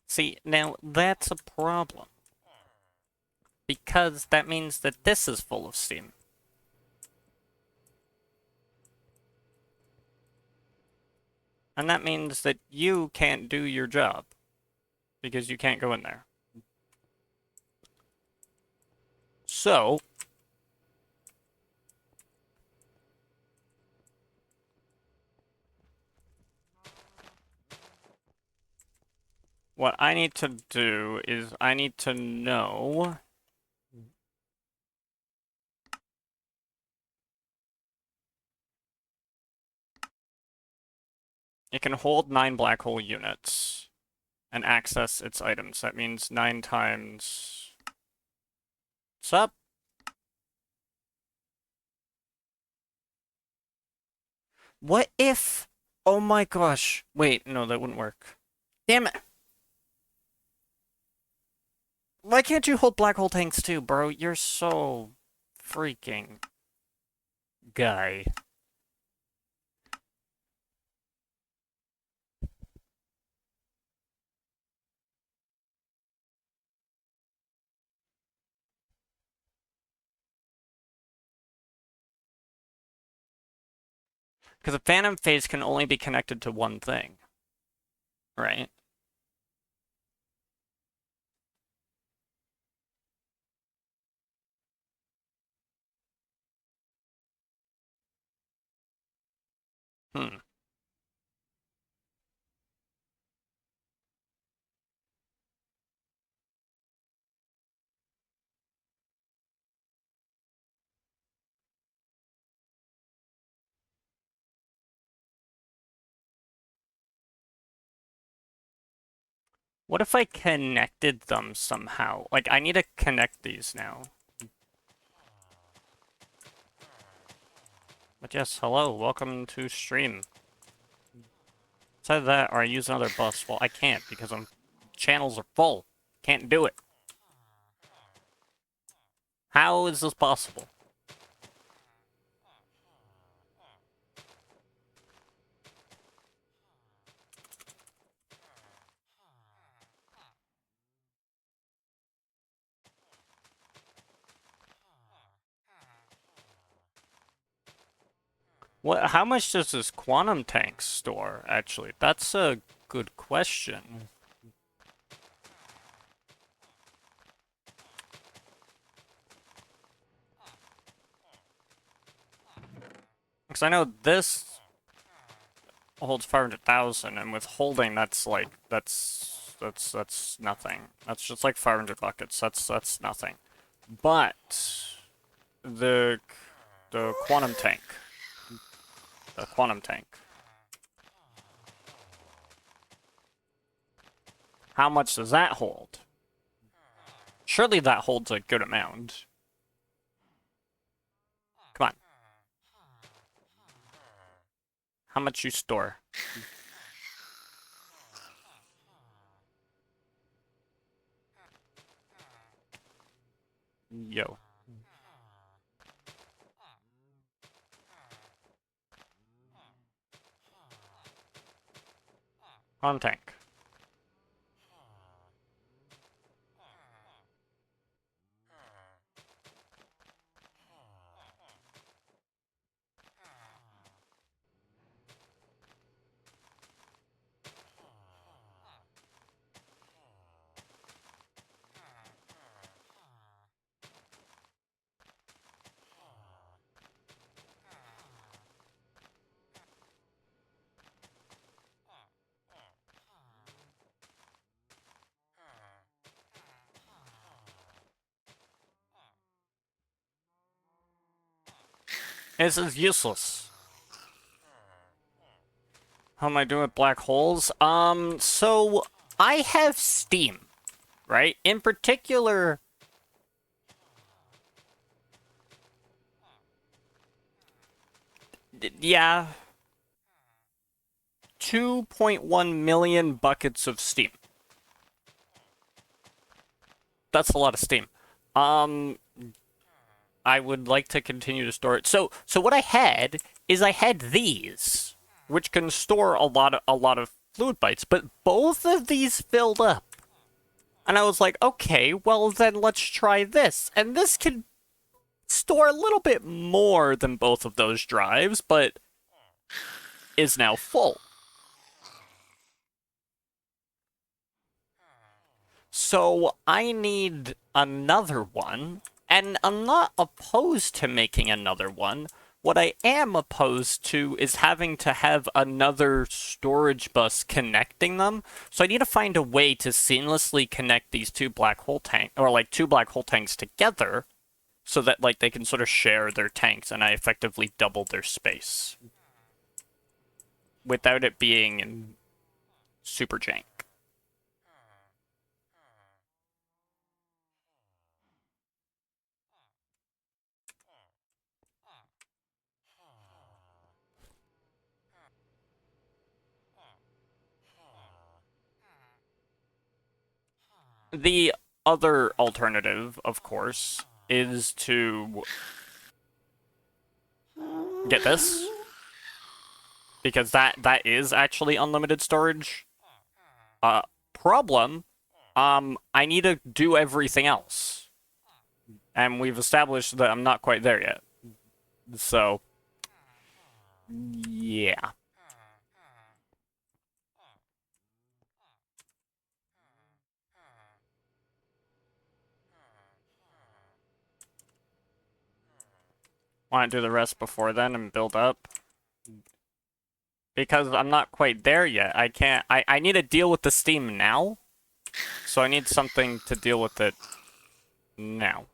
See, now that's a problem. Because that means that this is full of steam. And that means that you can't do your job. Because you can't go in there. So, what I need to do is I need to know... It can hold 9 black hole units and access its items. That means 9 times... What's up? What if... Oh my gosh. Wait, no, that wouldn't work. Damn it. Why can't you hold black hole tanks too, bro? You're so... freaking... guy. Because a phantom phase can only be connected to one thing. Right? Hmm. What if I connected them somehow? Like, I need to connect these now. But yes, hello, welcome to stream. It's either that or I use another bus. Well, I can't because channels are full. Can't do it. How is this possible? What? How much does this quantum tank store, actually? That's a good question. Because I know this holds 500,000, and with holding, that's like, that's nothing. That's just like 500 buckets. That's nothing. But the quantum tank, the quantum tank. How much does that hold? Surely that holds a good amount. Come on. How much you store? Yo. Quantum tank. This is useless. How am I doing with black holes? So I have steam, right? In particular, yeah, 2.1 million buckets of steam. That's a lot of steam. I would like to continue to store it. So what I had is I had these, which can store a lot of fluid bites, but both of these filled up. And I was like, okay, well then let's try this. And this can store a little bit more than both of those drives, but is now full. So I need another one, and I'm not opposed to making another one. What I am opposed to is having to have another storage bus connecting them. So I need to find a way to seamlessly connect these two black hole tanks, or like two black hole tanks together, so that like they can sort of share their tanks, and I effectively double their space without it being super jank. The other alternative, of course, is to get this, because that is actually unlimited storage. Problem, I need to do everything else, and we've established that I'm not quite there yet. So, yeah. Want to do the rest before then and build up? Because I'm not quite there yet. I can't. I need to deal with the steam now, so I need something to deal with it now.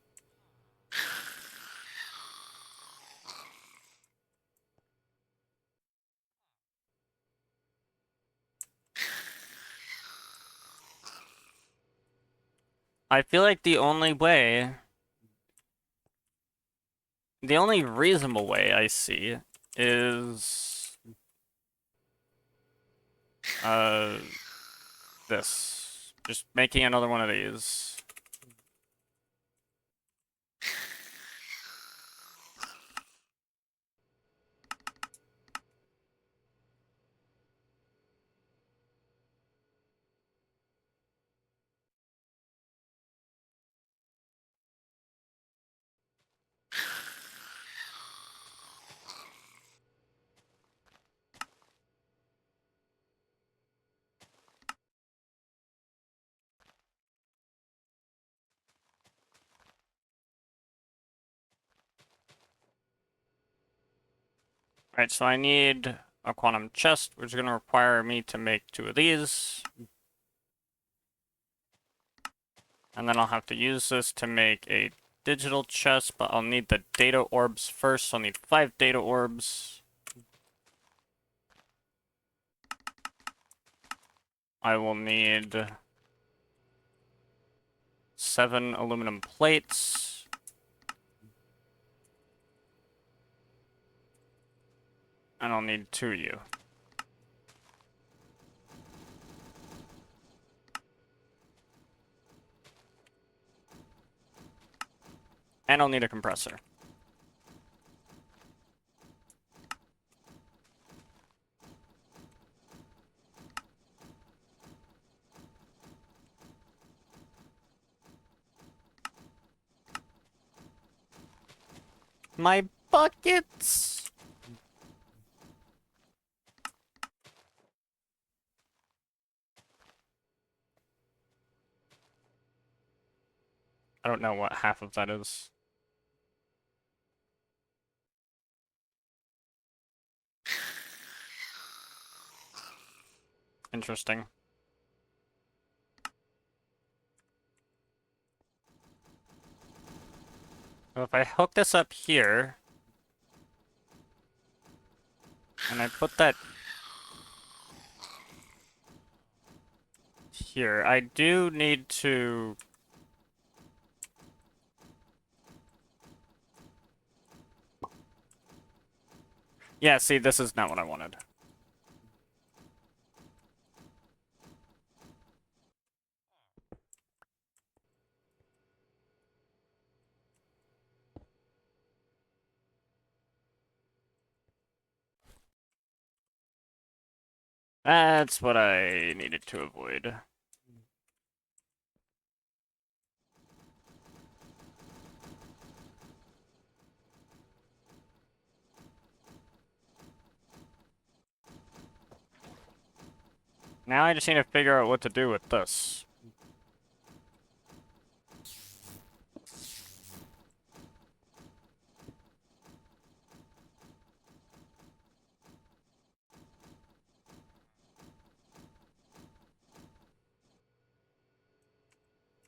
I feel like the only reasonable way I see is this. Just making another one of these. Right, so I need a quantum chest, which is going to require me to make two of these. And then I'll have to use this to make a digital chest, but I'll need the data orbs first, so I'll need 5 data orbs. I will need 7 aluminum plates. And I'll need 2 of you. And I'll need a compressor. My buckets! I don't know what half of that is. Interesting. So if I hook this up here, And I put that here. I do need to... Yeah, see, this is not what I wanted. That's what I needed to avoid. Now I just need to figure out what to do with this.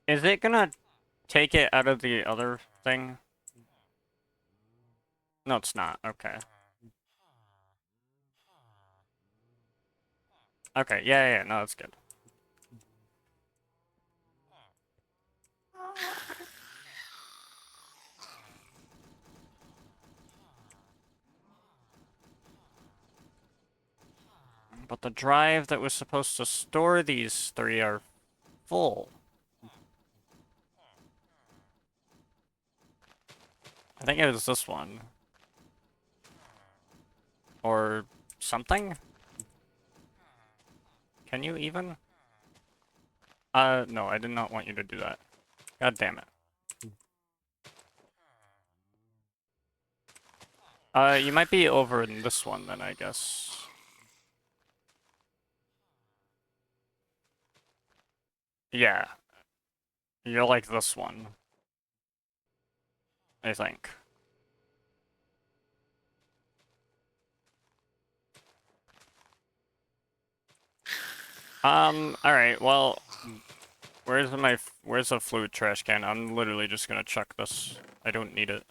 Is it gonna take it out of the other thing? No, it's not. Okay. Okay, yeah, no, that's good. But the drive that was supposed to store these three are full. I think it was this one. Or something? Can you even? No, I did not want you to do that. God damn it. You might be over in this one then, I guess. Yeah. You're like this one, I think. Alright, well, where's the fluid trash can? I'm literally just gonna chuck this. I don't need it.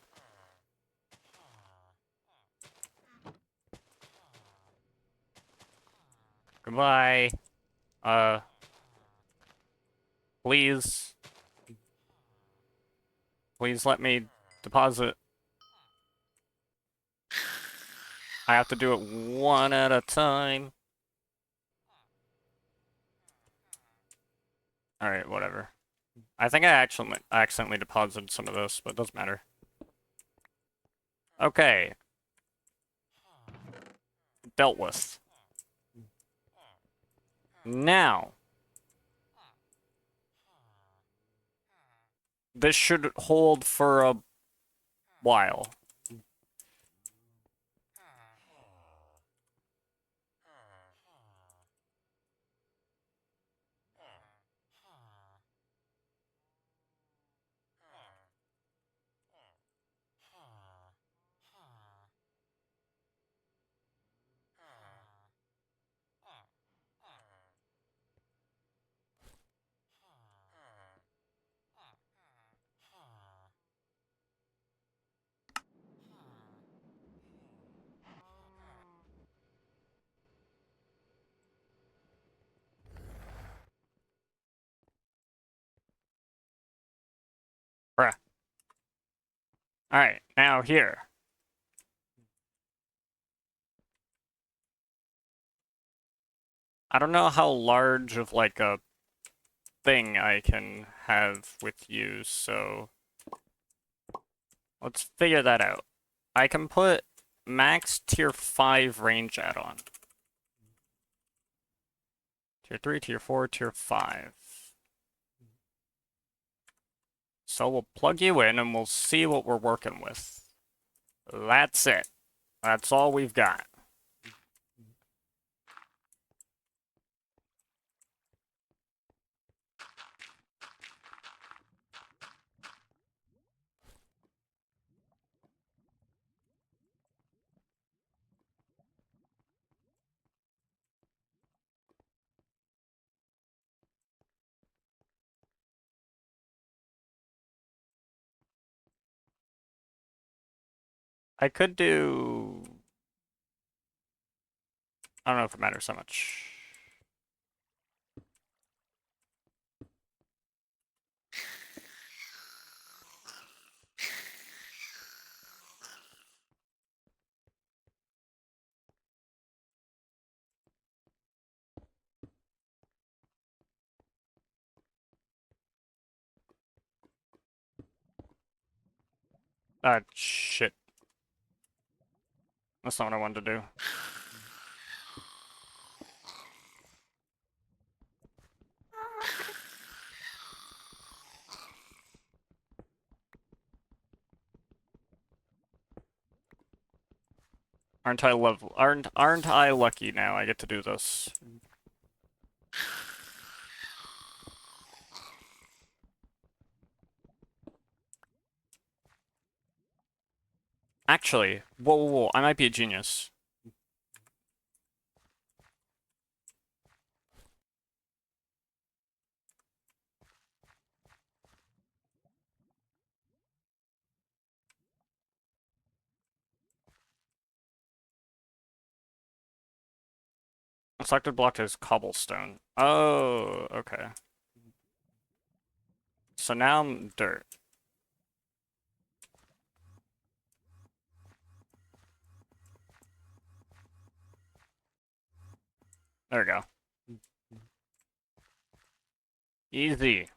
Goodbye. Uh, please. Please let me deposit. I have to do it one at a time. Alright, whatever. I think I actually accidentally deposited some of this, but it doesn't matter. Okay. Dealt with. Now. This should hold for a while. Bruh. Alright, now here. I don't know how large of like a thing I can have with you, so let's figure that out. I can put max tier 5 range add-on. Tier 3, tier 4, tier 5. So we'll plug you in and we'll see what we're working with. That's it. That's all we've got. I could do... I don't know if it matters so much. Ah, shit. That's not what I wanted to do. Aren't I lucky now I get to do this? Actually, whoa, I might be a genius. Selected block is cobblestone. Oh, okay. So now I'm dirt. There we go. Easy.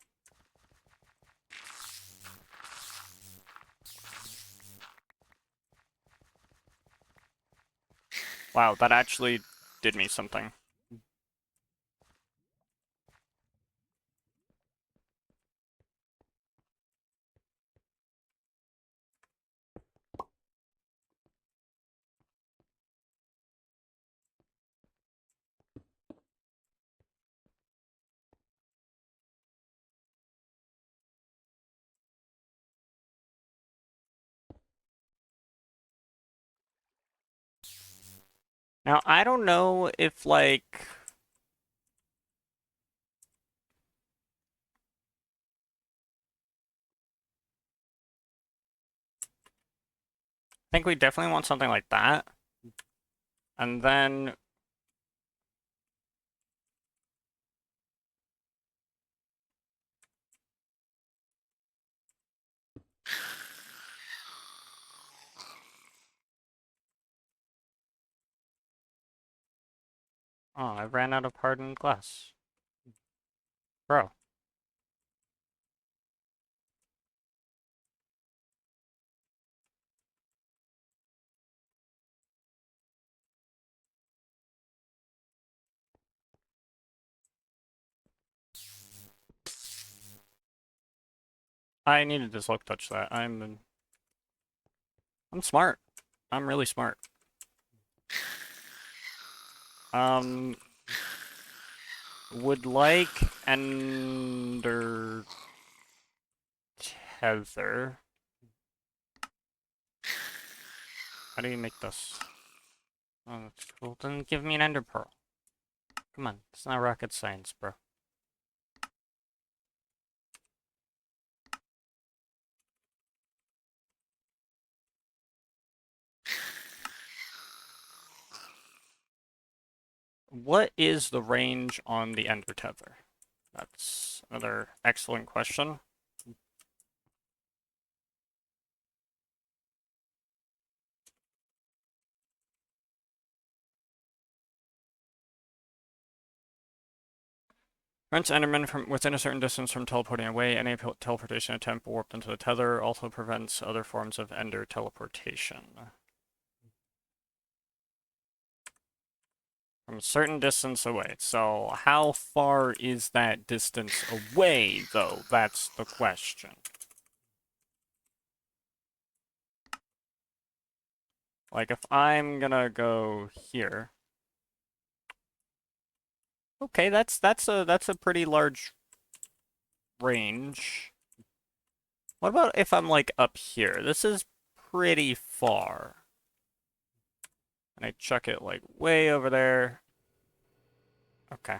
Wow, that actually did me something. Now, I don't know if, like... I think we definitely want something like that. And then... Oh, I ran out of hardened glass. Bro. I needed to silk touch that. I'm smart. I'm really smart. Would like ender tether. How do you make this? Oh, that's cool. Then give me an ender pearl. Come on, it's not rocket science, bro. What is the range on the ender tether? That's another excellent question. Prevents Enderman from within a certain distance from teleporting away. Any teleportation attempt warped into the tether also prevents other forms of Ender teleportation. From a certain distance away. So how far is that distance away, though? That's the question. Like, if I'm gonna go here... Okay, that's a pretty large range. What about if I'm, like, up here? This is pretty far. And I chuck it, like, way over there. Okay.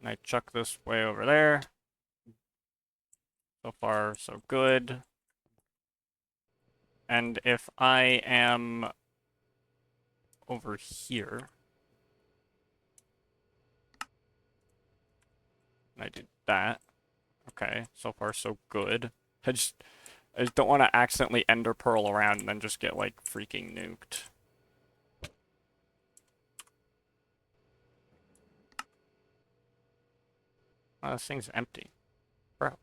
And I chuck this way over there. So far, so good. And if I am over here, and I do that. Okay, so far so good. I just don't want to accidentally ender pearl around and then just get like freaking nuked. Oh, this thing's empty. Bro.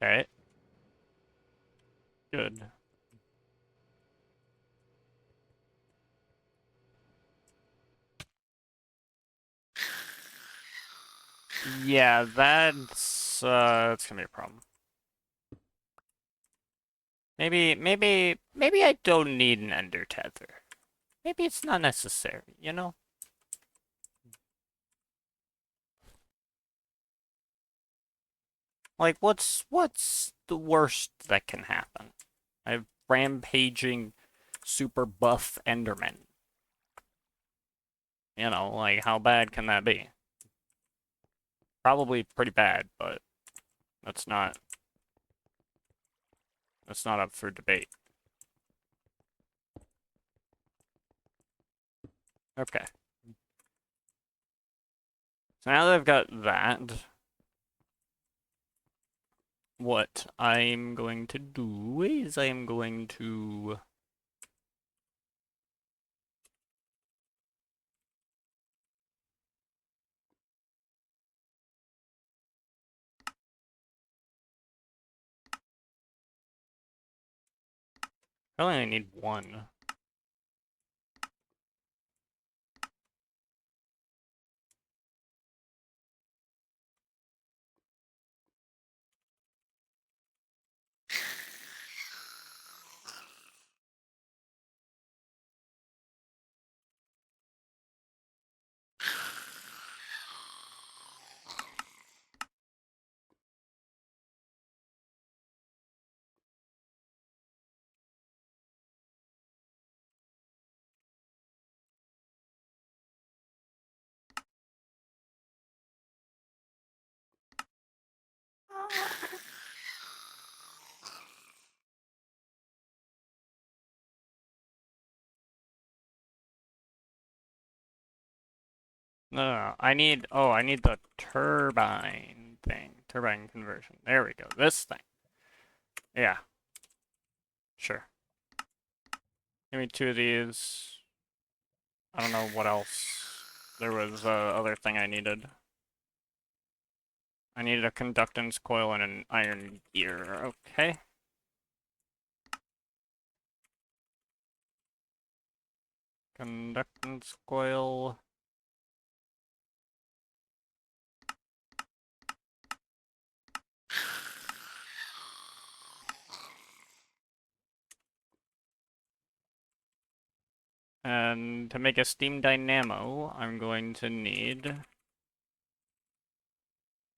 Okay. Good. Yeah, that's gonna be a problem. Maybe I don't need an ender tether. Maybe it's not necessary, you know? Like, what's the worst that can happen? I have rampaging, super buff Enderman. You know, like, how bad can that be? Probably pretty bad, but that's not that's not up for debate. Okay. So now that I've got that, what I'm going to do is I'm going to I only need one. No, I need the turbine thing. Turbine conversion. There we go. This thing. Yeah, sure. Give me two of these. I don't know what else. There was other thing I needed. I needed a conductance coil and an iron gear. Okay. Conductance coil. And to make a steam dynamo, I'm going to need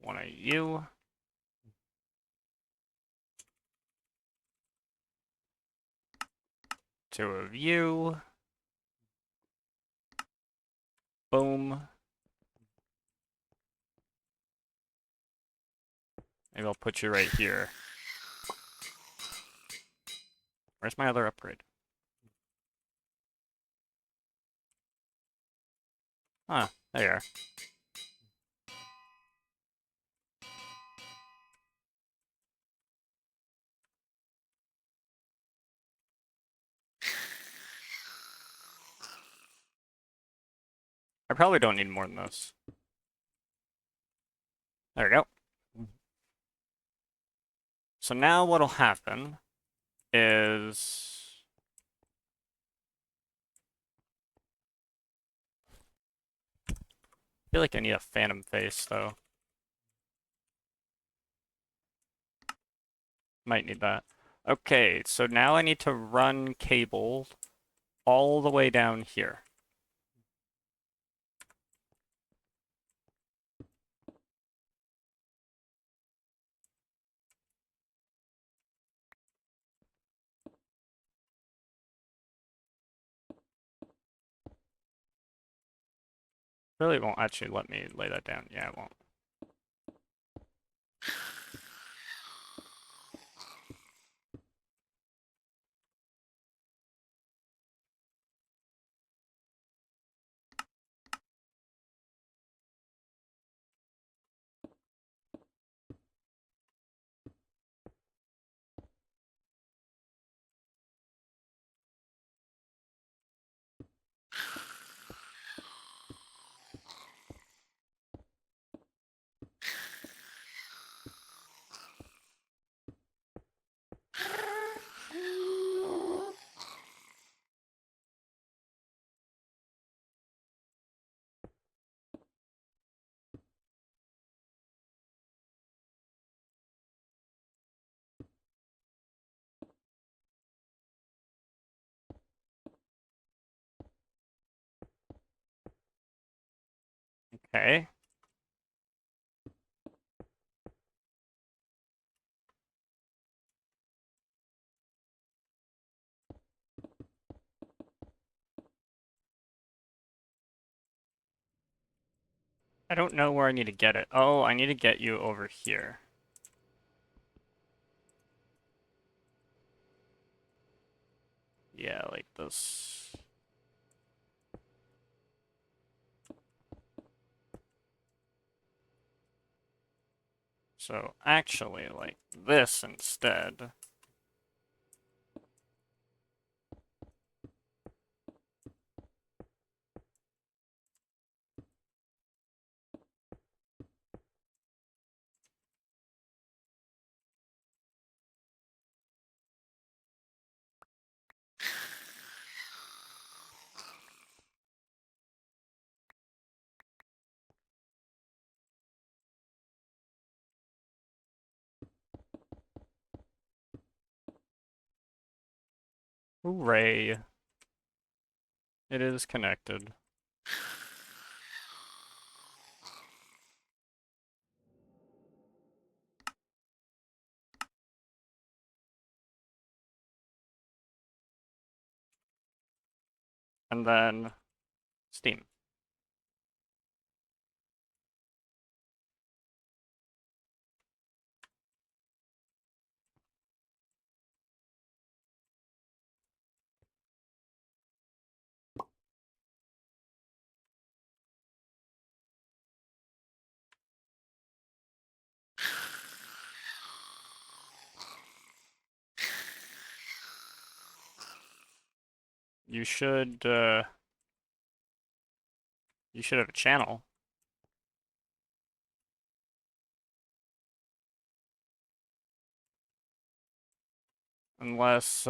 one of you. Two of you. Boom. Maybe I'll put you right here. Where's my other upgrade? Ah, there you are. I probably don't need more than this. There we go. So now what'll happen is I feel like I need a phantom face though. Might need that. Okay, so now I need to run cable all the way down here. Really won't actually let me lay that down. Yeah, it won't. Okay. I don't know where I need to get it. Oh, I need to get you over here. Yeah, like this. So actually, like this instead. Hooray. It is connected. And then Steam. You should have a channel. Unless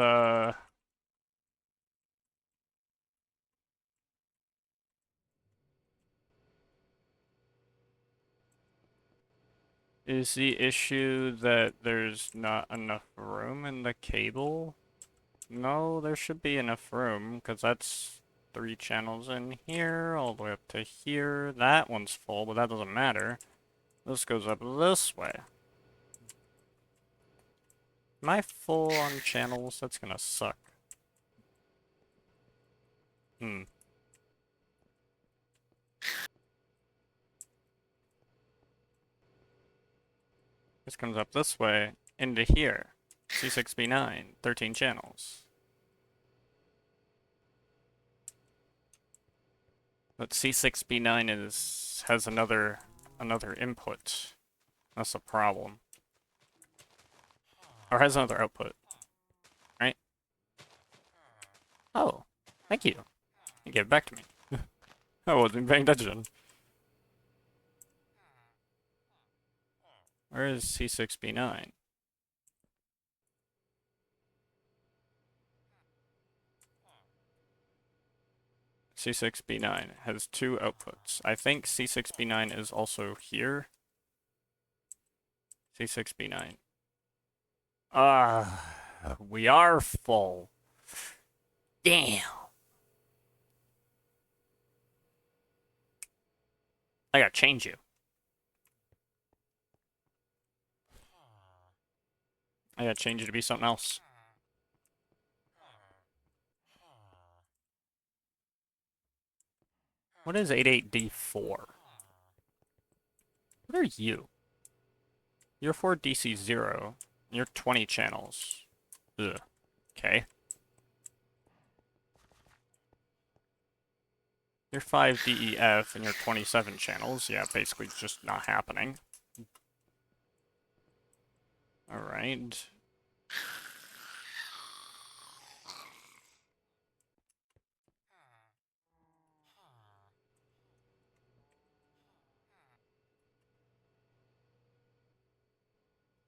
is the issue that there's not enough room in the cable? No, there should be enough room, because that's 3 channels in here, all the way up to here. That one's full, but that doesn't matter. This goes up this way. Am I full on channels? That's gonna suck. Hmm. This comes up this way, into here. C6B9, 13 channels. But C6B9 has another input. That's a problem. Or has another output, right? Oh, thank you. You gave it back to me. I wasn't paying attention. Where is C6B9? C6B9 has 2 outputs. I think C6B9 is also here. C6B9. We are full. Damn. I gotta change you. I gotta change you to be something else. What is 88D4? What are you? You're 4 DC0. You're 20 channels. Ugh. Okay. You're 5 DEF and you're 27 channels. Yeah, basically just not happening. Alright.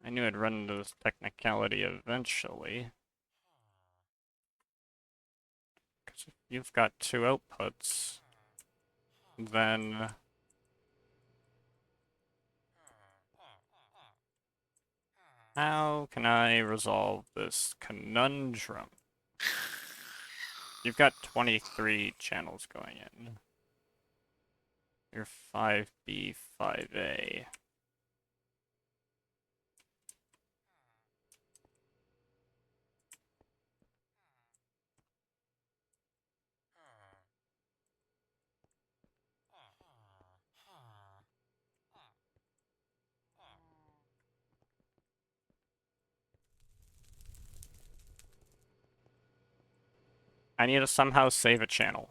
I knew I'd run into this technicality eventually. Because if you've got 2 outputs, then how can I resolve this conundrum? You've got 23 channels going in. You're 5B, 5A. I need to somehow save a channel.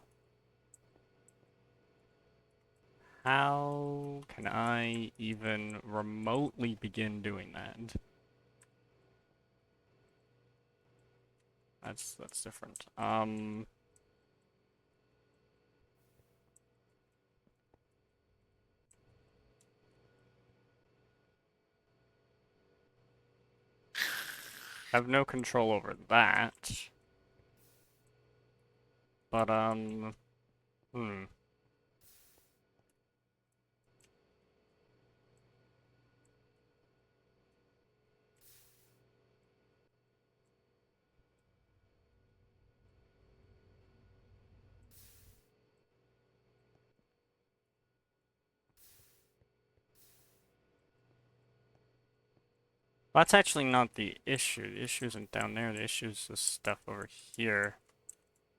How can I even remotely begin doing that? That's different. Have no control over that. But, that's actually not the issue. The issue isn't down there. The issue is this stuff over here.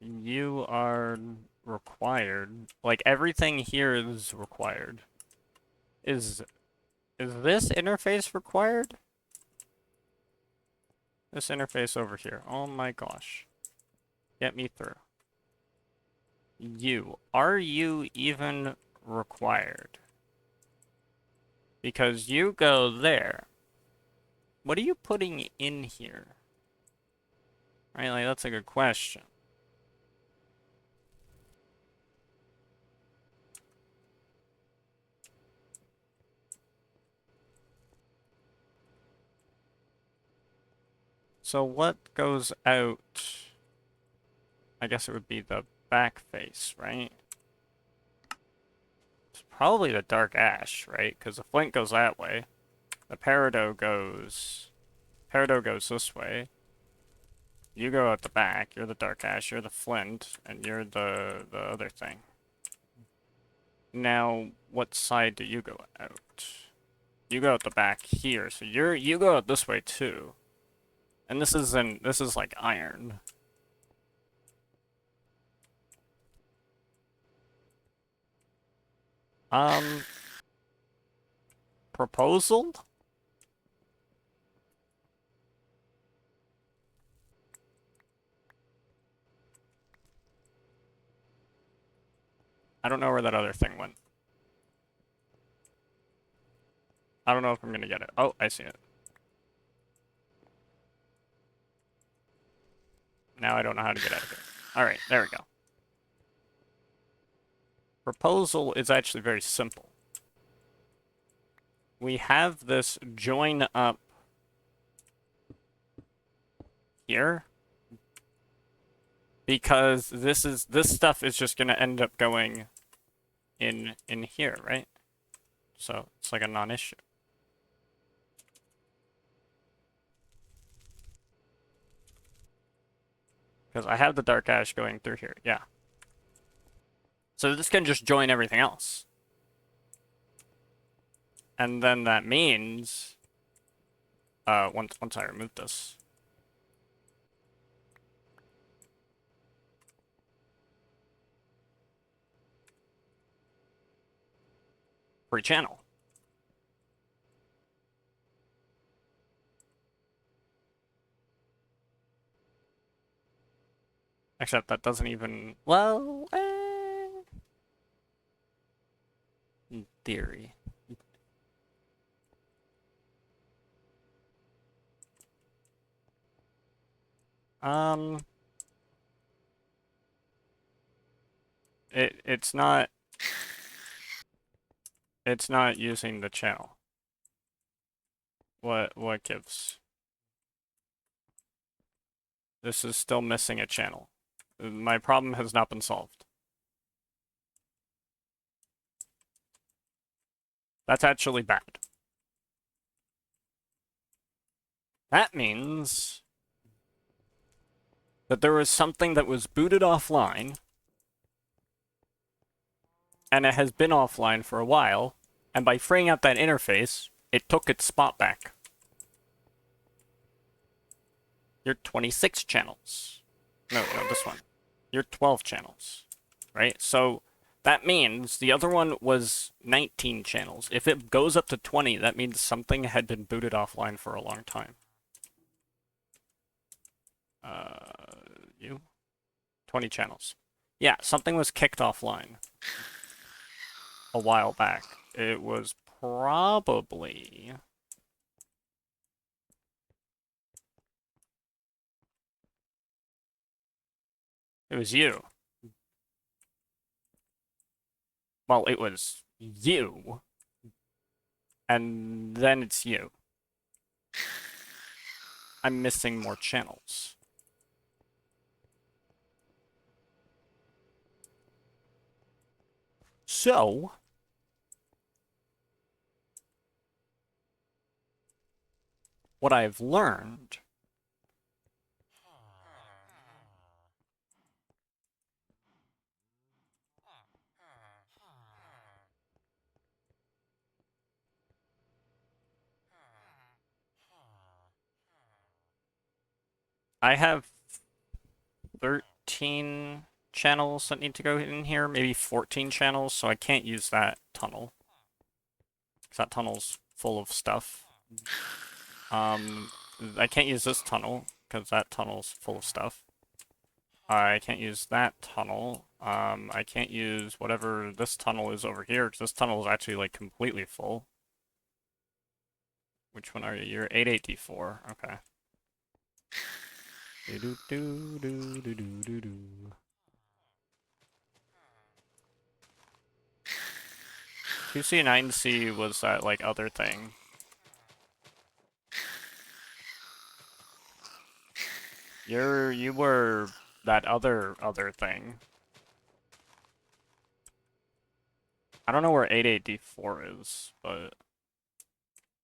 You are required. Like, everything here is required. Is this interface required? This interface over here. Oh my gosh. Get me through. Are you even required? Because you go there. What are you putting in here? Right, like, that's a good question. So what goes out? I guess it would be the back face, right? It's probably the dark ash, right? Because the flint goes that way. The peridot goes this way. You go out the back. You're the dark ash. You're the flint, and you're the other thing. Now, what side do you go out? You go out the back here, so you go out this way too. And this is like iron. Proposal? I don't know where that other thing went. I don't know if I'm gonna get it. Oh, I see it. Now I don't know how to get out of here. Alright, there we go. Proposal is actually very simple. We have this join up here because this stuff is just gonna end up going in here, right? So it's like a non-issue. Because I have the dark ash going through here, yeah. So this can just join everything else. And then that means, once I remove this, free channel. Except that doesn't even, well, in theory. Um, it's not using the channel. What gives? This is still missing a channel. My problem has not been solved. That's actually bad. That means that there was something that was booted offline, and it has been offline for a while, and by freeing up that interface, it took its spot back. You're 26 channels. No, this one. You're 12 channels, right? So that means the other one was 19 channels. If it goes up to 20, that means something had been booted offline for a long time. You? 20 channels. Yeah, something was kicked offline a while back. It was probably... It was you. Well, it was you. And then it's you. I'm missing more channels. So... what I've learned... I have 13 channels that need to go in here, maybe 14 channels, so I can't use that tunnel. Because that tunnel's full of stuff. I can't use this tunnel, because that tunnel's full of stuff. I can't use that tunnel. I can't use whatever this tunnel is over here, because this tunnel is actually, like, completely full. Which one are you? You're 88D4. Okay. Do do do do do do do. 2C9C was that, like, other thing. You were that other thing. I don't know where 88D4 is, but I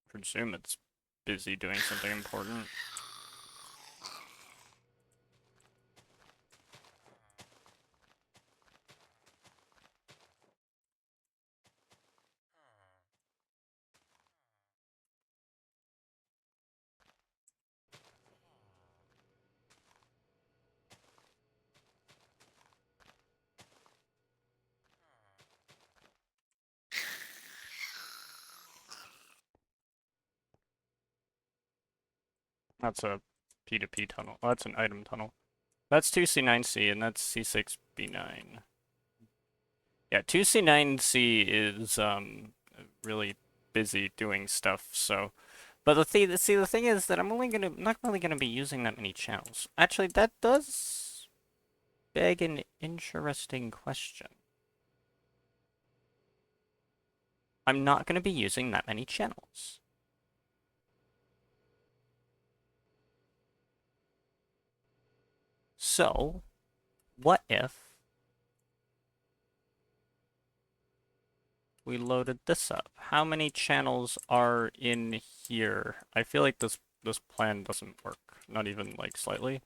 presume it's busy doing something important. That's a P2P tunnel. Oh, that's an item tunnel. That's 2C9C, and that's C6B9. Yeah, 2C9C is, really busy doing stuff, so... But the thing is that I'm not really gonna be using that many channels. Actually, that does beg an interesting question. I'm not gonna be using that many channels. So, what if we loaded this up? How many channels are in here? I feel like this plan doesn't work, not even like slightly.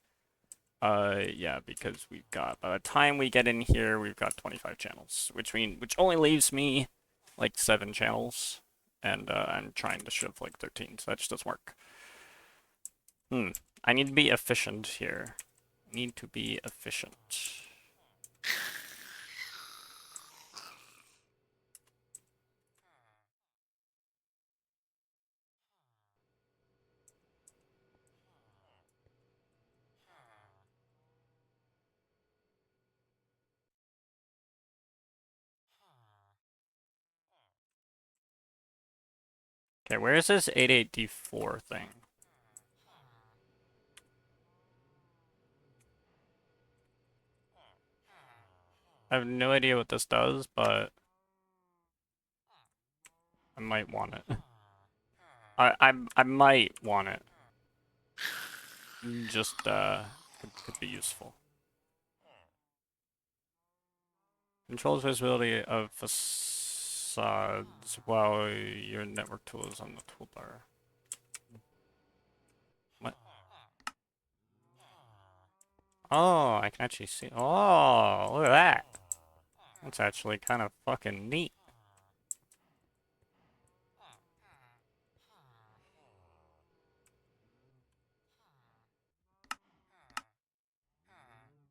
Yeah, because we've got, by the time we get in here, we've got 25 channels, which only leaves me like 7 channels, and I'm trying to shove like 13, so that just doesn't work. I need to be efficient here. Need to be efficient. Okay, where is this 88D4 thing? I have no idea what this does, but I might want it. I might want it. Just could be useful. Controls visibility of facades while your network tool is on the toolbar. What? Oh, I can actually see. Oh, look at that. That's actually kind of fucking neat.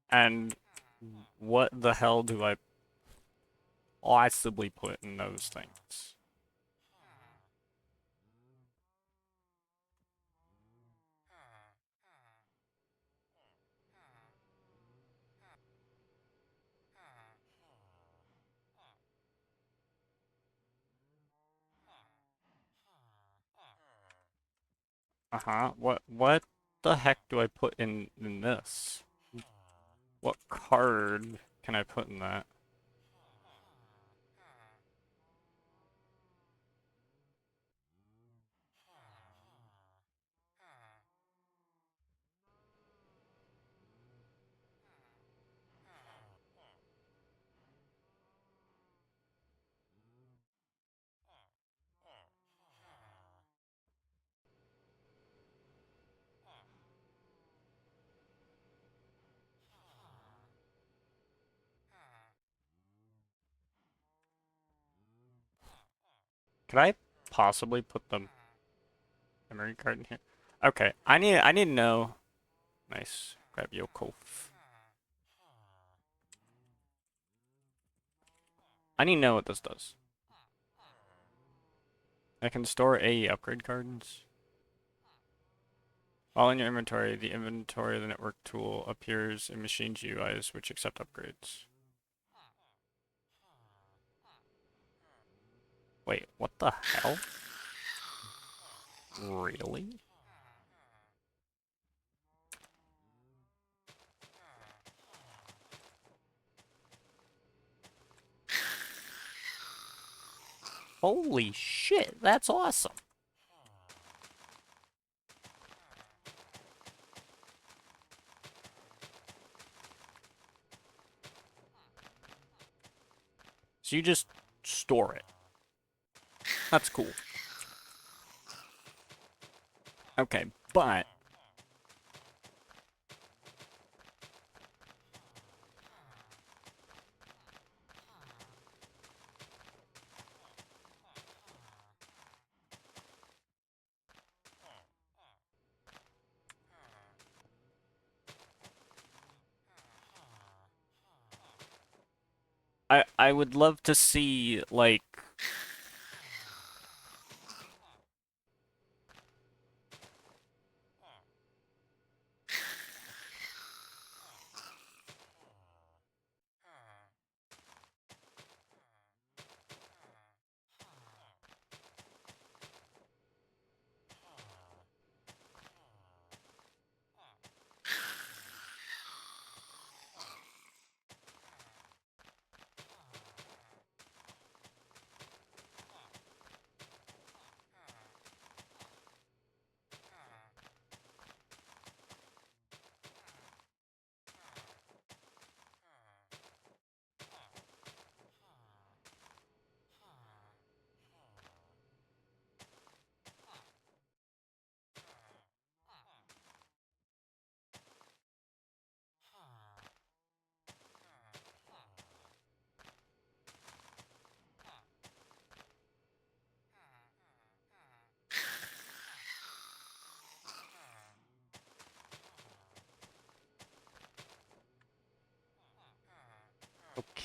And what the hell do I possibly put in those things? Uh-huh. What the heck do I put in this? What card can I put in that? Could I possibly put the memory card in here? Okay, I need to know. Nice. Grab your Kof. I need to know what this does. I can store AE upgrade cards. While in your inventory, the inventory of the network tool appears in machine GUIs which accept upgrades. Wait, what the hell? Really? Holy shit, that's awesome. So you just store it. That's cool. Okay, but I would love to see like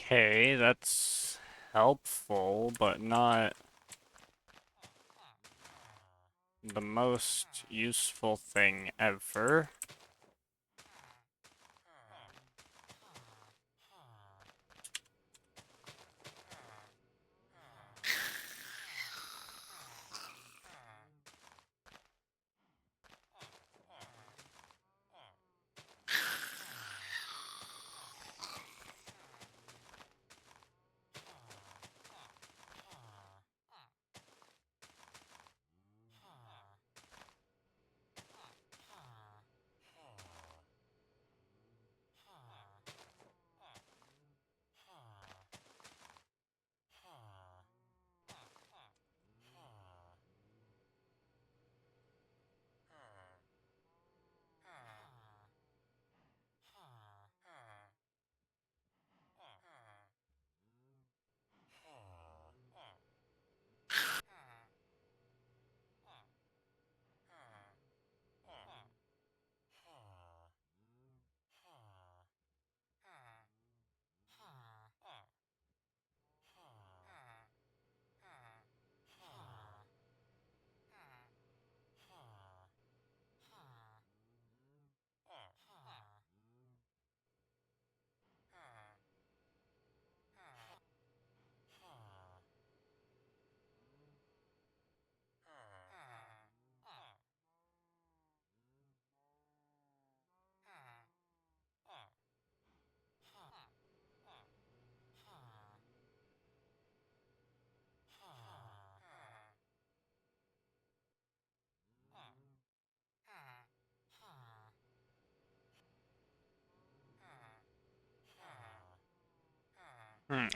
Okay, that's helpful, but not the most useful thing ever.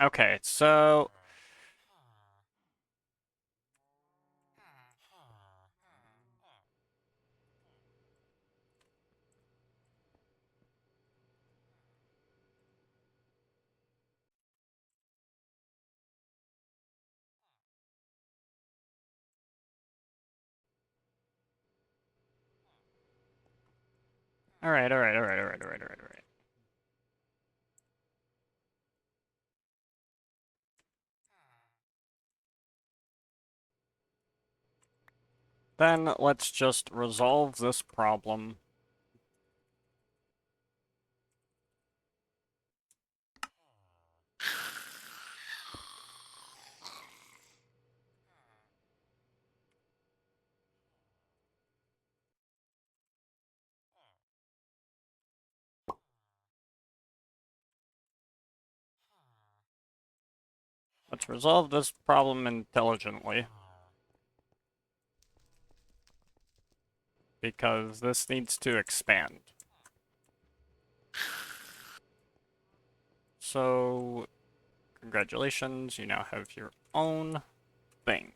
Okay, so... Alright. Then let's just resolve this problem. Let's resolve this problem intelligently. Because this needs to expand. So, congratulations, you now have your own thing.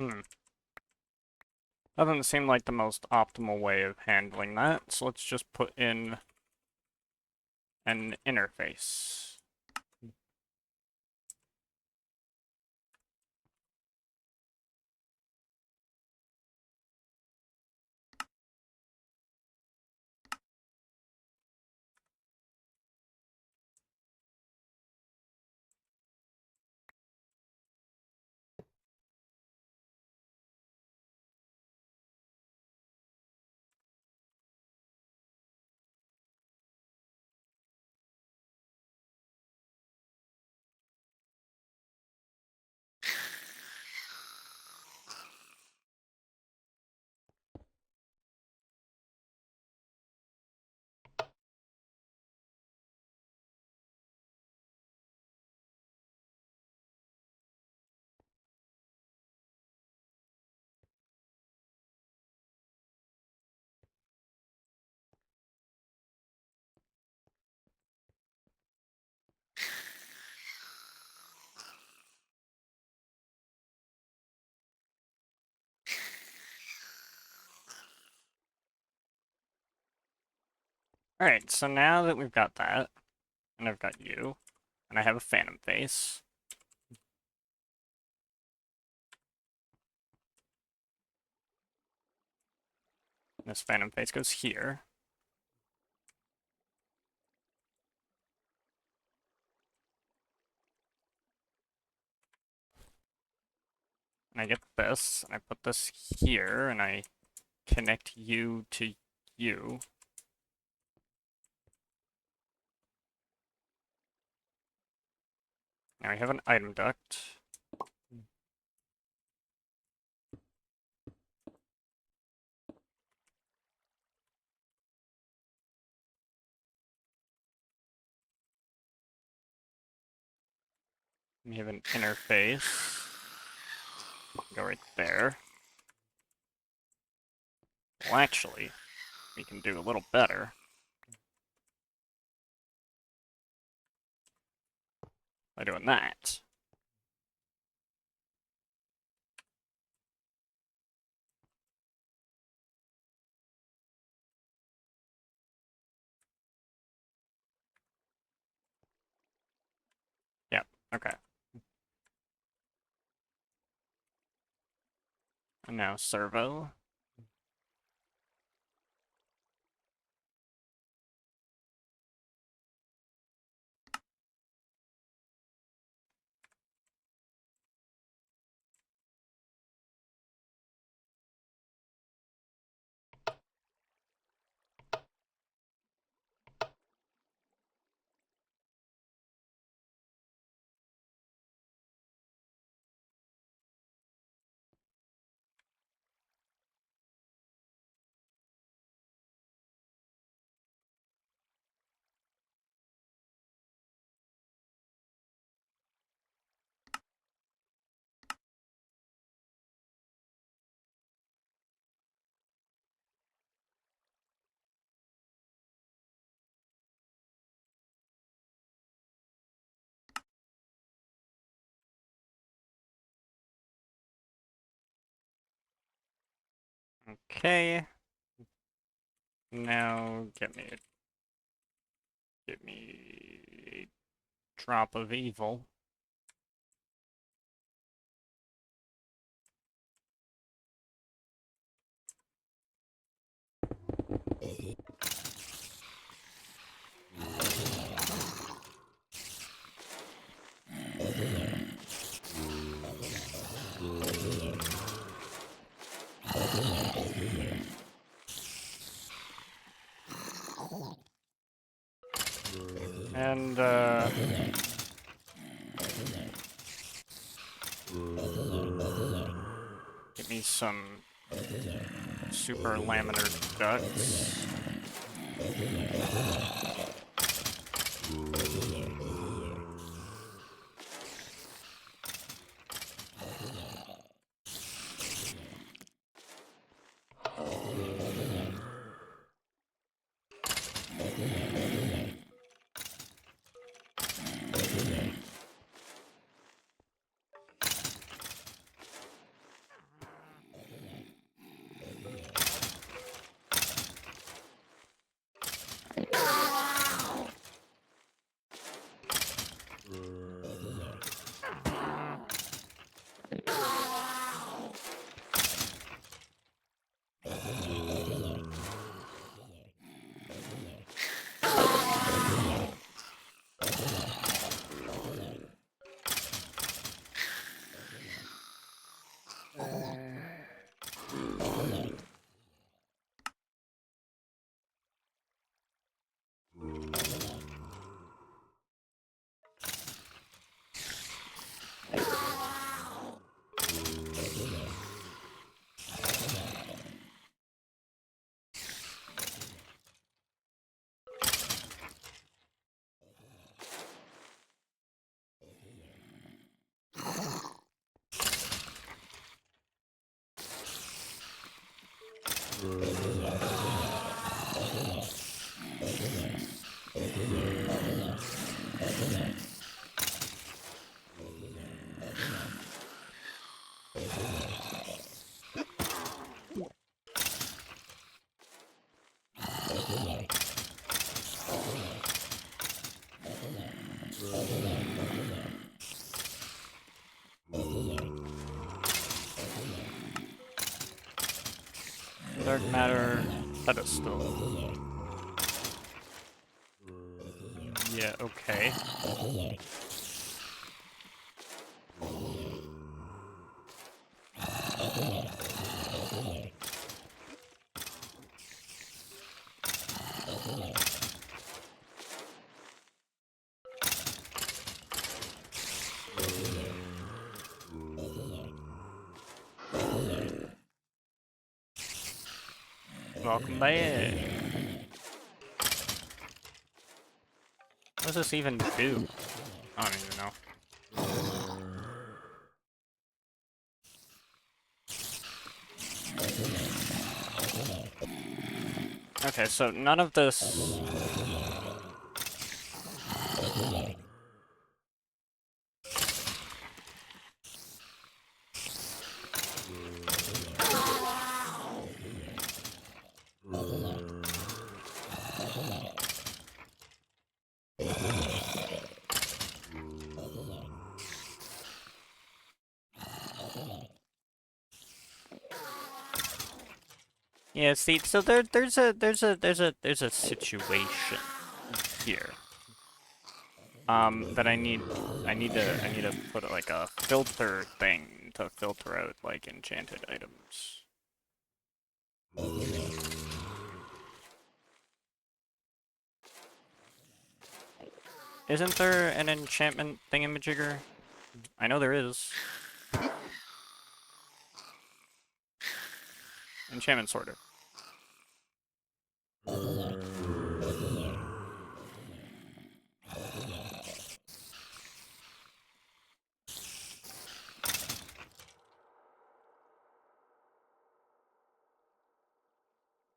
Hmm. Doesn't seem like the most optimal way of handling that, so let's just put in an interface. Alright, so now that we've got that, and I've got you, and I have a phantom face, this phantom face goes here. And I get this, and I put this here, and I connect you to you. Now we have an item duct. We have an interface. Go right there. Well, actually, we can do a little better by doing that. Yep, okay. And now servo. Okay. Now get me a drop of evil. And get me some super laminar ducts. Dark matter pedestal. Yeah, okay. Welcome back. What does this even do? I don't even know. Okay, so none of this... Yeah, see, so there's a situation here. That I need to put like a filter thing to filter out like enchanted items. Isn't there an enchantment thingamajigger? I know there is. Enchantment sorter.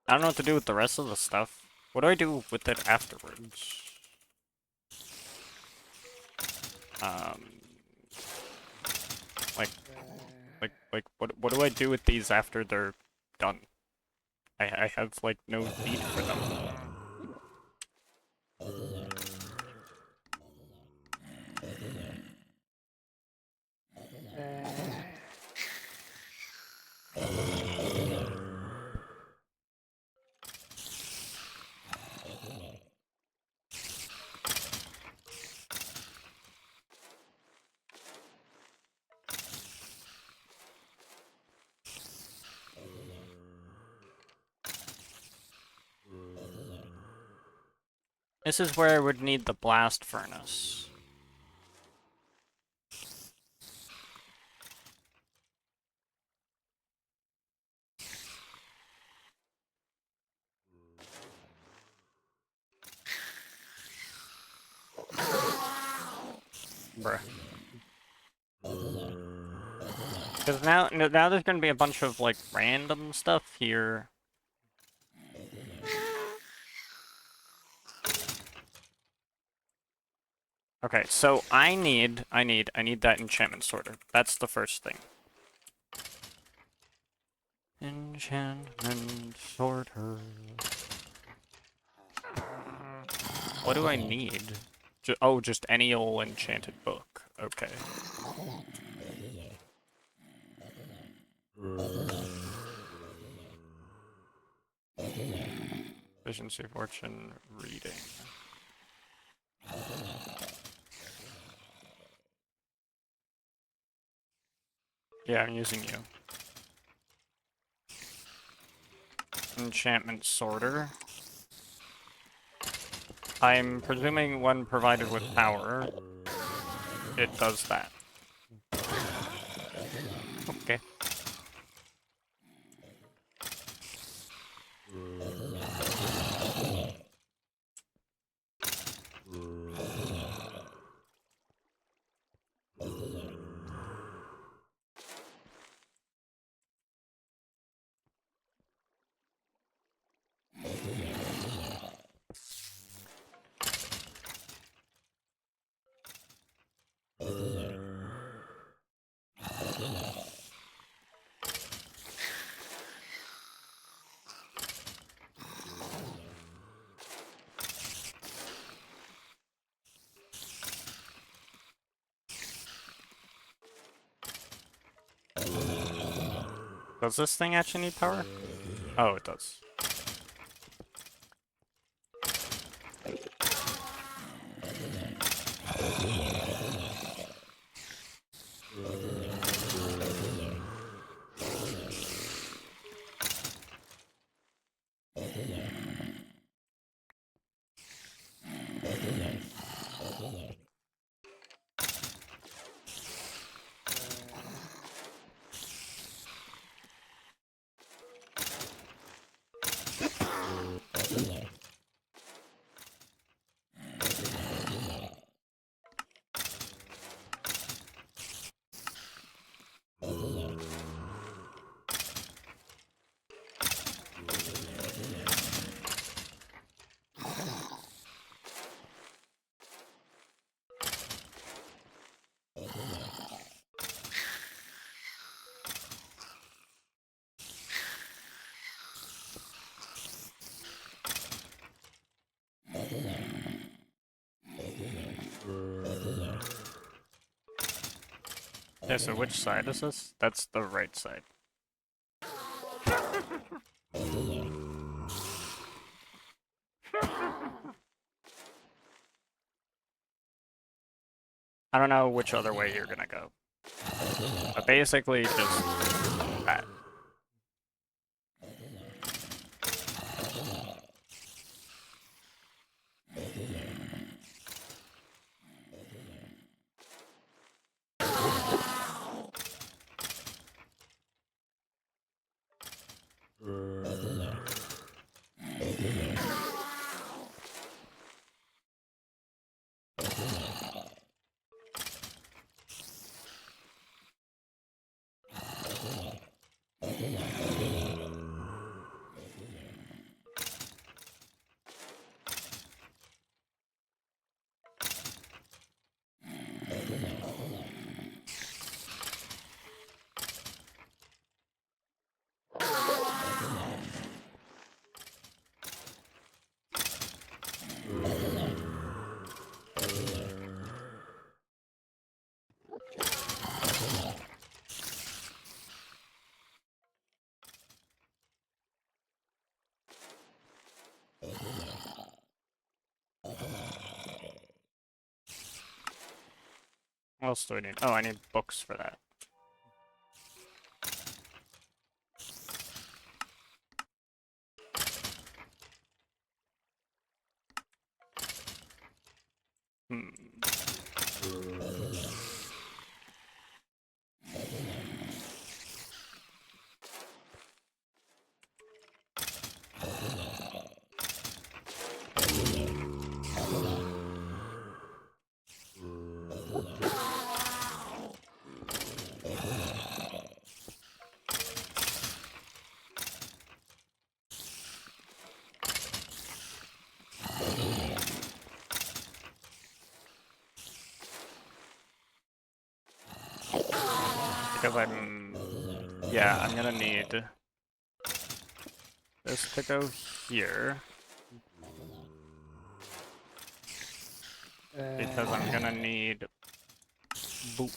I don't know what to do with the rest of the stuff. What do I do with it afterwards? Um, like, what do I do with these after they're done? I have, like, no need for them. This is where I would need the blast furnace. Bruh. Because now there's gonna be a bunch of, like, random stuff here. Okay, so I need that enchantment sorter. That's the first thing. Enchantment sorter. What do I need? Oh, just any old enchanted book. Okay. Efficiency, fortune, reading. Yeah, I'm using you. Enchantment sorter. I'm presuming when provided with power, it does that. Okay. Does this thing actually need power? Oh, it does. Yeah, so which side is this? That's the right side. I don't know which other way you're gonna go. But basically, just that. What else do I need? Oh, I need books for that. Hmm. Because yeah, I'm gonna need this to go here. Because I'm gonna need boop.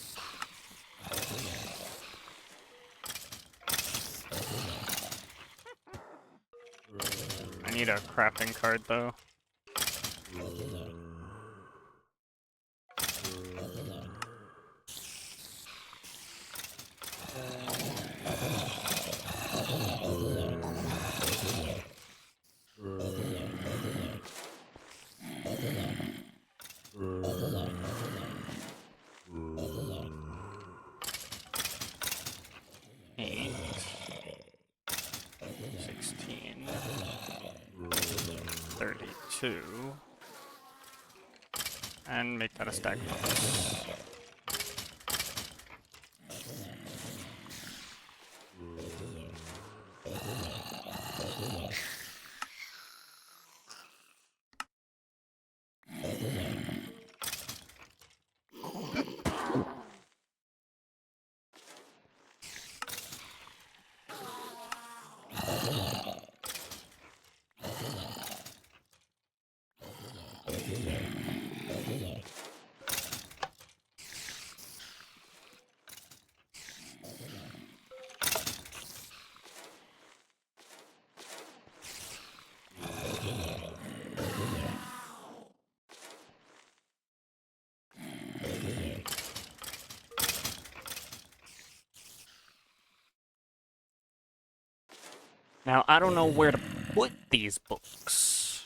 I need a crafting card though. Eight, 16, 32, and make that a stack bonus. Now, I don't know where to put these books.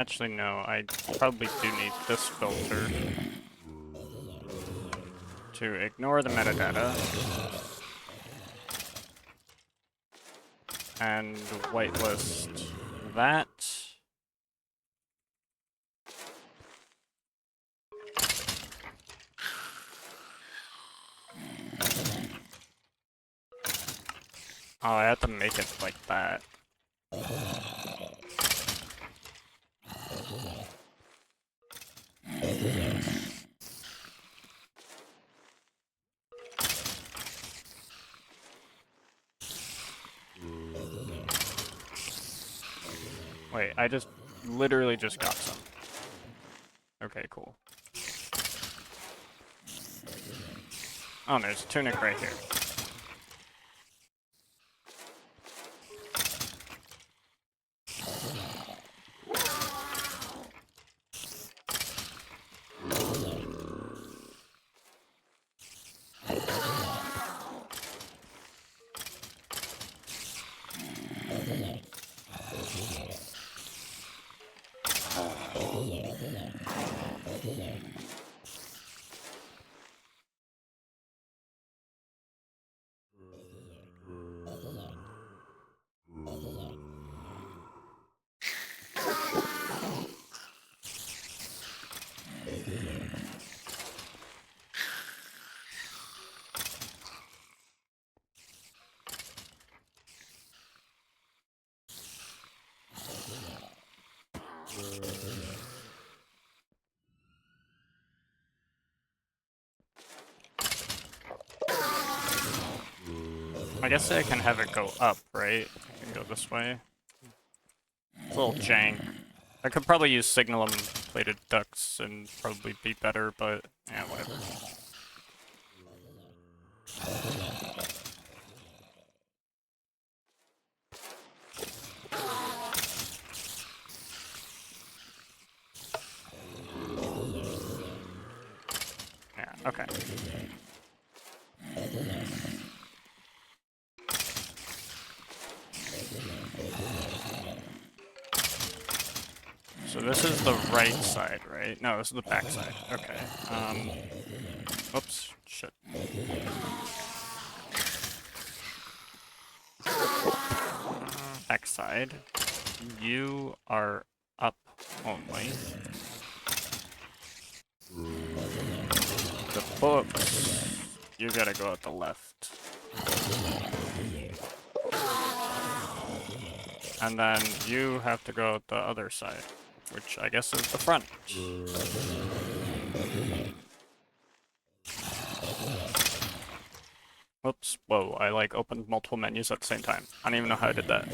Actually, no, I probably do need this filter to ignore the metadata and whitelist that. Oh, I have to make it like that. Wait, I just literally just got some. Okay, cool. Oh, there's a tunic right here. I guess I can have it go up, right? I can go this way. It's a little jank. I could probably use signalum plated ducts and probably be better, but yeah, whatever. Yeah, okay. So this is the right side, right? No, this is the back side. Okay. Oops. Shit. Back side. You are up only. The books, you gotta go at the left. And then you have to go at the other side, which I guess is the front. Whoops, whoa, I like opened multiple menus at the same time. I don't even know how I did that.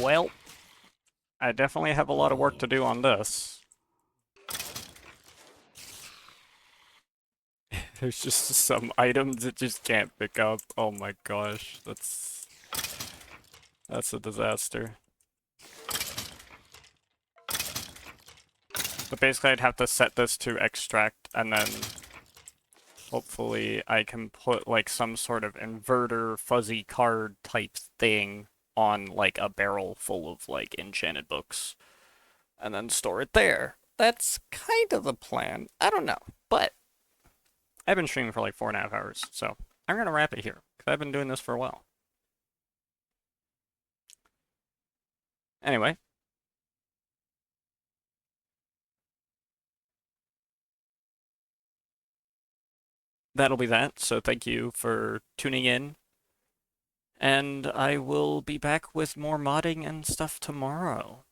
Well, I definitely have a lot of work to do on this. There's just some items it just can't pick up. Oh my gosh, that's a disaster. But basically I'd have to set this to extract and then hopefully I can put like some sort of inverter fuzzy card type thing on like a barrel full of like enchanted books and then store it there. That's kind of the plan. I don't know, but I've been streaming for like 4.5 hours, so I'm gonna wrap it here because I've been doing this for a while. Anyway, that'll be that. So thank you for tuning in, and I will be back with more modding and stuff tomorrow.